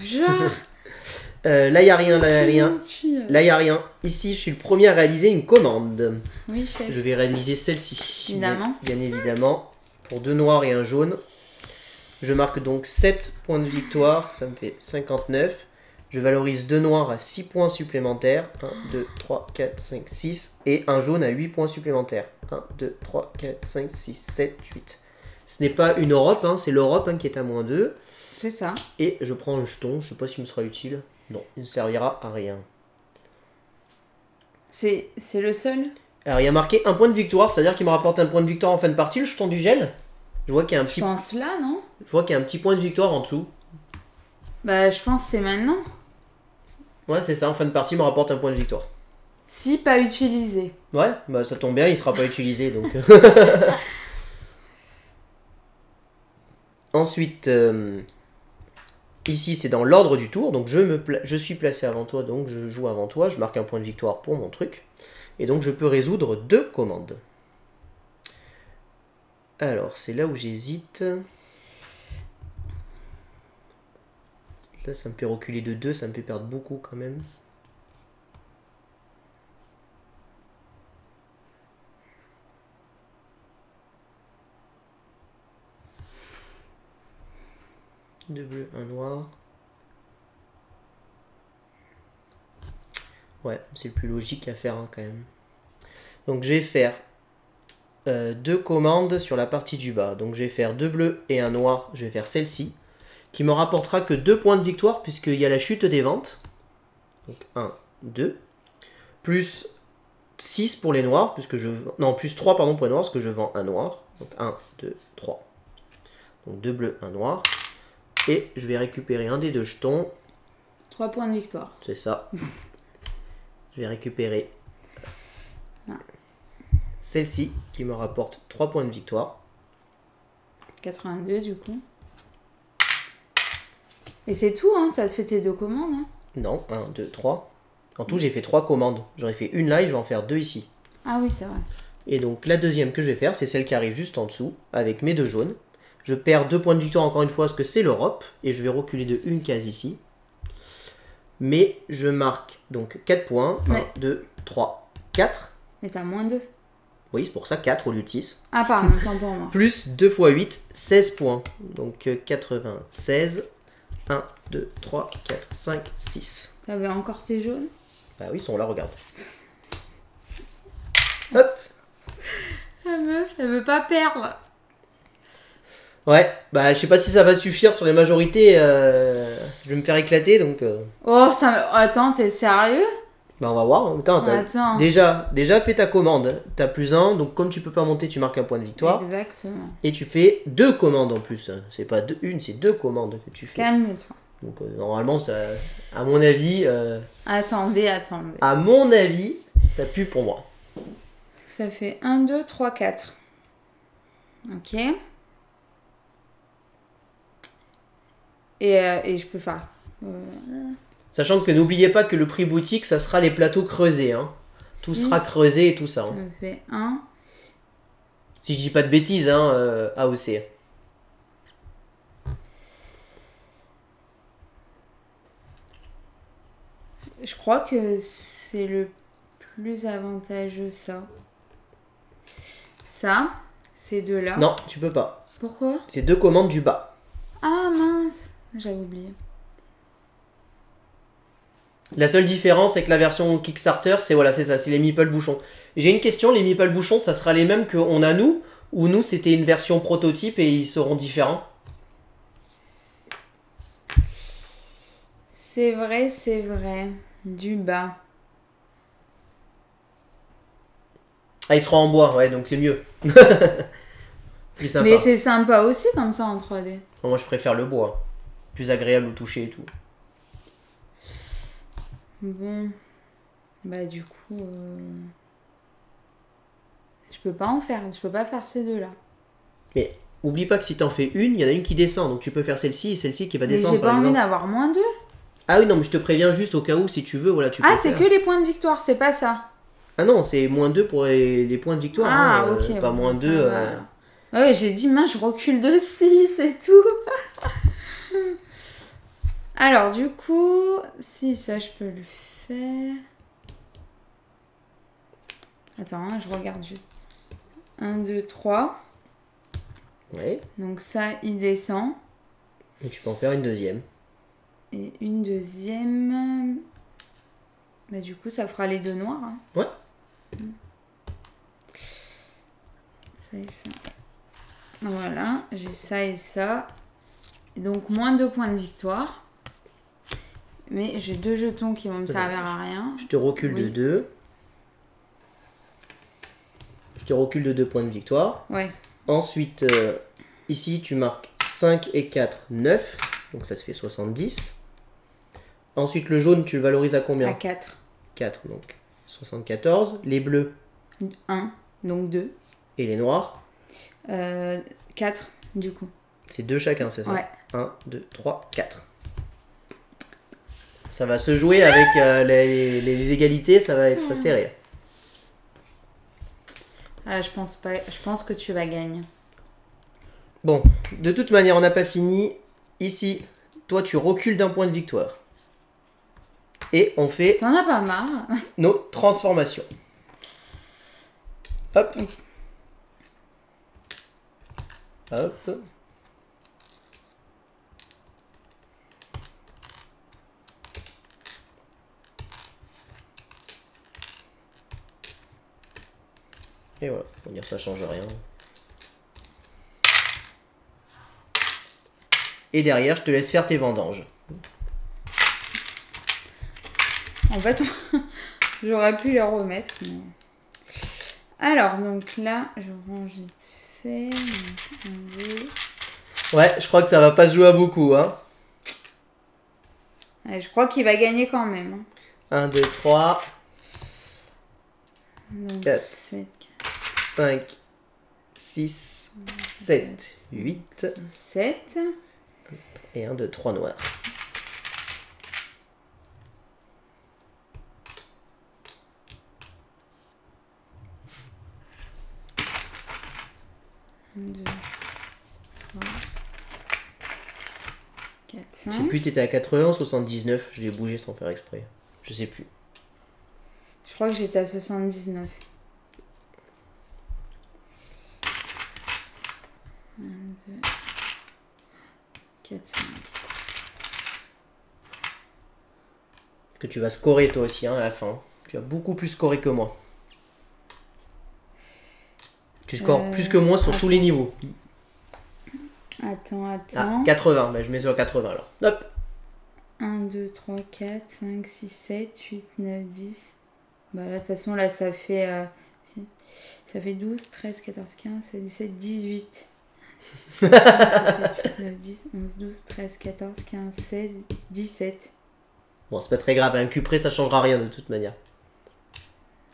Genre. Là, il n'y a rien, là, il n'y a rien. Tu... Là, il n'y a rien. Ici, je suis le premier à réaliser une commande. Oui, chef. Je vais réaliser celle-ci. Évidemment. Bien évidemment. Pour 2 noirs et un jaune. Je marque donc 7 points de victoire. Ça me fait 59. Je valorise 2 noirs à 6 points supplémentaires. 1, 2, 3, 4, 5, 6. Et un jaune à 8 points supplémentaires. 1, 2, 3, 4, 5, 6, 7, 8. Ce n'est pas une Europe, hein, c'est l'Europe qui est à -2. C'est ça. Et je prends un jeton. Je ne sais pas s'il me sera utile. Non, il ne servira à rien. C'est le seul. Alors il y a marqué un point de victoire, c'est-à-dire qu'il me rapporte un point de victoire en fin de partie, le jeton du gel. Je vois qu'il y a un petit, Je pense là, non? je vois qu'il y a un petit point de victoire en dessous. Bah, je pense que c'est maintenant. Ouais, c'est ça, en fin de partie, il me rapporte un point de victoire. Si pas utilisé. Ouais, bah ça tombe bien, il sera pas utilisé donc. Ensuite, ici c'est dans l'ordre du tour, donc je suis placé avant toi, donc je joue avant toi, je marque un point de victoire pour mon truc. Et donc je peux résoudre 2 commandes. Alors, c'est là où j'hésite. Là, ça me fait reculer de 2, ça me fait perdre beaucoup quand même. Deux bleus, un noir. Ouais, c'est le plus logique à faire quand même. Donc je vais faire 2 commandes sur la partie du bas. Donc je vais faire 2 bleus et un noir. Je vais faire celle-ci. Qui me rapportera que 2 points de victoire puisqu'il y a la chute des ventes. Donc 1, 2. Plus 6 pour les noirs. Puisque je... Non, plus 3 pardon, pour les noirs parce que je vends un noir. Donc 1, 2, 3. Donc 2 bleus, un noir. Et je vais récupérer un des 2 jetons. 3 points de victoire. C'est ça. Je vais récupérer celle-ci qui me rapporte 3 points de victoire. 82 du coup. Et c'est tout, hein? T'as fait tes 2 commandes, hein? Non, 1, 2, 3. En tout, j'ai fait 3 commandes. J'en ai fait une là et je vais en faire 2 ici. Ah oui, c'est vrai. Et donc la deuxième que je vais faire, c'est celle qui arrive juste en dessous, avec mes 2 jaunes. Je perds 2 points de victoire encore une fois parce que c'est l'Europe. Et je vais reculer de une case ici. Mais je marque donc 4 points. 1, 2, 3, 4. Mais t'as -2. Oui, c'est pour ça 4 au lieu de 6. Ah, pardon, tant pour moi. Plus 2 x 8, 16 points. Donc 96. 1, 2, 3, 4, 5, 6. T'avais encore tes jaunes? Bah oui, ils sont là, regarde. Hop. La meuf, elle veut pas perdre. Ouais, bah je sais pas si ça va suffire sur les majorités. Je vais me faire éclater donc. Oh, ça me... Attends, t'es sérieux? Bah on va voir. Attends. Déjà fais ta commande. T'as plus 1, donc comme tu peux pas monter, tu marques un point de victoire. Exactement. Et tu fais 2 commandes en plus. C'est pas une, c'est 2 commandes que tu fais. Calme-toi. Donc normalement, ça, à mon avis. Attendez. À mon avis, ça pue pour moi. Ça fait 1, 2, 3, 4. Ok. Et je peux faire... Sachant que n'oubliez pas que le prix boutique, ça sera les plateaux creusés. Hein. Tout sera creusé et tout ça. Ça Hein. me fait 1. Si je dis pas de bêtises, hein, AOC. Je crois que c'est le plus avantageux, ça. Ça, ces deux-là. Non, tu peux pas. Pourquoi? C'est 2 commandes du bas. Ah mince, j'avais oublié. La seule différence avec la version Kickstarter, c'est voilà, c'est ça, c'est les meeple bouchons. J'ai une question, les meeple bouchons, ça sera les mêmes qu'on a nous, ou nous c'était une version prototype et ils seront différents? C'est vrai. Du bas. Ah, ils seront en bois, ouais, donc c'est mieux. Plus sympa. Mais c'est sympa aussi comme ça en 3D. Moi je préfère le bois. Plus agréable au toucher et tout. Bon. Bah du coup... Je peux pas faire ces deux-là. Mais oublie pas que si t'en fais une, il y en a une qui descend. Donc tu peux faire celle-ci et celle-ci qui va Mais descendre j'ai pas par envie exemple. d'avoir -2. Ah oui, non, mais je te préviens juste au cas où, si tu veux, voilà, tu peux Ah, c'est faire. que les points de victoire, c'est pas ça. Ah non, c'est -2 pour les points de victoire. Ah, hein, ok. pas bon, -2. ça va. Ouais, j'ai dit, mince, je recule de 6 et tout. Alors, du coup, si ça, je peux le faire. Attends, hein, je regarde juste. 1, 2, 3. Ouais. Donc ça, il descend. Et tu peux en faire une deuxième. Et une deuxième. Bah, du coup, ça fera les deux noirs. Hein. Ouais. Ça et ça. Voilà, j'ai ça et ça. Et donc, moins 2 points de victoire. Mais j'ai 2 jetons qui vont me servir à rien. Je te recule de 2. Je te recule de 2 points de victoire. Ouais. Ensuite, ici, tu marques 5 et 4, 9. Donc ça te fait 70. Ensuite, le jaune, tu le valorises à combien? À 4. 4, donc 74. Les bleus? 1, donc 2. Et les noirs? 4, du coup. C'est 2 chacun, c'est ça? Ouais. 1, 2, 3, 4. Ça va se jouer avec les égalités, ça va être serré. Ah, je pense pas. Je pense que tu vas gagner. Bon, de toute manière, on n'a pas fini. Ici, toi, tu recules d'un point de victoire. Et on fait T'en as pas marre? nos transformations. Hop. Oui. Hop. Et voilà, on va dire ça change rien. Et derrière, je te laisse faire tes vendanges. En fait, j'aurais pu les remettre. Mais... Alors, donc là, je range vite fait. Ouais, je crois que ça va pas se jouer à beaucoup, hein. Ouais, je crois qu'il va gagner quand même. 1, 2, 3, Donc, 4. 7, 5, 6, 7, 8. 7. Et 1, 2, 3 noirs. Un, 2, 3, 4, 5. Je sais plus, t'étais à 80, 79. Je l'ai bougé sans faire exprès. Je sais plus. Je crois que j'étais à 79. 1, 2, 4, 5. Que tu vas scorer toi aussi hein, à la fin. Tu vas beaucoup plus scorer que moi. Tu scores plus que moi sur tous les niveaux. Attends. Ah, 80. Bah, je mets sur 80 alors. Hop. 1, 2, 3, 4, 5, 6, 7, 8, 9, 10. Bah là, de toute façon, là, ça fait 12, 13, 14, 15, 16, 17, 18. 5, 6, 7, 8, 9, 10, 11, 12, 13, 14, 15, 16, 17. Bon, c'est pas très grave. Un cul près, ça changera rien de toute manière.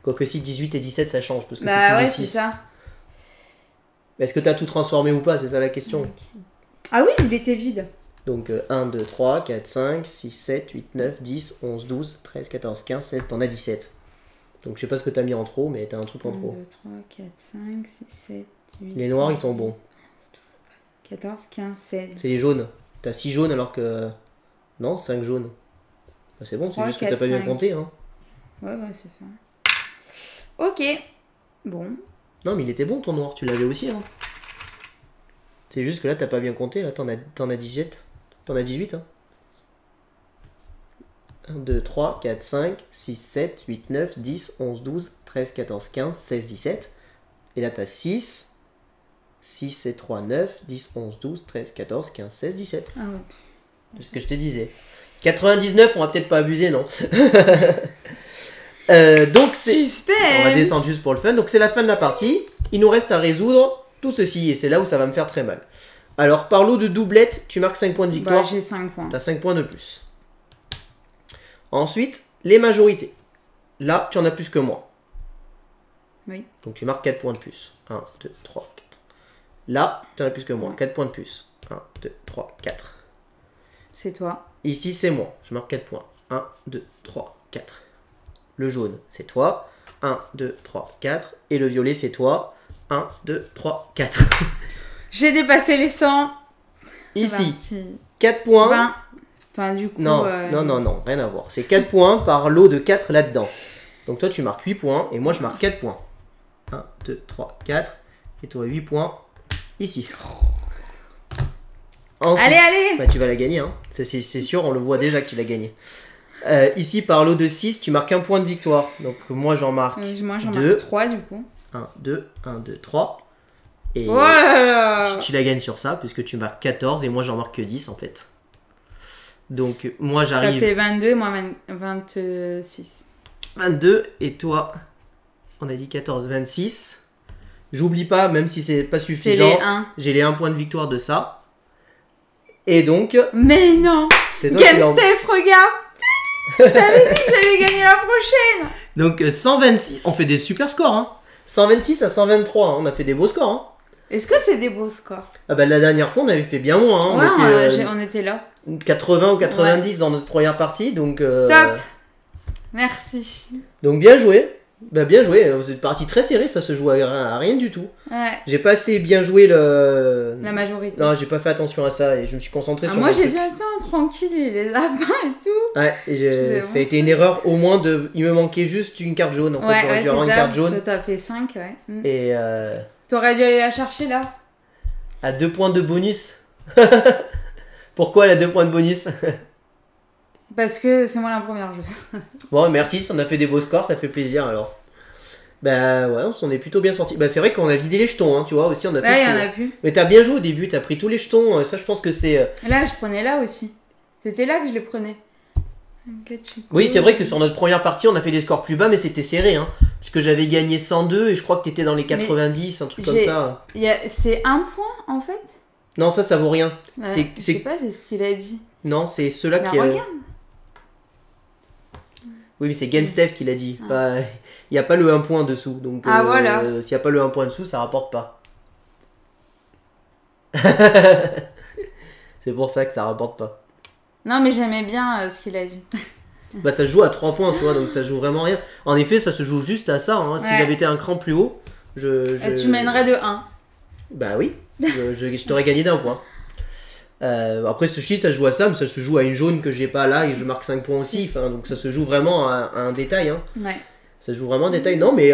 Quoique si 18 et 17, ça change. Parce que Bah ouais, c'est c'est 6. ça. Est-ce que tu as tout transformé ou pas? C'est ça la question. Ah oui, il était vide. Donc 1, 2, 3, 4, 5, 6, 7, 8, 9, 10, 11, 12, 13, 14, 15, 16. T'en as 17. Donc je sais pas ce que t'as mis en trop, mais t'as un truc en 1, trop. 2, 3, 4, 5, 6, 7, 8. Les noirs, 9, ils sont 10, bons. 14, 15, 16. C'est les jaunes. T'as 6 jaunes alors que... Non, 5 jaunes. Bah, c'est bon, c'est 3, juste que 4, t'as pas bien 5. compté. Hein. Ouais, c'est ça. Ok. Bon. Non, mais il était bon ton noir, tu l'avais aussi. Hein. C'est juste que là, t'as pas bien compté. Là, t'en as 18. T'en as 18. Hein. 1, 2, 3, 4, 5, 6, 7, 8, 9, 10, 11, 12, 13, 14, 15, 16, 17. Et là, t'as 6. 6 et 3, 9, 10, 11, 12, 13, 14, 15, 16, 17. Ah ouais. C'est ce que je te disais. 99, on va peut-être pas abuser, non? Donc c'est... Suspense. On va descendre juste pour le fun. Donc c'est la fin de la partie. Il nous reste à résoudre tout ceci. Et c'est là où ça va me faire très mal. Alors par lot de doublette, tu marques 5 points de victoire. Bah, j'ai 5 points. T'as 5 points de plus. Ensuite, les majorités. Là, tu en as plus que moi. Oui. Donc tu marques 4 points de plus. 1, 2, 3, 4. Là, tu en as plus que moi. Ouais. 4 points de plus. 1, 2, 3, 4. C'est toi. Ici, c'est moi. Je marque 4 points. 1, 2, 3, 4. Le jaune, c'est toi. 1, 2, 3, 4. Et le violet, c'est toi. 1, 2, 3, 4. J'ai dépassé les 100. Ici, Parti. 4 points. 20. Enfin, du coup... Non, non, rien à voir. C'est 4 points par lot de 4 là-dedans. Donc toi, tu marques 8 points et moi, je marque 4 points. 1, 2, 3, 4. Et toi, 8 points ici. Ensuite, allez bah, tu vas la gagner, hein. C'est sûr, on le voit déjà que tu l'as gagné. Ici, par lot de 6, tu marques un point de victoire. Donc moi, j'en marque moi, j'en 2. marque 3 du coup. 1, 2, 3. Et Oh là là. si tu la gagnes sur ça, puisque tu marques 14 et moi, j'en marque que 10 en fait. Donc moi, j'arrive... Ça fait 22 et moi 26. 22 et toi, on a dit 14, 26. J'oublie pas, même si c'est pas suffisant, C'est les 1. j'ai les 1 point de victoire de ça. Et donc, Mais non. c'est toi qui Game Steph, regarde. Je t'avais dit que j'allais gagner la prochaine. Donc 126, on fait des super scores, hein. 126 à 123, hein. On a fait des beaux scores, hein. Est-ce que c'est des beaux scores? Ah bah la dernière fois, on avait fait bien moins, hein. Ouais, on était là. 80 ou 90 dans notre première partie, donc... Top. Merci. Donc bien joué. Bah bien joué, c'est une partie très serrée, ça se joue à rien du tout. Ouais. J'ai pas assez bien joué le... La majorité. Non, j'ai pas fait attention à ça et je me suis concentré sur moi mon j'ai truc. dit attends, tranquille, les lapins et tout. Ouais, et ça a été une erreur au moins de... Il me manquait juste une carte jaune, en fait, j'aurais dû avoir une carte jaune. Ça t'a fait 5, ouais. Et T'aurais dû aller la chercher là. à 2 points de bonus. Pourquoi elle a 2 points de bonus? Parce que c'est moi la première joueuse. Bon, merci, on a fait des beaux scores, ça fait plaisir alors. Bah ouais, on s'en est plutôt bien sorti. Bah c'est vrai qu'on a vidé les jetons, hein, tu vois, aussi on a Là, il y en a plus. Mais t'as bien joué au début, t'as pris tous les jetons, ça je pense que c'est... Là, je prenais là aussi. C'était là que je les prenais. Oui, c'est vrai que sur notre première partie, on a fait des scores plus bas, mais c'était serré, hein. Puisque j'avais gagné 102 et je crois que t'étais dans les 90, un truc comme ça. C'est un point en fait? Non, ça vaut rien. Je sais pas, c'est ce qu'il a dit. Non, c'est ceux-là qui... Regarde. Oui, mais c'est GameStep qui l'a dit. Il n'y a pas le 1 point dessous. Donc, voilà. S'il n'y a pas le 1 point dessous, ça rapporte pas. C'est pour ça que ça rapporte pas. Non, mais j'aimais bien ce qu'il a dit. Bah, ça se joue à 3 points, tu vois, donc ça joue vraiment rien. En effet, ça se joue juste à ça. Hein. Si j'avais été un cran plus haut, tu mènerais de 1. Bah oui, je t'aurais gagné d'1 point. Après ce sheet ça se joue à ça, mais ça se joue à une jaune que j'ai pas là et je marque 5 points aussi, enfin, donc ça se joue vraiment à un détail, hein. Ouais. Ça se joue vraiment en détail, non mais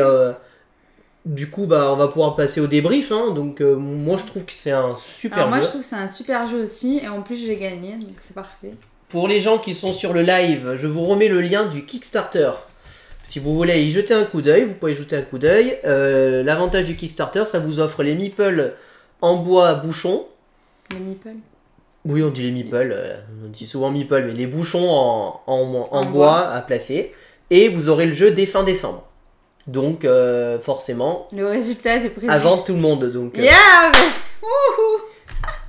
du coup bah on va pouvoir passer au débrief, hein. Donc moi je trouve que c'est un super jeu. Moi je trouve que c'est un super jeu aussi et en plus j'ai gagné donc c'est parfait. Pour les gens qui sont sur le live, je vous remets le lien du Kickstarter. Si vous voulez y jeter un coup d'œil, vous pouvez y jeter un coup d'œil. L'avantage du Kickstarter, ça vous offre les meeples en bois bouchon. Les meeples? Oui, on dit les meeples, on dit souvent meeples, mais les bouchons en bois à placer. Et vous aurez le jeu dès fin décembre. Donc, forcément, le résultat est précis. avant tout le monde. Donc, yeah.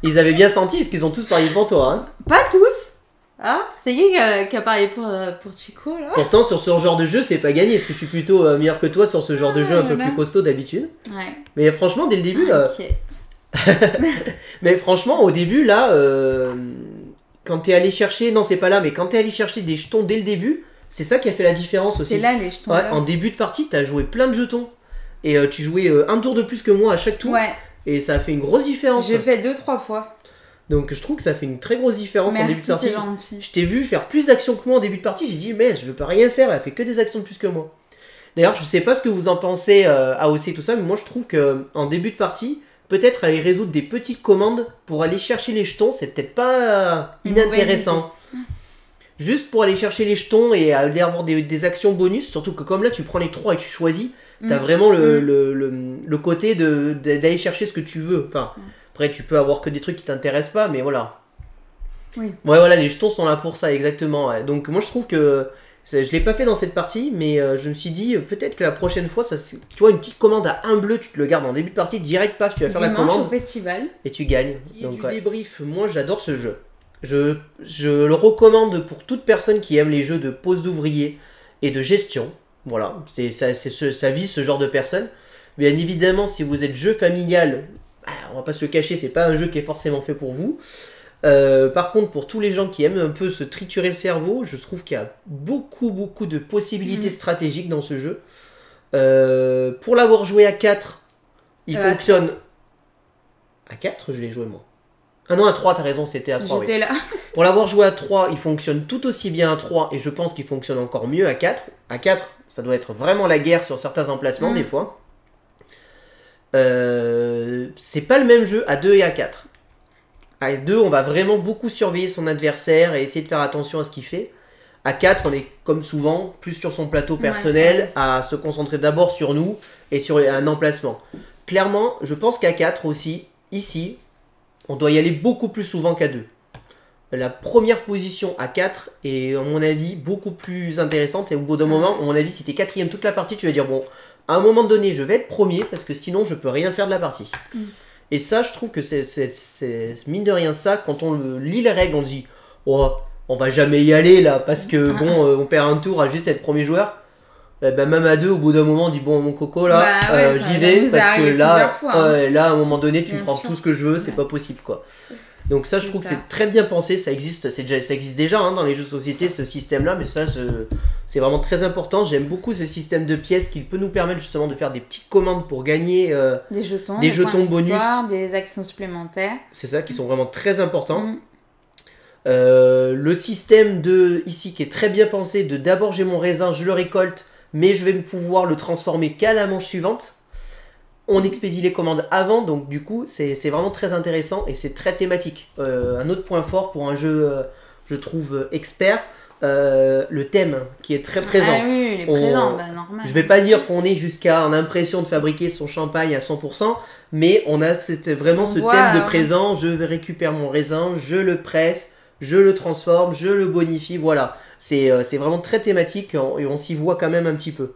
ils avaient bien senti, parce qu'ils ont tous parié pour toi. Hein. Pas tous. Ah, c'est qui a parié pour Chico là? Pourtant, sur ce genre de jeu, c'est pas gagné, parce que je suis plutôt meilleur que toi sur ce genre de jeu un peu plus costaud d'habitude. Ouais. Mais franchement, dès le début... Mais franchement, au début, là, quand t'es allé chercher... Non, c'est pas là, mais quand t'es allé chercher des jetons dès le début, c'est ça qui a fait la différence aussi. C'est là, les jetons. Ouais, là. En début de partie, t'as joué plein de jetons. Et tu jouais un tour de plus que moi à chaque tour. Ouais. Et ça a fait une grosse différence. J'ai fait 2-3 fois. Donc je trouve que ça fait une très grosse différence en début de partie. C'est gentil. Je t'ai vu faire plus d'actions que moi en début de partie. J'ai dit, mais je veux pas rien faire, elle a fait que des actions de plus que moi. D'ailleurs, je sais pas ce que vous en pensez, AOC et tout ça, mais moi je trouve que en début de partie, peut-être aller résoudre des petites commandes pour aller chercher les jetons, c'est peut-être pas inintéressant. Juste pour aller chercher les jetons et aller avoir des actions bonus, surtout que comme là tu prends les 3 et tu choisis, t'as vraiment le côté d'aller chercher ce que tu veux. Enfin, après tu peux avoir que des trucs qui t'intéressent pas, mais voilà. Oui. Ouais, voilà, les jetons sont là pour ça, exactement. Ouais. Donc moi je trouve que je l'ai pas fait dans cette partie, mais je me suis dit peut-être que la prochaine fois, tu vois, une petite commande à 1 bleu, tu te le gardes en début de partie, direct, paf, tu vas faire la commande. Au festival. Et tu gagnes. Donc, du débrief, moi j'adore ce jeu. Je le recommande pour toute personne qui aime les jeux de pose d'ouvrier et de gestion. Voilà, ça vise ce genre de personnes. Bien évidemment, si vous êtes jeu familial, on va pas se le cacher, c'est pas un jeu qui est forcément fait pour vous. Par contre, pour tous les gens qui aiment un peu se triturer le cerveau, je trouve qu'il y a beaucoup de possibilités stratégiques dans ce jeu. Pour l'avoir joué à 4, il fonctionne... À 4, je l'ai joué moi. Ah non, à 3, t'as raison, c'était à 3. J'étais là. Pour l'avoir joué à 3, il fonctionne tout aussi bien à 3 et je pense qu'il fonctionne encore mieux à 4. À 4, ça doit être vraiment la guerre sur certains emplacements des fois. C'est pas le même jeu à 2 et à 4. À 2, on va vraiment beaucoup surveiller son adversaire et essayer de faire attention à ce qu'il fait. À 4, on est comme souvent plus sur son plateau personnel, à se concentrer d'abord sur nous et sur un emplacement. Clairement, je pense qu'à 4 aussi, ici, on doit y aller beaucoup plus souvent qu'à 2. La première position à 4 est, à mon avis, beaucoup plus intéressante. Et au bout d'un moment, à mon avis, si tu es quatrième toute la partie, tu vas dire, bon, à un moment donné, je vais être premier parce que sinon, je peux rien faire de la partie. Et ça, je trouve que c'est mine de rien ça. Quand on lit les règles, on dit, oh, on va jamais y aller là parce que bon, on perd un tour à juste être premier joueur. Ben, même à 2, au bout d'un moment, on dit, bon, mon coco, là, j'y vais parce que là, là, à un moment donné, tu me prends tout ce que je veux, c'est pas possible, quoi. Donc ça, je trouve que c'est très bien pensé, ça existe déjà hein, dans les jeux de société, ce système-là, mais ça, c'est vraiment très important. J'aime beaucoup ce système de pièces qui peut nous permettre justement de faire des petites commandes pour gagner des jetons bonus, victoire, des actions supplémentaires. C'est ça, qui sont vraiment très importants. Le système ici qui est très bien pensé, de d'abord j'ai mon raisin, je le récolte, mais je vais pouvoir le transformer qu'à la manche suivante. On expédie les commandes avant, donc du coup, c'est vraiment très intéressant et c'est très thématique. Un autre point fort pour un jeu, je trouve, expert, le thème qui est très présent. Ah oui, il est présent, normal. Je vais pas dire qu'on est jusqu'à l'impression de fabriquer son champagne à 100%, mais on a vraiment ce thème de présent. Je récupère mon raisin, je le presse, je le transforme, je le bonifie, voilà. C'est vraiment très thématique et on s'y voit quand même un petit peu.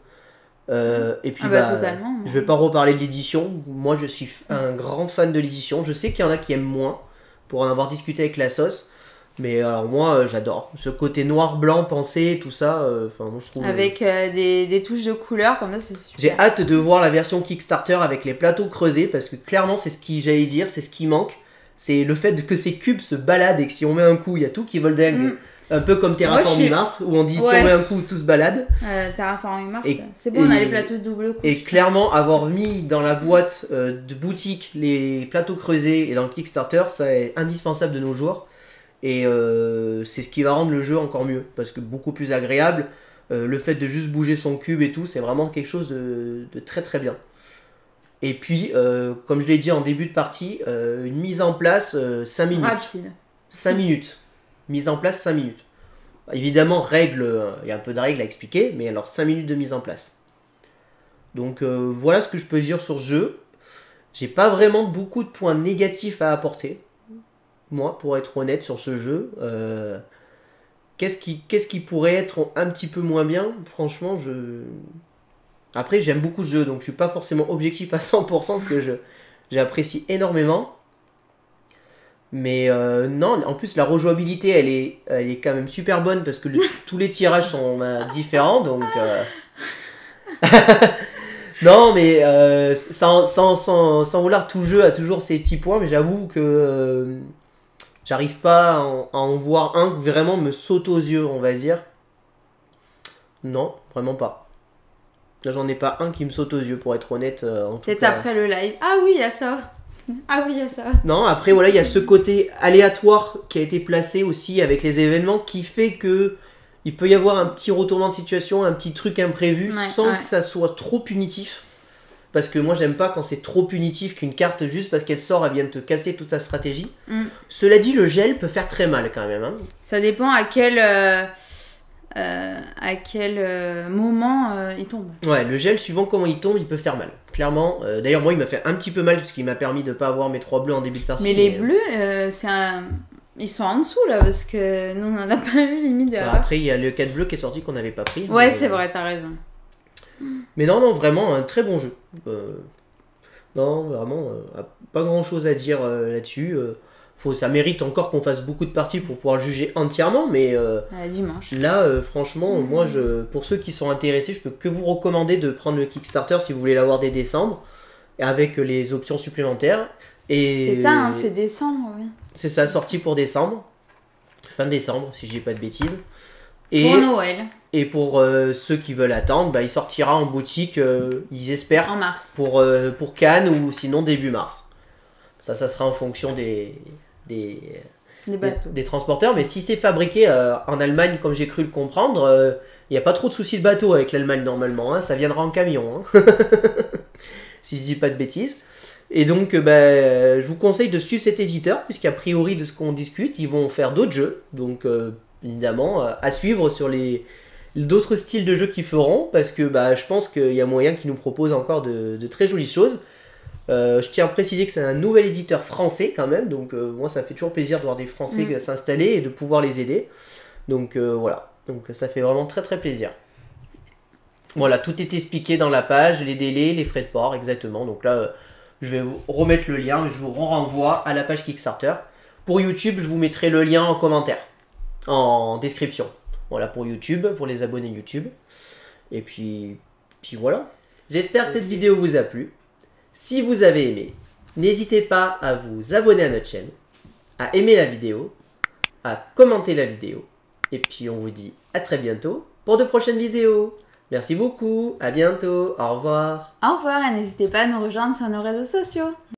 Et puis totalement. Je vais pas reparler de l'édition. Moi je suis un grand fan de l'édition. Je sais qu'il y en a qui aiment moins pour en avoir discuté avec la sauce. Mais alors moi j'adore. Ce côté noir-blanc pensé, tout ça. Moi, je trouve, avec des touches de couleur comme ça, c'est super. J'ai hâte de voir la version Kickstarter avec les plateaux creusés parce que clairement c'est ce qui j'allais dire, c'est ce qui manque. C'est le fait que ces cubes se baladent et que si on met un coup, il y a tout qui vole dingue. Un peu comme Terraforming Mars, où on dit si on met un coup, tout se balade. Terraforming Mars, c'est bon, on a les plateaux de double couche. Et clairement, avoir mis dans la boîte de boutique les plateaux creusés et dans le Kickstarter, ça est indispensable de nos jours. Et c'est ce qui va rendre le jeu encore mieux, parce que beaucoup plus agréable. Le fait de juste bouger son cube et tout, c'est vraiment quelque chose de très très bien. Et puis, comme je l'ai dit en début de partie, une mise en place 5 minutes. Rapide. 5 minutes. Mise en place 5 minutes. Évidemment, il y a un peu de règles à expliquer, mais alors 5 minutes de mise en place. Donc voilà ce que je peux dire sur ce jeu. J'ai pas vraiment beaucoup de points négatifs à apporter, moi, pour être honnête sur ce jeu. Qu'est-ce qui pourrait être un petit peu moins bien? Franchement, Après, j'aime beaucoup ce jeu, donc je suis pas forcément objectif à 100% parce que j'apprécie énormément. Mais non, en plus la rejouabilité elle est quand même super bonne parce que tous les tirages sont différents, donc non mais sans vouloir, tout jeu a toujours ses petits points, mais j'avoue que j'arrive pas à en voir un qui vraiment me saute aux yeux, on va dire. Non, vraiment pas. Là j'en ai pas un qui me saute aux yeux pour être honnête. Peut-être après le live. Ah oui, il y a ça. Ah oui, il y a ça. Non, après voilà, il y a ce côté aléatoire qui a été placé aussi avec les événements qui fait que il peut y avoir un petit retournement de situation, un petit truc imprévu sans que ça soit trop punitif. Parce que moi j'aime pas quand c'est trop punitif qu'une carte juste parce qu'elle sort elle vient de te casser toute ta stratégie. Cela dit, le gel peut faire très mal quand même. Hein. Ça dépend à quel moment il tombe. Ouais, le gel, suivant comment il tombe, il peut faire mal. Clairement. D'ailleurs, moi, il m'a fait un petit peu mal parce qu'il m'a permis de ne pas avoir mes 3 bleus en début de partie. Mais les bleus, ils sont en dessous là parce que nous, on n'en a pas eu limite. Après, il y a le 4 bleu qui est sorti qu'on n'avait pas pris. Ouais, mais... c'est vrai, t'as raison. Mais non, vraiment, un très bon jeu. Non, vraiment, pas grand chose à dire là-dessus. Ça mérite encore qu'on fasse beaucoup de parties pour pouvoir le juger entièrement, mais dimanche. Là, franchement, moi, pour ceux qui sont intéressés, je peux que vous recommander de prendre le Kickstarter si vous voulez l'avoir dès décembre, avec les options supplémentaires. Et c'est ça, hein, c'est décembre, oui. C'est ça, sorti pour décembre, fin décembre, si je dis pas de bêtises. Pour Noël. Et pour ceux qui veulent attendre, il sortira en boutique, ils espèrent, en mars. Pour Cannes ou sinon début mars. Ça sera en fonction des Des bateaux. Des transporteurs, mais si c'est fabriqué en Allemagne, comme j'ai cru le comprendre, il n'y a pas trop de soucis de bateau avec l'Allemagne normalement, hein, ça viendra en camion, hein. Si je dis pas de bêtises. Et donc, je vous conseille de suivre cet éditeur, puisqu'a priori, de ce qu'on discute, ils vont faire d'autres jeux. Donc, évidemment, à suivre sur d'autres styles de jeux qu'ils feront, parce que je pense qu'il y a moyen qu'ils nous proposent encore de très jolies choses. Je tiens à préciser que c'est un nouvel éditeur français quand même, donc moi ça fait toujours plaisir de voir des Français s'installer et de pouvoir les aider. Donc voilà, donc ça fait vraiment très très plaisir. Voilà, tout est expliqué dans la page, les délais, les frais de port, exactement. Donc là, je vais vous remettre le lien, je vous renvoie à la page Kickstarter. Pour YouTube, je vous mettrai le lien en commentaire, en description. Voilà pour YouTube, pour les abonnés YouTube. Et puis voilà. J'espère que cette vidéo vous a plu. Si vous avez aimé, n'hésitez pas à vous abonner à notre chaîne, à aimer la vidéo, à commenter la vidéo. Et puis on vous dit à très bientôt pour de prochaines vidéos. Merci beaucoup, à bientôt, au revoir. Au revoir et n'hésitez pas à nous rejoindre sur nos réseaux sociaux.